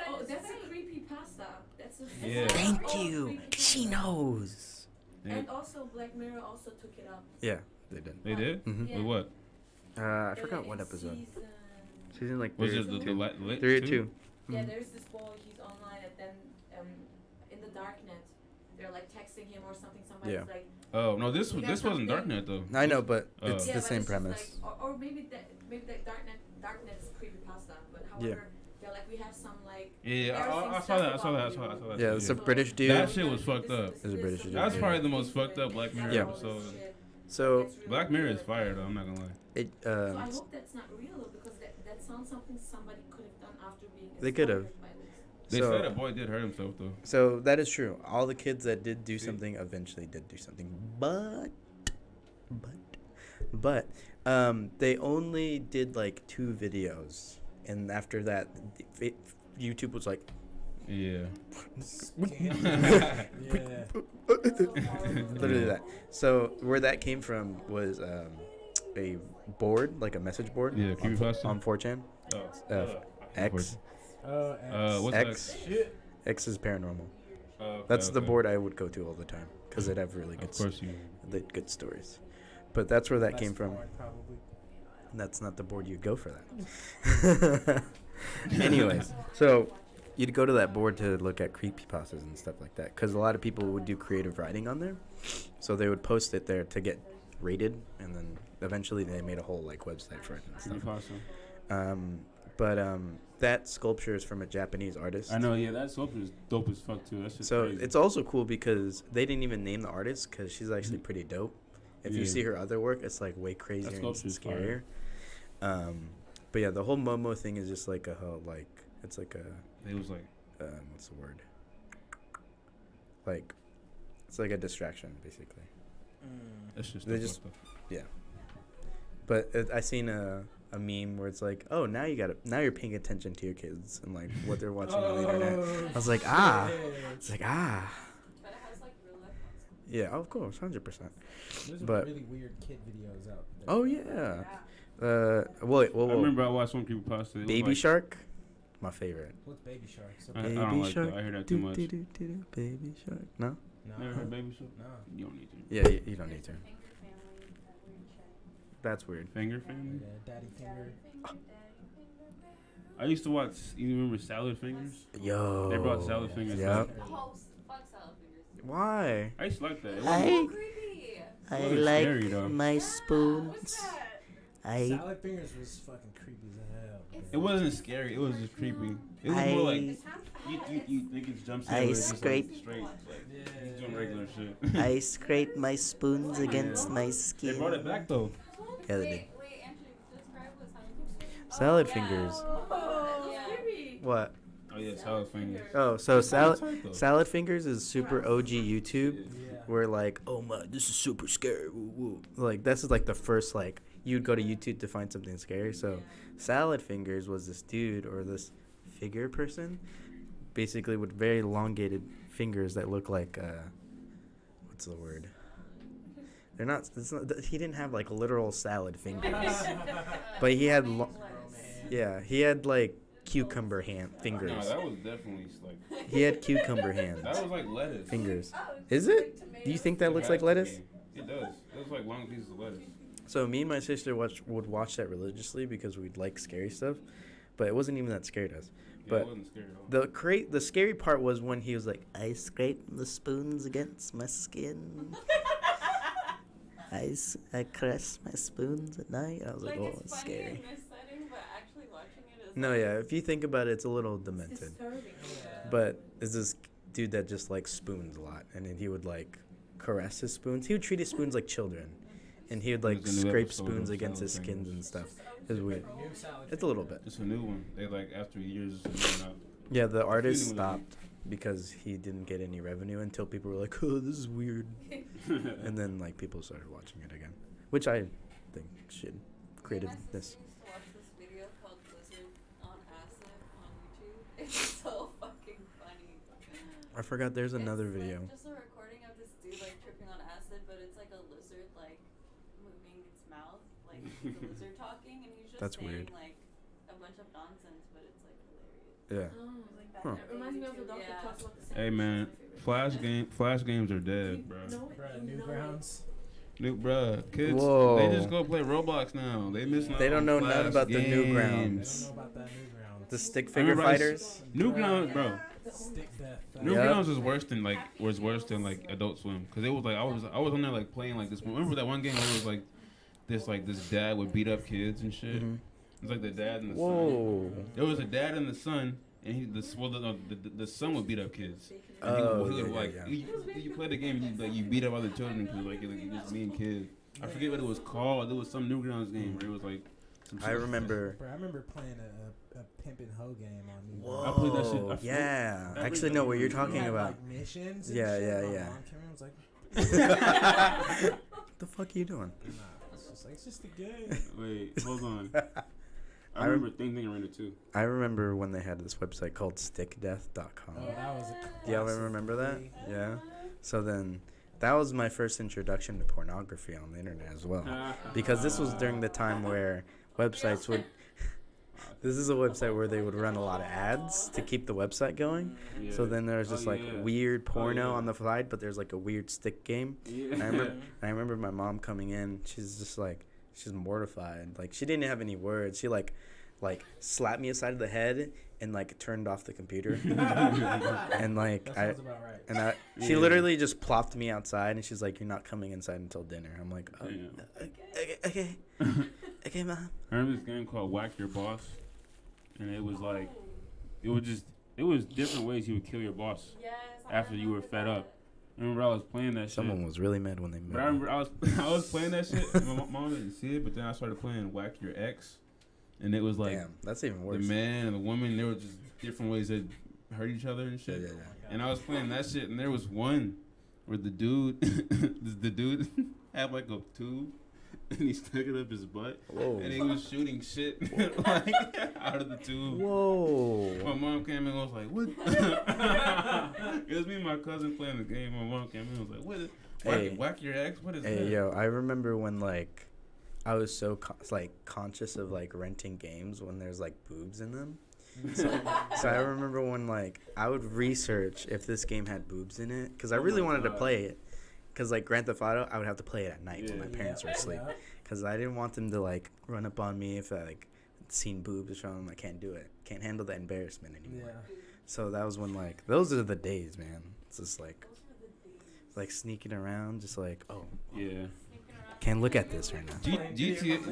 creepy pasta. That's a Yeah. Thank you. She knows. And also Black Mirror also took it up. Yeah, they did. They did? Mm-hmm. With what? I forgot what episode. Season like Was 3 it the late 3 or 2? Yeah, there's this boy. He's online, and then in the darknet, they're like texting him or something. Somebody's like. Oh no, this wasn't Darknet though. I know, but it's yeah, the but same it's premise. like, or maybe that darknet is creepypasta, but however, they're like we have some like. I saw that. Yeah, it's a British dude. That shit was fucked up. It's a British dude. That's probably the most fucked up Black Mirror Yeah. episode. So Black Mirror is fire though. I'm not gonna lie. So I hope that's not real though, because that sounds something somebody could have done after being. They could have. They said a boy did hurt himself though. So that is true. All the kids that did do something eventually did do something, but they only did like 2 videos, and after that, YouTube was like, yeah. Literally that. So where that came from was a board, like a message board. Yeah, creepypasta on 4chan. X. What's X? X is paranormal. That's the board I would go to all the time because it'd have really good stories. But that's where that came from. Probably. That's not the board you'd go for that. Anyways, so you'd go to that board to look at creepypastas and stuff like that because a lot of people would do creative writing on there. So they would post it there to get rated, and then eventually they made a whole like website for it and stuff. That sculpture is from a Japanese artist. I know, yeah, that sculpture is dope as fuck too. That's just so crazy. It's also cool because they didn't even name the artist because she's actually pretty dope. If you see her other work, it's like way crazier and scarier. But yeah, the whole Momo thing is just like it's like a. It was like. What's the word? Like, it's like a distraction basically. That's just. Yeah. But I seen a meme where it's like, oh, now you're paying attention to your kids and like what they're watching on the internet. I was like, It's like, But it has like real life Yeah, of course, 100%. There's But really weird kid videos out there. oh yeah. I remember I watched one people post it. Baby Shark, my favorite. What's Baby Shark? So I Baby don't like Shark. that. I hear that too much. Baby Shark. No. Never heard Baby Shark? No. You don't need to. Yeah, you don't need to. That's weird. Finger Family? Yeah, Daddy Finger. I used to watch. You remember Salad Fingers? Yo. They brought Salad Fingers. Yep. Oh, fuck salad fingers. Why? I used to like that. It I- wasn't, Creepy. I wasn't like scary, though. my spoons. I Salad Fingers was fucking creepy as hell. it wasn't scary. It was just creepy. It was more like you think it's jump scare, I but it's just scrape- like straight. Like, he's doing regular shit. I scrape my spoons against my They brought it skin. back though. Yeah, they did. Wait, Anthony, describe what salad fingers. Salad fingers. Oh, Yeah. creepy. What? Oh yeah, Salad Fingers. Oh, so Salad type, though. Salad Fingers is super OG YouTube. Yeah. Where like, oh my, this is super scary. Woo, woo. Like this is like the first like you'd go to YouTube to find something scary. So Salad Fingers was this dude or this figure person, basically with very elongated fingers that look like what's the word? They're not. It's not he didn't have like literal salad fingers, but he had. Yeah, he had like cucumber fingers. No, that was definitely like. He had cucumber hands. That was like lettuce. Fingers. Is it? Do you think that looks like lettuce? It does. It looks like long pieces of lettuce. So me and my sister would watch that religiously because we'd like scary stuff, but it wasn't even that scary to us. Yeah, But it wasn't scary at all. the scary part was when he was like, I scrape the spoons against my skin. I caress my spoons at night. I was like, oh, it's it's funny scary. in this setting, but actually watching it is. no, like, yeah. If you think about it, it's a little demented. Disturbing. But it's this dude that just likes spoons a lot, and then he would like caress his spoons. He would treat his spoons like children, and he would like There's a new scrape episode spoons of against his Salad skins Fingers. and stuff. It's weird. It's a little bit. It's a new one. They like after years. It's a new one out. Yeah, the artist feeling was stopped because he didn't get any revenue until people were like, "Oh, this is weird," and then like people started watching it again, which I think should creativeness. My sister used to watch this video called Blizzard on Acid on YouTube. It's so fucking funny. I forgot there's another It's, video. Like, just a recording of this dude like tripping on acid, but it's like a lizard like moving its mouth, like the lizard talking, and he's just That's saying weird. like a bunch of nonsense, but it's like hilarious. Yeah. Oh, Huh. it reminds me of the doctor Yeah. talks about the Hey man, Flash games are dead, bro. Bruh, Newgrounds. New bruh, kids, Whoa. they just go play Roblox now. They miss. They don't know none Flash about the games. I don't Newgrounds. know about that Newgrounds. The stick I figure remember I fighters. Newgrounds, bro. Stick death. Newgrounds was worse than like Adult Swim, cause it was like I was on there like playing like this. Remember that one game where it was like this dad would beat up kids and shit. Mhm. It's like the dad and the son. Whoa. There was a dad and the son, and the son would beat up kids. And Oh, he would yeah, like yeah. You play the game, you beat up other children because like you just mean kids. I forget what it was called. It was some Newgrounds game where it was like. Some I remember. Bro, I remember playing a Pimp and Hoe game on Newgrounds. Whoa. I played that shit. I forget- Yeah. that I actually know what you're talking Had, about. like, missions and Yeah, shit. yeah, My yeah. mom came in and was like, What the fuck are you doing? nah, it's just a game. Wait, hold on. I I remember Thing Arena too. I remember when they had this website called stickdeath.com. Oh, that was a Do y'all classic. remember that? Yeah. So then that was my first introduction to pornography on the internet as well. Because this was during the time where websites would. This is a website where they would run a lot of ads to keep the website going. So then there was just like weird porno on the side, but there's like a weird stick game. Yeah. I remember my mom coming in. She's just like, she's mortified. Like she didn't have any words. She like slapped me aside of the head and like turned off the computer. And like That sounds about right. and she literally just plopped me outside and she's like, "You're not coming inside until dinner." I'm like, "Oh, okay, okay, mom." I remember this game called Whack Your Boss, and it was like, it was different ways you would kill your boss Yes, after you were fed up. I remember I was playing that shit. Someone was really mad when they met. But I remember I was playing that shit. And my mom didn't see it, but then I started playing Whack Your Ex, and it was like Damn, that's even the worse. man and the woman. There were just different ways that hurt each other and shit. Yeah. And I was playing that shit, and there was one where the dude had like a tube, and he stuck it up his butt. Whoa. And he was shooting shit like out of the tube. Whoa. My mom came in and was like, "What?" It was me and my cousin playing the game. My mom came in and was like, "What? Whack your ex? What is that?" Hey, yo, I remember when like I was so conscious of like renting games when there's like boobs in them. So I remember when like I would research if this game had boobs in it because I really wanted to play it. Because like Grand Theft Auto, I would have to play it at night when my parents were asleep. Because I didn't want them to like run up on me if I like seen boobs or something. I can't do it. Can't handle the embarrassment anymore. Yeah. So that was when like those are the days, man. It's just like sneaking around, just like yeah. Can't look at this right now. GTA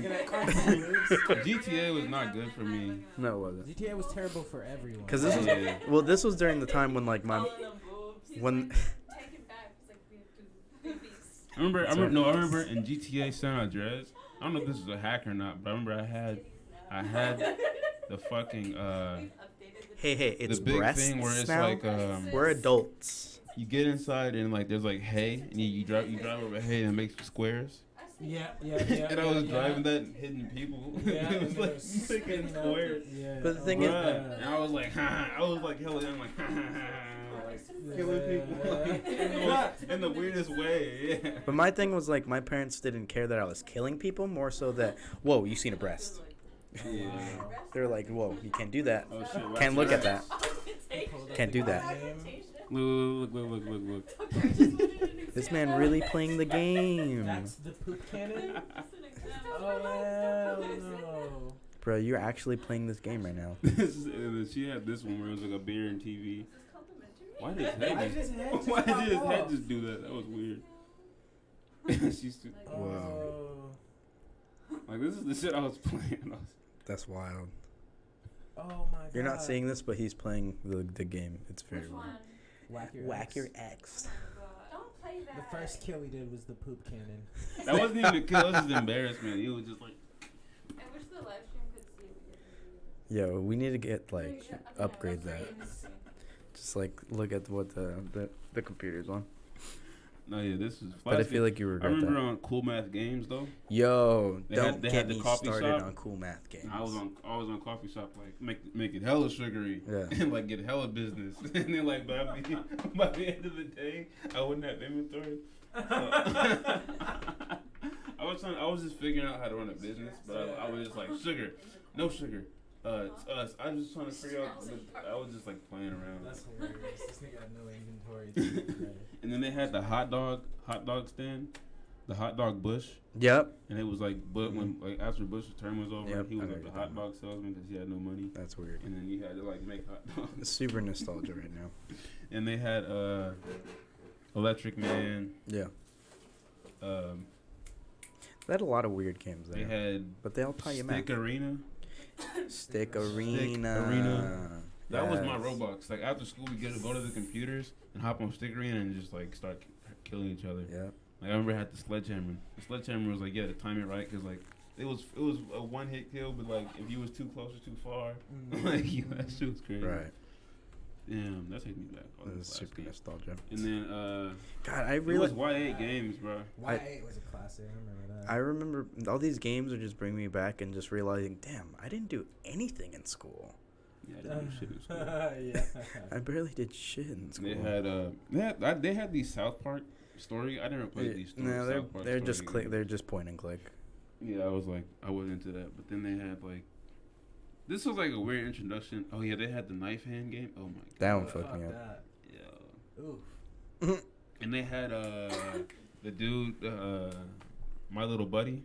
was not good for me. No, it wasn't. GTA was terrible for everyone. Because this was during the time when like when. I remember in GTA San Andreas. I don't know if this is a hack or not, but I remember I had the fucking Hey, it's the big breasts thing where it's now? like We're adults. You get inside and like there's like hay and you drive over hay and it makes squares. Yeah. And I was driving that and hitting people. Yeah, it was like making squares. Yeah. But the thing is, and I was like, hella, I'm like, killing people in the weirdest way. Yeah. But my thing was like my parents didn't care that I was killing people, more so that whoa, you seen a breast. Yeah. They're like, whoa, you can't do that. Oh, shit, can't look at that. Can't do that. Look. This man really playing the game. That's the poop cannon? Oh, hell no. Bro, you're actually playing this game right now. She had this one where it was like a beer and TV. Why did his head just do that? That was weird. She's too. Wow. Like, this is the shit I was playing. That's wild. Oh my god. You're not seeing this, but he's playing the game. It's very weird. Whack your ex. Don't play that. The first kill he did was the poop cannon. That wasn't even a kill. That was just embarrassment. He was just like. I wish the live stream could see it. Yo, we need to get like upgrade that. Just like look at what the computer's on. No, yeah, this is. But I feel like you regret that. I remember on Cool Math Games though. Yo, they don't had get the me coffee started shop. on Cool Math Games. I was on coffee shop like make it hella sugary. Yeah. And like get hella business. And then like by the end of the day, I wouldn't have inventory. So, I was just figuring out how to run a business, but I was just like sugar, no sugar. It's us. I was just trying to figure out. I was just like playing around. That's hilarious. This nigga had no inventory. And then they had the hot dog stand, the hot dog Bush. Yep. And it was like, but when like after Bush's term was over, Yep, he was I like know the hot dog salesman because he had no money. That's weird. And then you had to like make hot dogs. It's super nostalgia right now. And they had Electric Man. Yeah. They had a lot of weird games there. They had, but they all taught you Stick math. Arena. Stick Arena. That was my Roblox. Like after school, we get to go to the computers and hop on Stick Arena and just like start killing each other. Yeah. Like I remember I had the sledgehammer. The sledgehammer was like to time it right because like it was a one hit kill, but like if you was too close or too far, like that shit was crazy. Right. Damn, that takes me back. That was super nostalgia. And then God, I it really was Y8 games, bro. Y8 was a classic. I remember that. I remember all these games would just bring me back and just realizing, damn, I didn't do anything in school. Yeah, I didn't do shit in school. Yeah. I barely did shit in school. They had these South Park story. I never played these stories. No, South Park they're just story they're just point and click. Yeah, I was like, I wasn't into that. But then they had like, this was like a weird introduction. Oh yeah, they had the knife hand game. Oh my god, that one fucked me up. Yeah. Oof. And they had the dude, My Little Buddy.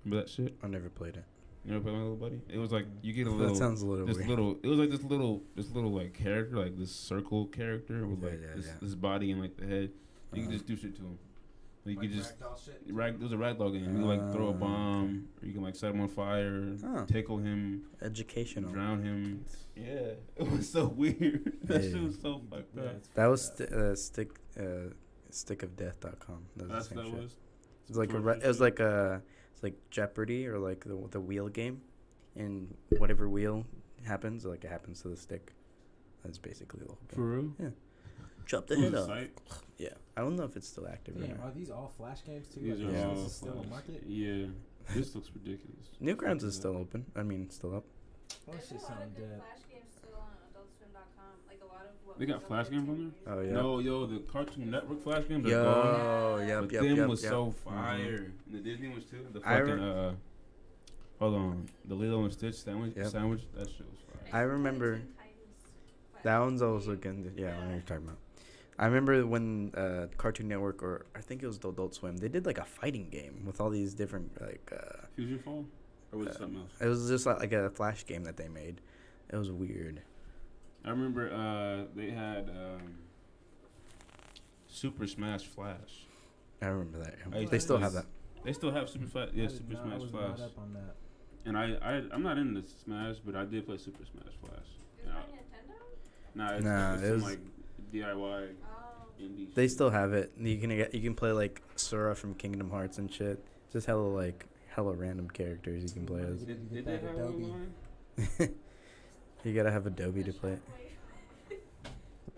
Remember that shit? I never played it. You never played My Little Buddy? It was like you get a little. That sounds a little weird. It was like this little like character, like this circle character with like this body and like the head. You could just do shit to him. You could just it was a ragdoll game. You can like throw a bomb, or you can like set him on fire, tickle him, educational, drown him. Yeah, it was so weird. That shit was so fucked up. That was stickofdeath.com. That's what that was. It was like it's like Jeopardy or like the wheel game, and whatever wheel happens, like it happens to the stick. That's basically the whole game. For real? Yeah. chop the Who's head the off. site? Yeah, I don't know if it's still active or Damn, not. are these all Flash games too? These Like, are is all this still a Flash. market? Yeah, this looks ridiculous. Newgrounds is still open. I mean, still up. Oh, that shit sound dead. Flash games still on AdultSwim.com. Like a lot of what They got Flash games on there? Oh yeah. No, yo, the Cartoon Network Flash games are Yo, gone. yep, But yep, them yep, was yep. so fire. And the Disney ones too. The I fucking hold on, the Lilo and Stitch sandwich. Yep. Sandwich. That shit was fire. I remember. That one's also good. Yeah, I know what you're talking about. I remember when Cartoon Network, or I think it was the Adult Swim, they did like a fighting game with all these different like. Fusion Fall, or was it something else? It was just like a Flash game that they made. It was weird. I remember they had Super Smash Flash. I remember that. I used They to still play- have that. They still have Super Flash. Yeah, Super I Smash was Flash. not up on that. And I'm not into Smash, but I did play Super Smash Flash. Is that Nintendo? Nah, it's, Nah, it's it some, was- like DIY Oh. indie. They shit. still have it. You can play like Sora from Kingdom Hearts and shit. Just hella random characters you can play as. Did they have it Adobe? online? You gotta have Adobe to play it.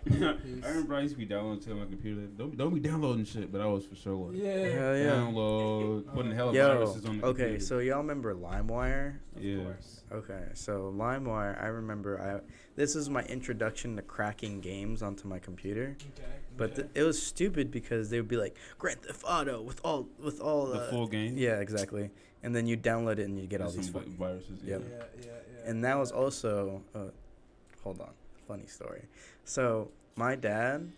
I remember I used to be downloading to my computer. Don't be downloading shit, but I was for sure like Yeah. Hell yeah. download putting hella Yo, viruses on the okay, computer. so y'all remember LimeWire? Yeah. Okay, so LimeWire, I remember this is my introduction to cracking games onto my computer. Okay. But it was stupid because they would be like Grand Theft Auto with all The full game. Yeah, exactly. And then you download it and you get all There's these some viruses. Yep. Yeah. And that was also hold on, funny story. So my dad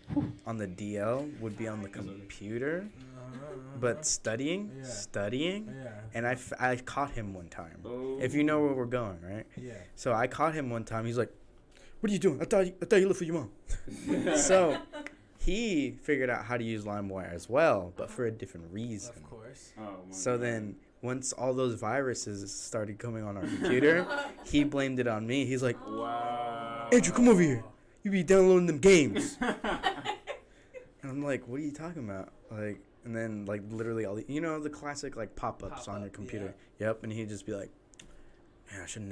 on the DL would be on the computer, but studying, Yeah. and I caught him one time. Oh. If you know where we're going, right? Yeah. So I caught him one time. He's like, "What are you doing? I thought you lived for your mom." So he figured out how to use LimeWire as well, but for a different reason. Of course. Oh, my So God. then once all those viruses started coming on our computer, he blamed it on me. He's like, Wow. "Andrew, come over here. You be downloading them games." And I'm like, "What are you talking about?" Like, and then like literally all the classic like pop-ups on your computer. Yep. And he'd just be like, "Man, I should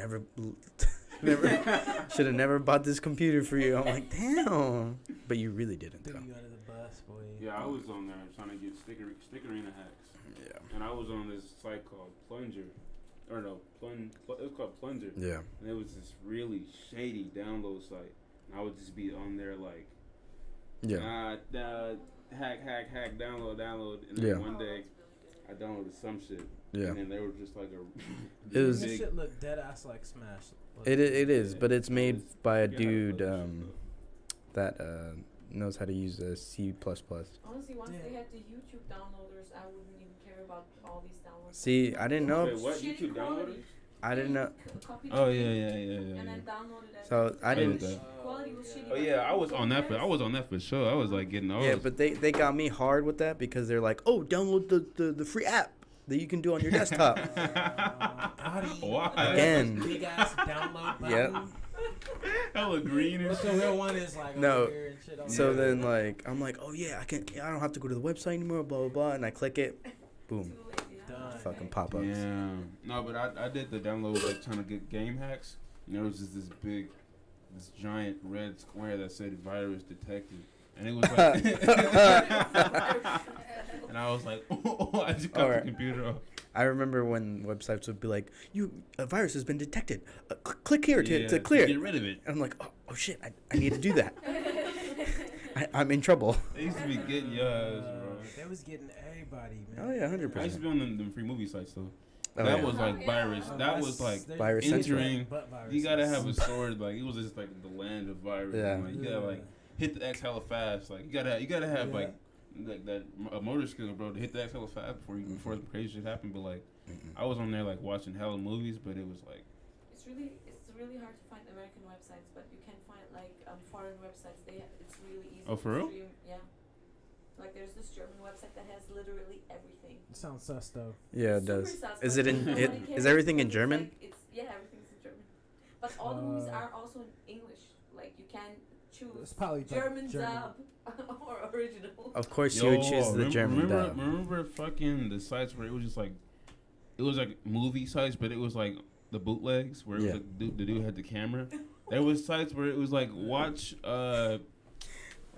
have never bought this computer for you." I'm like, "Damn." But you really didn't Threw though. you under the bus, boy. Yeah, I was on there trying to get Stickerina hacks. Yeah. And I was on this site called Plunger. Or no, it was called Plunger. Yeah. And it was this really shady download site. And I would just be on there like, Yeah. hack, download. And then Yeah. one day, I downloaded some shit. Yeah. And then they were just like It was- This big. shit look dead ass like Smash. It is, but it's made by a forget how to dude play that shit, that knows how to use C++. Honestly, once they Damn. had the YouTube downloaders, I wouldn't even care about all these downloads. See, I didn't know. Wait, what? Shitty YouTube quality. downloaders? I didn't know. Copy Oh, the yeah. link And then download it. So I didn't. that. Quality was shitty. Oh yeah, I was on that for sure. I was like getting all Yeah, this- but they got me hard with that because they're like, "Oh, download the free app that you can do on your desktop." Why? Again. Big ass download button. Yep. Hella green and But the shit. real one is like No. over here and shit. So then like I'm like, "Oh yeah, I don't have to go to the website anymore." Blah blah blah, and I click it, boom, Done. fucking pop ups. Yeah. No, but I did the download like trying to get game hacks. And there was just this giant red square that said virus detected. And it was like and I was like, oh, I just got Alright. the computer off. I remember when websites would be like, a virus has been detected. Click here Yeah, to clear get it. rid of it. And I'm like, oh shit, I need to do that. I'm in trouble. They used to be getting your ass, bro. They was getting everybody, man. Oh yeah, 100%. I used to be on them free movie sites though. Oh, that yeah. was like virus. Oh, That that's- was like there's Virus entering. but viruses. You gotta have a sword. Like it was just like the land of virus. Yeah. Like, you gotta like hit the X hella fast. Like you gotta have Yeah. like that a motor skill, bro, to hit the X hella fast before some crazy shit happened. But like I was on there like watching hella movies, but it was like It's really hard to find American websites, but you can find like foreign websites. It's really easy. Oh, for to real? stream. Yeah. Like there's this German website that has literally everything. It sounds sus though. Yeah, it Super does. sus, Is but it in? nobody Is cares everything in because it's German? like, everything's in German. But all the movies are also in English. Like you can choose It's probably like German German. dub or original. Of course, you would choose the German dub. Remember fucking the sites where it was just like, it was like movie sites, but it was like the bootlegs where it was Yeah. like the dude had the camera. There was sites where it was like watch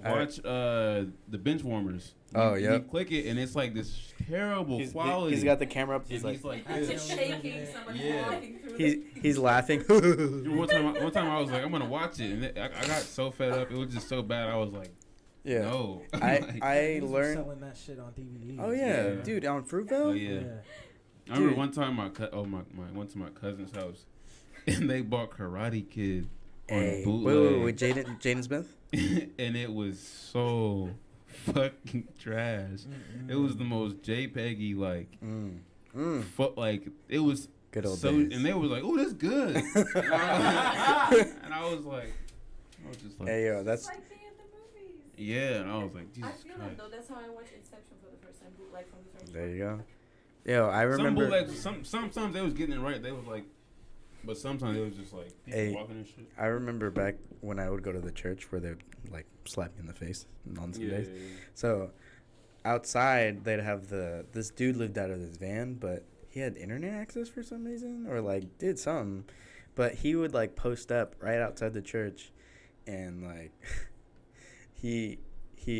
Watch the bench warmers. Oh, yeah. You click it and it's like this terrible quality. He's got the camera up. He's like It's shaking. Somebody flying through. He's laughing. one time I was like, I'm gonna watch it, and I got so fed up. It was just so bad. I was like, yeah. no. I learned selling that shit on DVD. Oh yeah, dude, on Fruitvale. Oh yeah. I remember one time I went to my cousin's house, and they bought Karate Kid on bootleg. Wait, Jaden Smith. And it was so fucking trash. It was the most JPEGy like, like it was good old so, days. and they were like, "Oh, that's good," and I was just like, hey yo, that's. Like they in the movies. Yeah, and I was like, Jesus I feel Christ. that though. That's how I watched Inception for the first time. Bootleg from the first. There you go. Yo, I remember. Sometimes they was getting it right. They was like, but sometimes it was just like people walking and shit. I remember back when I would go to the church where they'd like slap me in the face on some days. Yeah. So outside they'd have this dude lived out of his van, but he had internet access for some reason or like did something. But he would like post up right outside the church, and like he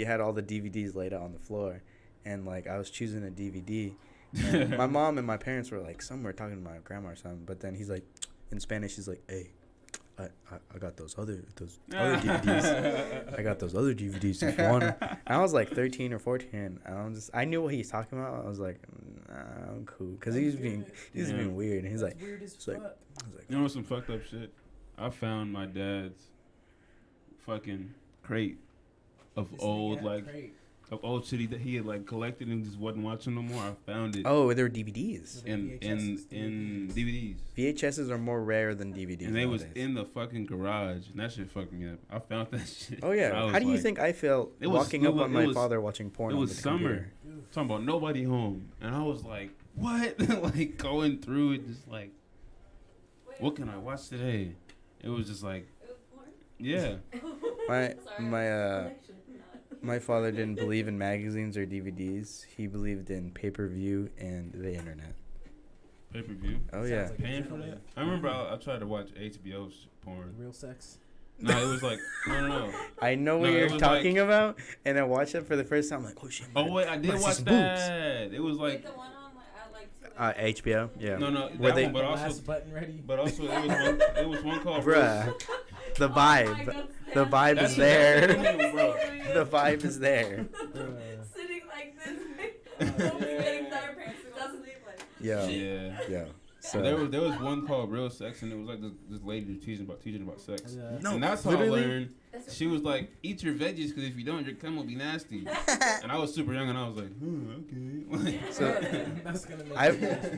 had all the DVDs laid out on the floor, and like I was choosing a DVD. And my mom and my parents were like somewhere talking to my grandma or something, but then he's like, in Spanish, he's like, "Hey, I got those other DVDs. I got those other DVDs if you want 'em." And I was like 13 or 14. And I knew what he was talking about. I was like, nah, I'm cool, because he was being weird. And he's like, weird as like, fuck. I was like, You know some fucked up shit? I found my dad's fucking crate of old of old shit that he had like collected and just wasn't watching no more. I found it. oh, there were DVDs. in DVDs. VHSs are more rare than DVDs. And they was nowadays. in the fucking garage, and that shit fucked me up. I found that shit. Oh yeah. How do you think I felt walking up on my father watching porn? It on was the summer. computer? Talking about nobody home, and I was like, "What?" Like going through it, just like, "What can I watch today?" It was just like, yeah. My father didn't believe in magazines or DVDs. He believed in pay-per-view and the internet. Pay-per-view? Oh yeah. Like Paying for that? I remember I tried to watch HBO porn. Real sex. No, it was like no. I know what you're talking about, and I watched it for the first time. I'm like, oh shit. Oh wait, I did watch that. It was like HBO. Yeah. No, where that they one, but also last button ready. But also it was one called Bruh. The vibe. The vibe is there. The vibe is there. Sitting like this. Yeah. So there was one called Real Sex, and it was like this lady teaching about sex. Yeah. No, and that's how literally? I learned. She was like, "Eat your veggies, because if you don't, your cum will be nasty." And I was super young, and I was like, okay. So That's gonna make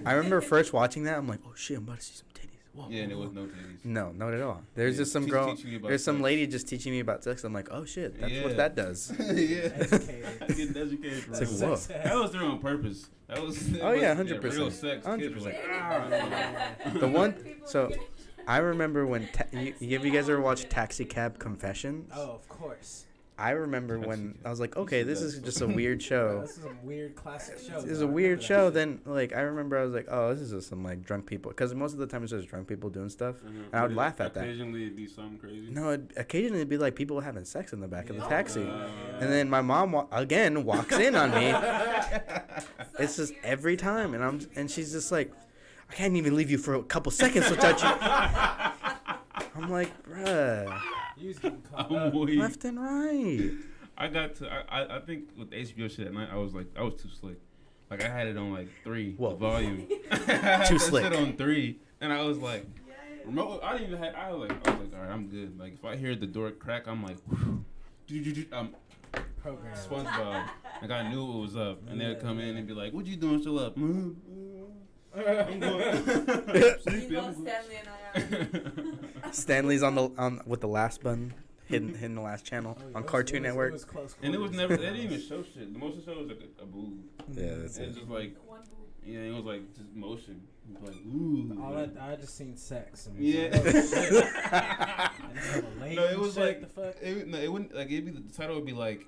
I remember first watching that. I'm like, oh shit, I'm about to see some titties. Whoa. Yeah, and it was no titties. No, not at all. There's just some she's girl. teaching you about There's some sex. lady just teaching me about sex. I'm like, oh shit, that's Yeah. what that does. Yeah. Educated. Getting educated from It's like, real. whoa. That was there on purpose. That was. Oh, yeah, was- 100%. Real sex. Kids were 100%. like, ah. The one. So, I remember when have you guys ever watched Taxi Cab Confessions? Oh, of course. I remember when I was like, okay, this is just a weird show. This is a weird classic show. This is a weird show. Then, like, I remember I was like, oh, this is just some, like, drunk people. Because most of the time it's just drunk people doing stuff. And I would laugh at that. Occasionally it'd be something crazy. No, occasionally it'd be like people having sex in the back of the taxi. And then my mom, again, walks in on me. It's just every time. And she's just like, I can't even leave you for a couple seconds without you. I'm like, bruh. Left and right. I got to. I think with HBO shit at night, I was too slick. Like I had it on like 3 Whoa. the volume. Too slick. Shit on 3, and I was like, remote. I didn't even have. I was like, all right, I'm good. Like if I hear the door crack, I'm like, Program. SpongeBob. Like I knew it was up, and they'd come in and be like, "What you doing still up?" I'm going. Sleepy. I'm Stanley and I are. Stanley's on with the last button, hitting the last channel on Cartoon Network. And it was never. They didn't even show shit. The most of the show was like a boob. Yeah, that's It's it. just like, yeah, it was like just motion. It was like, ooh. I just seen sex. And Yeah. Like, No, it was like the fuck? it wouldn't like it'd be the title would be like,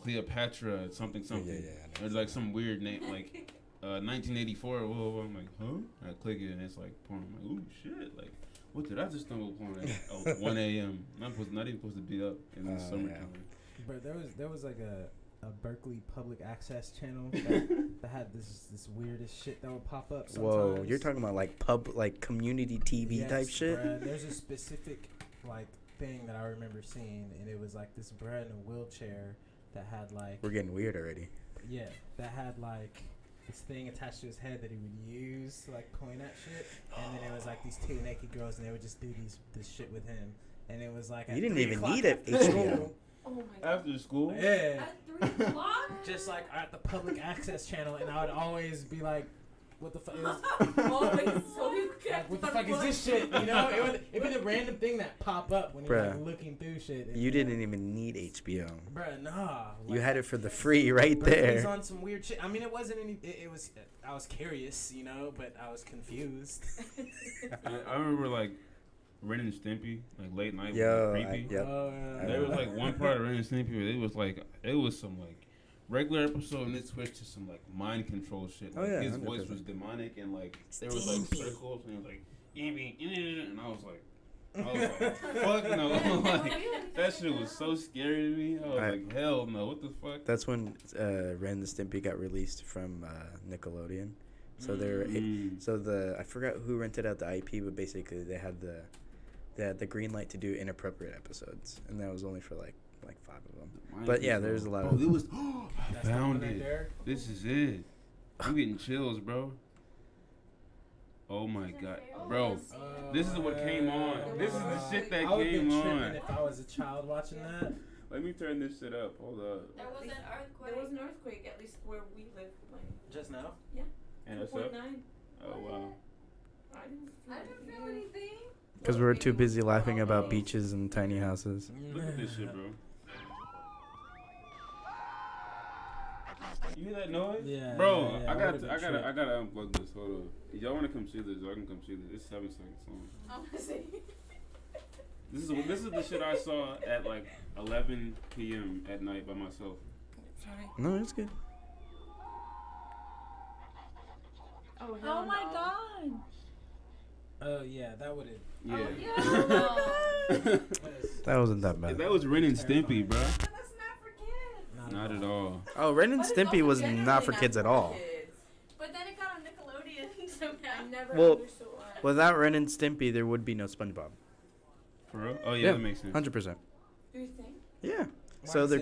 Cleopatra something. Yeah. Or it's like some weird name like 1984. Whoa. I'm like, huh? I click it and it's like porn. I'm like, ooh shit. Like What did I just stumble upon at 1 a.m.? Not even supposed to be up in the summertime. But there was like a Berkeley public access channel that had this weirdest shit that would pop up sometimes. Whoa, you're talking about like community TV type shit? Bruh, there's a specific like thing that I remember seeing, and it was like this bruh in a wheelchair that had like... We're getting weird already. Yeah, that had like this thing attached to his head that he would use to like point at shit, and then it was like these two naked girls, and they would just do this shit with him, and it was like... You didn't even need it, HBO. Oh my God. After school? Yeah. At 3 o'clock? Just like at the public access channel, and I would always be like, what the fuck is Always so you like, what the fuck is this shit? You know, it'd be the random thing that pop up when you're like looking through shit. You didn't even need HBO. Bruh, nah. You like, had it for the free right there. It was on some weird shit. I mean, it wasn't any. It was. I was curious, you know, but I was confused. I remember like Ren and Stimpy, like late night. Yo, was creepy. There was like one part of Ren and Stimpy where it was some like regular episode, and it switched to some like mind control shit. Like, his 100%. Voice was demonic, and like there was like circles, and it was like, and I was like, fuck no, like that shit was so scary to me. I was like, hell no, what the fuck? That's when Ren and Stimpy got released from Nickelodeon. So I forgot who rented out the IP, but basically they had the green light to do inappropriate episodes, and that was only for like 5 of them. But yeah, there's a lot of. It was. I found it. This is it. I'm getting chills, bro. Oh my god, bro! This is what came on. This is the shit that came on. If I was a child watching that. Let me turn this shit up. Hold up. There was an earthquake. There was an earthquake, at least where we live. Just now? Yeah. And it's 2.9. Oh wow. I didn't feel anything. Because we were too busy laughing about beaches and tiny houses. Look at this shit, bro. You hear that noise? Yeah. Bro, yeah, I gotta unplug this. Hold on. If y'all wanna come see this, y'all can come see this. It's 7 seconds long. I wanna see. This is the shit I saw at like 11 p.m. at night by myself. Sorry. No, it's good. Oh my God. Oh yeah, that would have. Yeah. Oh, yeah. That wasn't that bad. That was Ren and Stimpy, bro. That's not for kids. Not at all. Oh, Ren and Stimpy was not for kids at all. But then it got on Nickelodeon somehow. I never Well, understood why. without Ren and Stimpy, there would be no SpongeBob. For real? Oh yeah, that makes sense. 100%. Do you think? Yeah. Why So do you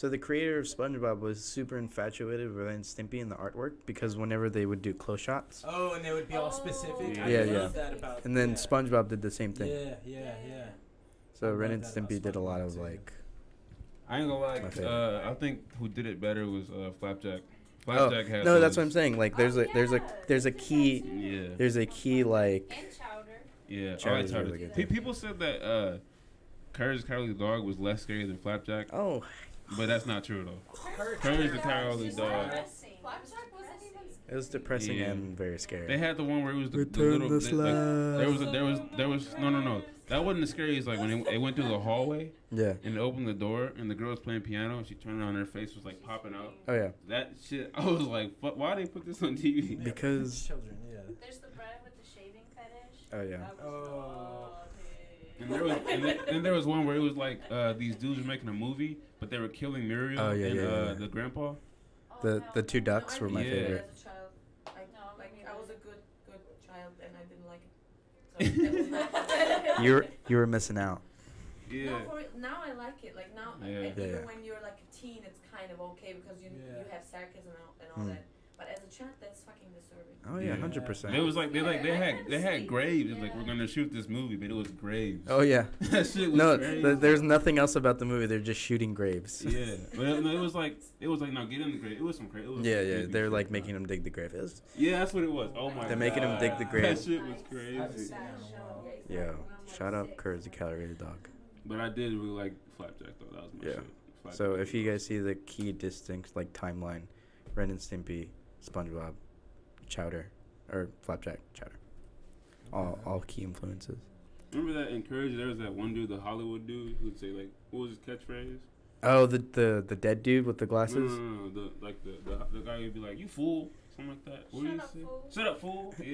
the creator of SpongeBob was super infatuated with Ren and Stimpy and the artwork because whenever they would do close shots. Oh, and they would be all specific. Yeah. I Yeah, love that about. And then SpongeBob did the same thing. Yeah. So I Ren love and that about Stimpy did a lot SpongeBob of too. like. I ain't gonna lie. My favorite. I think who did it better was Flapjack. Oh, Flapjack had. no, that's what I'm those- saying. Like, there's a key. Yeah. There's a key like. And Chowder. Yeah. Chowder's Chowder. really good, too. People said that Courage the Cowardly Dog was less scary than Flapjack, Oh, but that's not true though. Courage the Cowardly Dog. Flapjack wasn't even. it was depressing Yeah. and very scary. They had the one where it was the Return little. the There was no. That wasn't as scary as like when it went through the hallway Yeah. and it opened the door and the girl was playing piano and she turned around and her face was like popping out. Oh yeah. That shit, I was like, fuck, why they put this on TV? Because. Children, yeah. There's the bread with the shaving fetish. Oh yeah. Oh. And there was one where it was like these dudes were making a movie, but they were killing Muriel Oh, yeah, and yeah. the grandpa. The two ducks were my Yeah. favorite. As a child, I was a good child, and I didn't like it. So it was not You were missing out. Yeah. No, now I like it. Like now, Yeah. and Yeah, even yeah. when you're like a teen, it's kind of okay because you have sarcasm and all Mm. that. But as a child, that's fucking disturbing. Oh yeah, Yeah. 100%. It was like they had graves. It was like we're gonna shoot this movie, but it was graves. Oh yeah. That shit was No, crazy. there's nothing else about the movie. They're just shooting graves. Yeah, but it was like no, get in the grave. It was some crazy. Yeah. They're like making him dig the grave. It was, Yeah, that's what it was. Oh my god. They're making him dig the That grave. shit was I haven't crazy. seen that in a while. yo, shout out Courage the Cowardly Dog. But I did really like Flapjack though. That was my Yeah. shit. Flapjack So was if you my guys see the key distinct like timeline, Ren and Stimpy, SpongeBob, Chowder, or Flapjack, Chowder, all key influences. Remember that in Courage, there was that one dude, the Hollywood dude, who'd say like, what was his catchphrase? Oh, the dead dude with the glasses. No. The guy would be like, "You fool," something like that. What do you say? Fool. Shut up, fool. Yeah.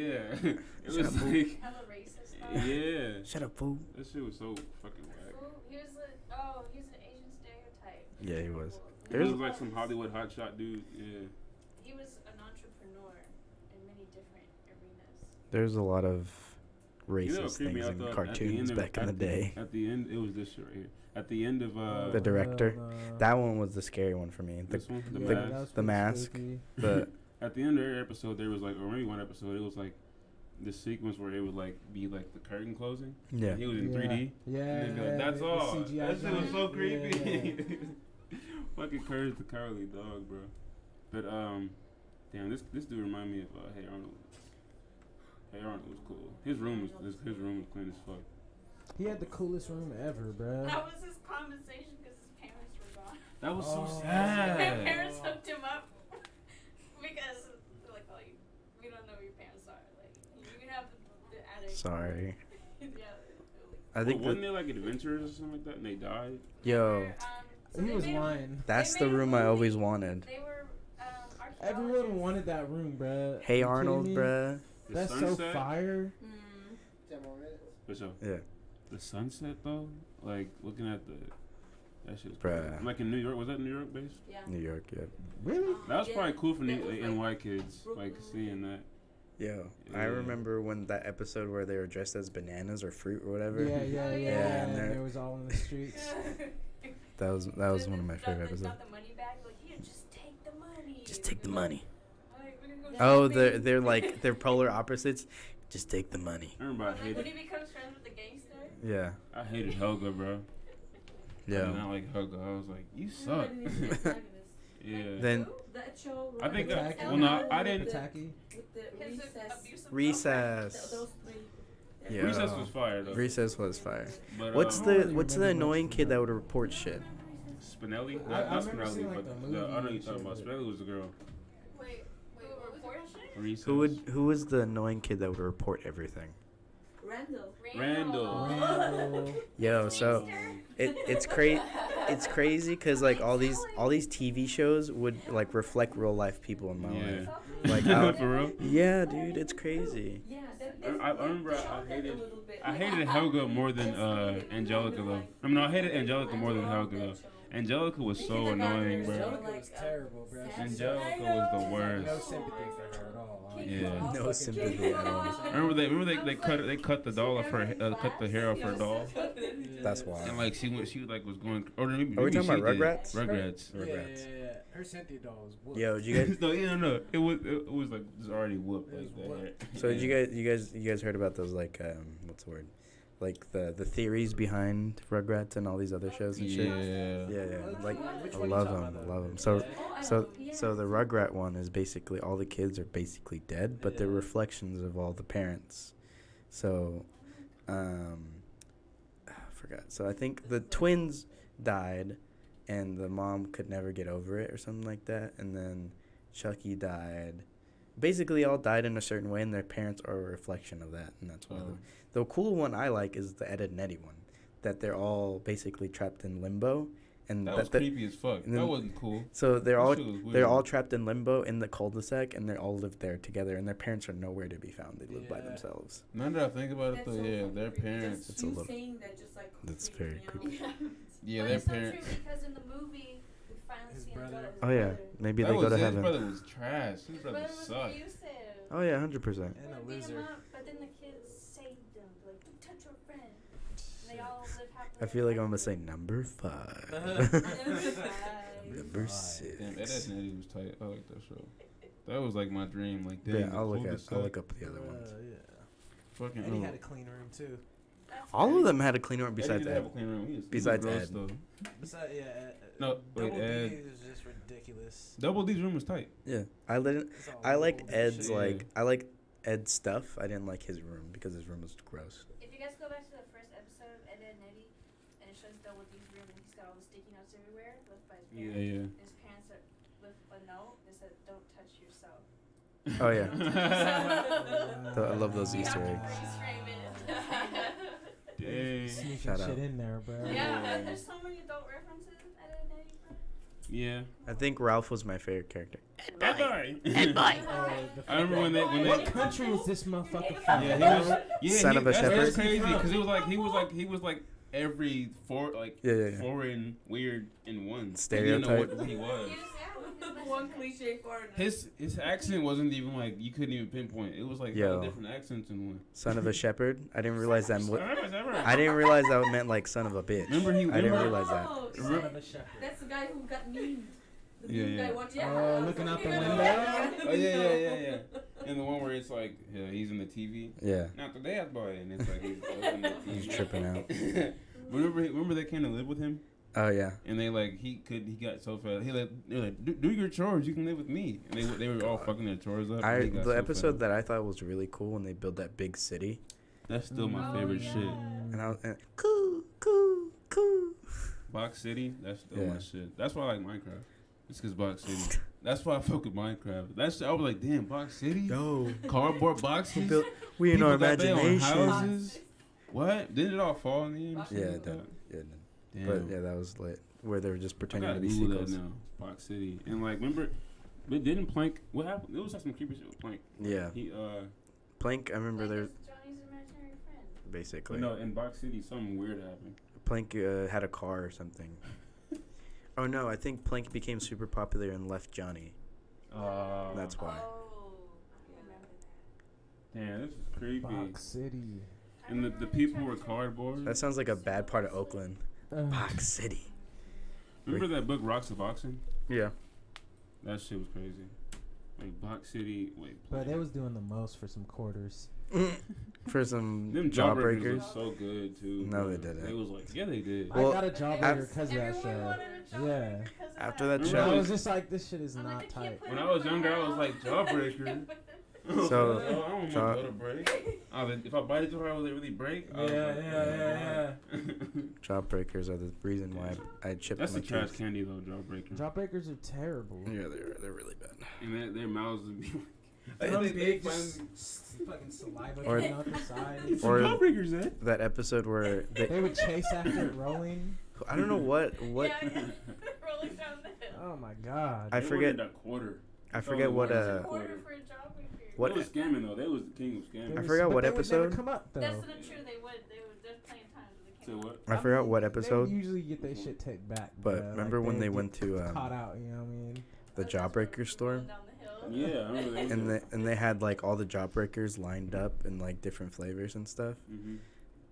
It Shut was up, fool. like, Hella racist. yeah. Shut up, fool. That shit was so fucking whack. Fool. He's an Asian stereotype. Yeah, he was. He was like some Hollywood hotshot dude. Yeah. He was an entrepreneur in many different arenas. There's a lot of You know what racist creeped me things out, in though? At the cartoons end of- back in the day. At the end, it was this shit right here. At the end of The director. no. That one was the scary one for me. this one, the Yeah, mask. that was the pretty mask. spooky. The At the end of every episode, there was like, or maybe one episode, it was like this sequence where it would like be like the curtain closing. yeah. And he was in Yeah. 3D. Yeah. And they'd be like, that's the all. CGI That shit was so giant. creepy. Yeah. Fucking Courage the Cowardly Dog, bro. But damn, this dude remind me of Hey Arnold. Hey Arnold was cool. His room was clean as fuck. He had the coolest room ever, bro. That was his compensation because his parents were gone. That was Oh. so His sad. parents hooked him up because they're like, oh, we don't know who your parents are. Like, you can have the attic. Sorry. Yeah. I think Wasn't there like adventures or something like that, and they died? yo, So He they was made- lying. that's they the made a room I movie. always wanted. They were Everyone archaeologists. wanted that room, bro. Hey You kidding Arnold, me? bruh. The That's so sunset? fire. For sure. Yeah. The sunset though, like looking at that shit's Bruh. crazy. Like in New York, was that New York based? Yeah. New York, yeah. Really? That was Yeah, probably cool for that was NY like kids, like seeing that. Yo, I Yeah. remember when that episode where they were dressed as bananas or fruit or whatever. Yeah, yeah, yeah. Yeah, and And they're- there was all in the streets. That was one of my favorite episodes. Got the money back. Like, here, just take the money. Just take the Like, money. like, we can go Oh, shopping. they're like they're polar opposites. Just take the money. I remember I Like, when hated he becomes friends with the gangster. Yeah. Helga, bro. I did Yeah. not like Helga. I was like, you suck. Yeah. Then That show. I think Attack. well, no, I didn't. Tacky. With the His recess. abusive Recess. Those three. Yeah. Recess was fire though. Recess was fire. But, What's I the don't really what's the remember annoying much kid of that that. would report shit? Spinelli? I Not remember Spinelli, seeing, like, but the I know movie you're talking and about. shit, Spinelli was the girl. Wait, what was it? Recess. Who was the annoying kid that would report everything? Randall. Randall. Yo, so it's crazy because like all these TV shows would like reflect real life people in my life. Yeah. Like how, For real? yeah, dude, it's crazy. Yeah. I remember I hated Helga more than Angelica though. I mean, I hated Angelica more than Helga though. Angelica was so annoying, bro. Angelica was terrible, bro. Angelica was the No worst. sympathy for her at all. Like, Yeah. No sympathy at all. Remember they cut the doll off her cut the hair off her doll, That's and wild. like she like was going. Or maybe, Are we maybe talking she about did. Rugrats? Rugrats. Yeah, Rugrats. yeah. Her Cynthia doll was whooped. Yo, did you guys? No, yeah, no, it was like just already whooped It was like that. whooped. So did you guys heard about those like what's the word? Like the theories behind Rugrats and all these other shows and shit. Yeah. Yeah. Like Which I one you love talking them. about, I love though? them. So Yeah. so the Rugrat one is basically all the kids are basically dead, but they're Yeah. reflections of all the parents. So, I forgot. So I think the twins died, and the mom could never get over it or something like that. And then Chucky died. Basically, all died in a certain way, and their parents are a reflection of that, and that's why. The cool one I like is the Ed, Ed and Eddie one, that they're all basically trapped in limbo, and That was creepy as fuck. and That then- wasn't cool. so they're That all shit was weird. they're all trapped in limbo in the cul-de-sac, and they all live there together, and their parents are nowhere to be found. They live by Yeah. themselves. Now that I think about it, though, yeah, their parents. It's a little. saying that just like That's very creepy. Yeah, But their it's not parents. true because in the movie we finally His see brother. Angelica's Oh yeah, brother. maybe That they go was to his heaven. brother was trash. His His brother brother was sucked. abusive. Oh yeah, 100%. And They a beat him loser. up, but then the kids saved him. Like, don't touch your friend. And they all live happily. I feel like I'm gonna say number 5. Number Damn, 6. Ed, Ed and Eddie was tight. I like that show. That was like my dream. Like, Yeah, damn, I'll look cul-de-sac. up the other ones. Yeah. Fucking. And he had a clean room too. All of them had a clean room Eddie besides did have a Ed. clean room. He was Besides gross, Ed. though. Besides, yeah. No, wait, Double Ed. D is just ridiculous. Double D's room was tight. Yeah, I liked It's all I liked old and Ed's shit. like I liked Ed's stuff. I didn't like his room because his room was gross. If you guys go back to the first episode of Ed, Ed and Eddie, and it shows Double D's room, and he's got all the sticky notes everywhere left by his parents. Yeah, yeah. And his parents left a note that said, "Don't touch yourself." Oh yeah, Wow. I love those Easter eggs. Freeze frame it. Dang. Sneaking Shout shit out. in there, bro. Yeah, there's so many adult references in Ed, Edd n Eddy, bro. Yeah. I think Ralph was my favorite character. Ed Boy. Ed Boy. I remember when they What country is this motherfucker from? Yeah, he was. Yeah, Son of a shepherd. That's crazy because it was like he was like every foreign weird in one. Stereotype. You didn't know what he was. One cliche foreigner. His accent wasn't even like you couldn't even pinpoint. It was like Yo. different accents in one. Son of a shepherd. I didn't realize that. I I didn't realize that meant like son of a bitch. Remember he- I didn't remember- realize that. Oh, Son of a shepherd. that's the guy who got memed. The Yeah, meme yeah. guy watching. Oh, looking out the window. Oh yeah. And the one where it's like he's in the TV. Yeah. Not the dad boy, and it's like he's in the TV. He's tripping out. remember they came to live with him, Oh yeah. and they like he got so fat. They're like, do your chores. You can live with me. And they were all fucking their chores up. and he got The so episode fat. that I thought was really cool when they built that big city. That's still my favorite shit. And I was cool. Box City, that's still Yeah. my shit. That's why I like Minecraft. It's because Box City. That's why I fuck with Minecraft. I was like, damn, Box City? Yo. Cardboard boxes? We in our People got their own imagination. houses? What? Didn't it all fall in the end? Yeah, it did. Yeah, it did. But yeah, that was lit. Where they were just I pretending gotta to be Google that sequels. now. Box City. And like, remember, but didn't Plank, what happened? There was like some creepy shit with Plank. Yeah. He, Plank, I remember there, Johnny's imaginary friend. basically. no, in Box City, something weird happened. Plank had a car or something. Oh no, I think Plank became super popular and left Johnny. That's why. Oh, yeah. Damn, this is creepy. Box City. And the people were cardboard. That sounds like a bad part of Oakland. Box City. Remember that book, Rocks of Oxen? Yeah. That shit was crazy. Like Box City, But they was doing the most for some quarters. For some them jawbreakers. Jawbreakers was so good too. No, bro. they didn't. They was like, yeah, they did. Well, I got a jawbreaker because of that show. Yeah. After that Remember I show, was just like, this shit is not tight. When I was younger, I was like Jawbreaker. So, I don't want Jaw- my jaw to break. If I bite into her, will it really break? I was Yeah. jawbreakers are the reason why I chipped That's my the trash tooth. candy though, Jawbreaker. Jawbreakers are terrible. Yeah, they're really bad. And their mouths would be They're like, big, they just fucking saliva Or- coming out the side. Or Jawbreakers, eh? that episode where They would chase after it rolling. I don't know what Rolling down the hill. Oh my god. I They forget. wanted a quarter. I forget what Quarter for a jawbreaker. what They was scamming though. They was the king of They scamming. I was- forgot but what they would episode. never come up though. That's not true. They would. There's plenty of times when they So came what? I forgot what They episode. would usually get their shit taken back. But bruh. remember when they get went to caught out? You know what I mean? the Jawbreaker store, down the hill. Yeah, I remember that. and they had like all the Jawbreakers lined up in like different flavors and stuff. Mhm.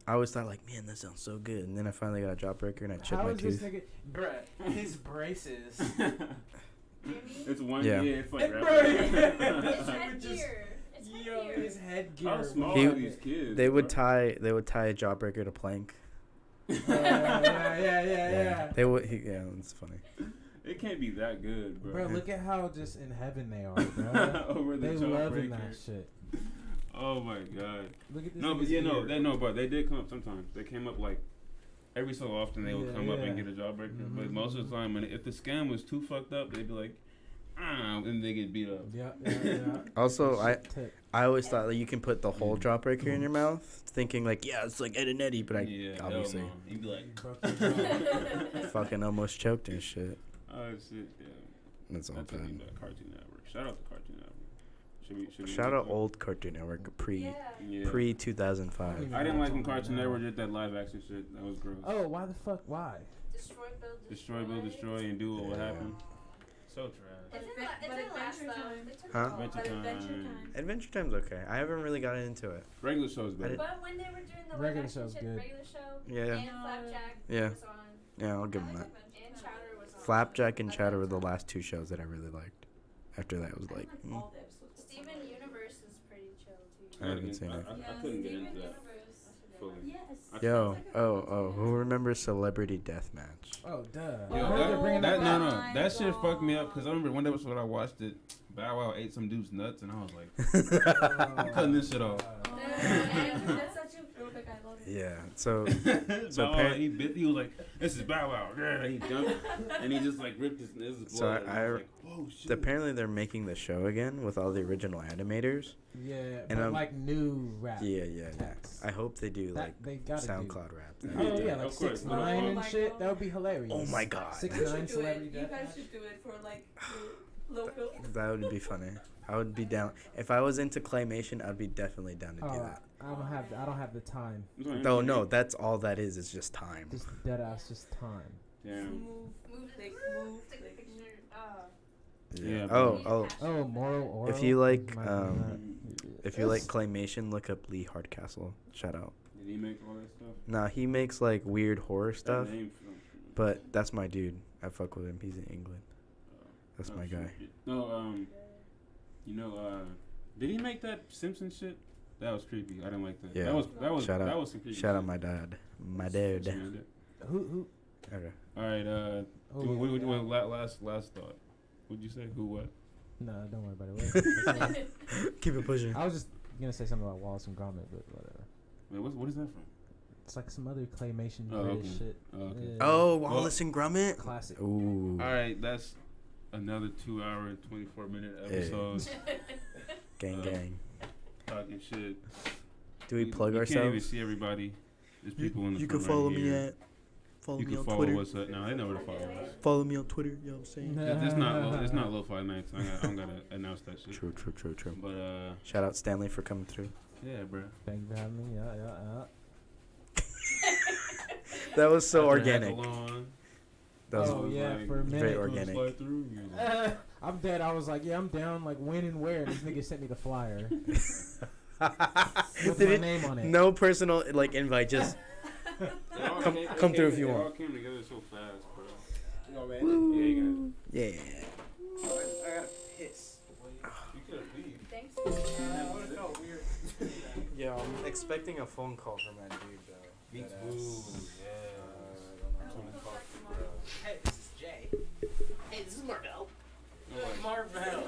I always thought like, man, that sounds so good. And then I finally got a Jawbreaker and I chipped How my is this tooth. nigga? Bruh, his braces. It's one Yeah. year. It's like Bro, It's yeah. headgear. It's Yo, headgear. his headgear. How small He- are these kids? They would bro? tie a Jawbreaker to Plank. Yeah. They would. Yeah, it's funny. It can't be that good, bro. Bro, look at how just in heaven they are, bro. Over the They loving Jawbreaker. that shit. Oh my god. Look at this. No, but nigga's yeah, no, ear. but they did come up sometimes. They came up like every so often. They would Yeah, come up and yeah. get a Jawbreaker. But Mhm. most of the time, if the scam was too fucked up, they'd be like, and they get beat up. Yeah. Also, Tip. I always thought that you can put the whole Jawbreaker in your mouth, thinking like, yeah, it's like Ed and Eddie, but Yeah, hell obviously no. You'd be like, Broke your jaw. fucking almost choked and shit. oh shit, yeah. That's all That's what bad. Cartoon Network. Shout out to Cartoon Network. Should we Shout out old Cartoon Network pre Yeah. 2005. I didn't like when Cartoon Network did that live action shit. That was gross. Oh, why the fuck? Why? Destroy, build, Destroy, build, destroy, and do what will Yeah. happen. So trash. It's in, But it's in last Adventure though. Time. They took Huh? it all. Adventure But Adventure Time. Time. Adventure Time's okay. I haven't really gotten into it. Regular show's better. But when they were doing the Regular live action show's shit, good. regular show, Yeah. and Flapjack Yeah. was on. Yeah, I'll give them that. And Chowder was on. Flapjack and Chatter were the last two shows that I really liked. After that, it was like, All the episodes. Steven Universe is pretty chill too. I haven't seen it. I couldn't get into that fully. Yes. Yo, who remembers Celebrity Deathmatch? Oh, duh. Yo, I heard they're bringing that no, back. that shit fucked me up because I remember one episode I watched it. Bow Wow ate some dude's nuts, and I was like, I'm cutting this shit off. That's such a throwback. I love Yeah. So Bow Wow, he was like, "This is Bow Wow." Yeah, he jumped and he just like ripped his blood. So I was like, "Whoa, shit." apparently they're making the show again with all the original animators. Yeah, And but like new rap. Yeah. text. I hope they do That like they gotta SoundCloud do. rap. Oh yeah, like Of course. 6ix9ine and Oh shit. my That would be hilarious. Oh my god. 6ix9ine celebrity You guys deathmatch. should do it for like local. That would be funny. I would be down. If I was into claymation, I'd be definitely down to do that. I don't have the time. No, that's all that is. It's just time. Just dead ass, just time. Damn. Move. Yeah. Oh. Moral Oral. If you like, Might be if you like claymation, look up Lee Hardcastle. Shout out. Did he make all that stuff? Nah, he makes like weird horror stuff. That name, But that's my dude. I fuck with him. He's in England. That's oh, my guy. shit. No, did he make that Simpson shit? That was creepy. I didn't like that. Yeah. That was Shout out. that was some creepy. Shout out shit. my dad. My dude. Who? Okay. All right. Oh, last thought. What'd you say? Who? What? No, don't worry about it. Keep it pushing. I was just gonna say something about Wallace and Gromit, but whatever. Wait, what is that from? It's like some other claymation okay. shit. Oh, okay. Yeah. Oh, Wallace and Gromit. Classic. Ooh. All right, that's another 2 hour and 24-minute episode. Gang. Talking shit. Do we plug you ourselves? can't even see everybody. There's people in the You front can follow right me here. at. Follow You me can on follow Twitter. us at. No, they know where to follow us. Follow me on Twitter. You know what I'm saying? It's not Lo-Fi Nights. I don't gotta announce that shit. True. But Shout out Stanley for coming through. yeah, bro. Thank you for having me. Yeah. That was so After organic. Hackalon, That was Oh, yeah, like, for a minute. very "Come organic. slide through." I'm dead. I was like, yeah, I'm down. Like, when and where? And this nigga sent me the flyer. With my name on it. No personal like invite. Just come through if you They want. all came together so fast, bro. No, man. Yeah, you Yeah. I gotta piss. you could have leave. Thanks. That would have felt weird. Yeah, I'm expecting a phone call from that dude though. Me That too. ass. Hey, this is Jay. Hey, this is Marvell. Yeah. Marvell.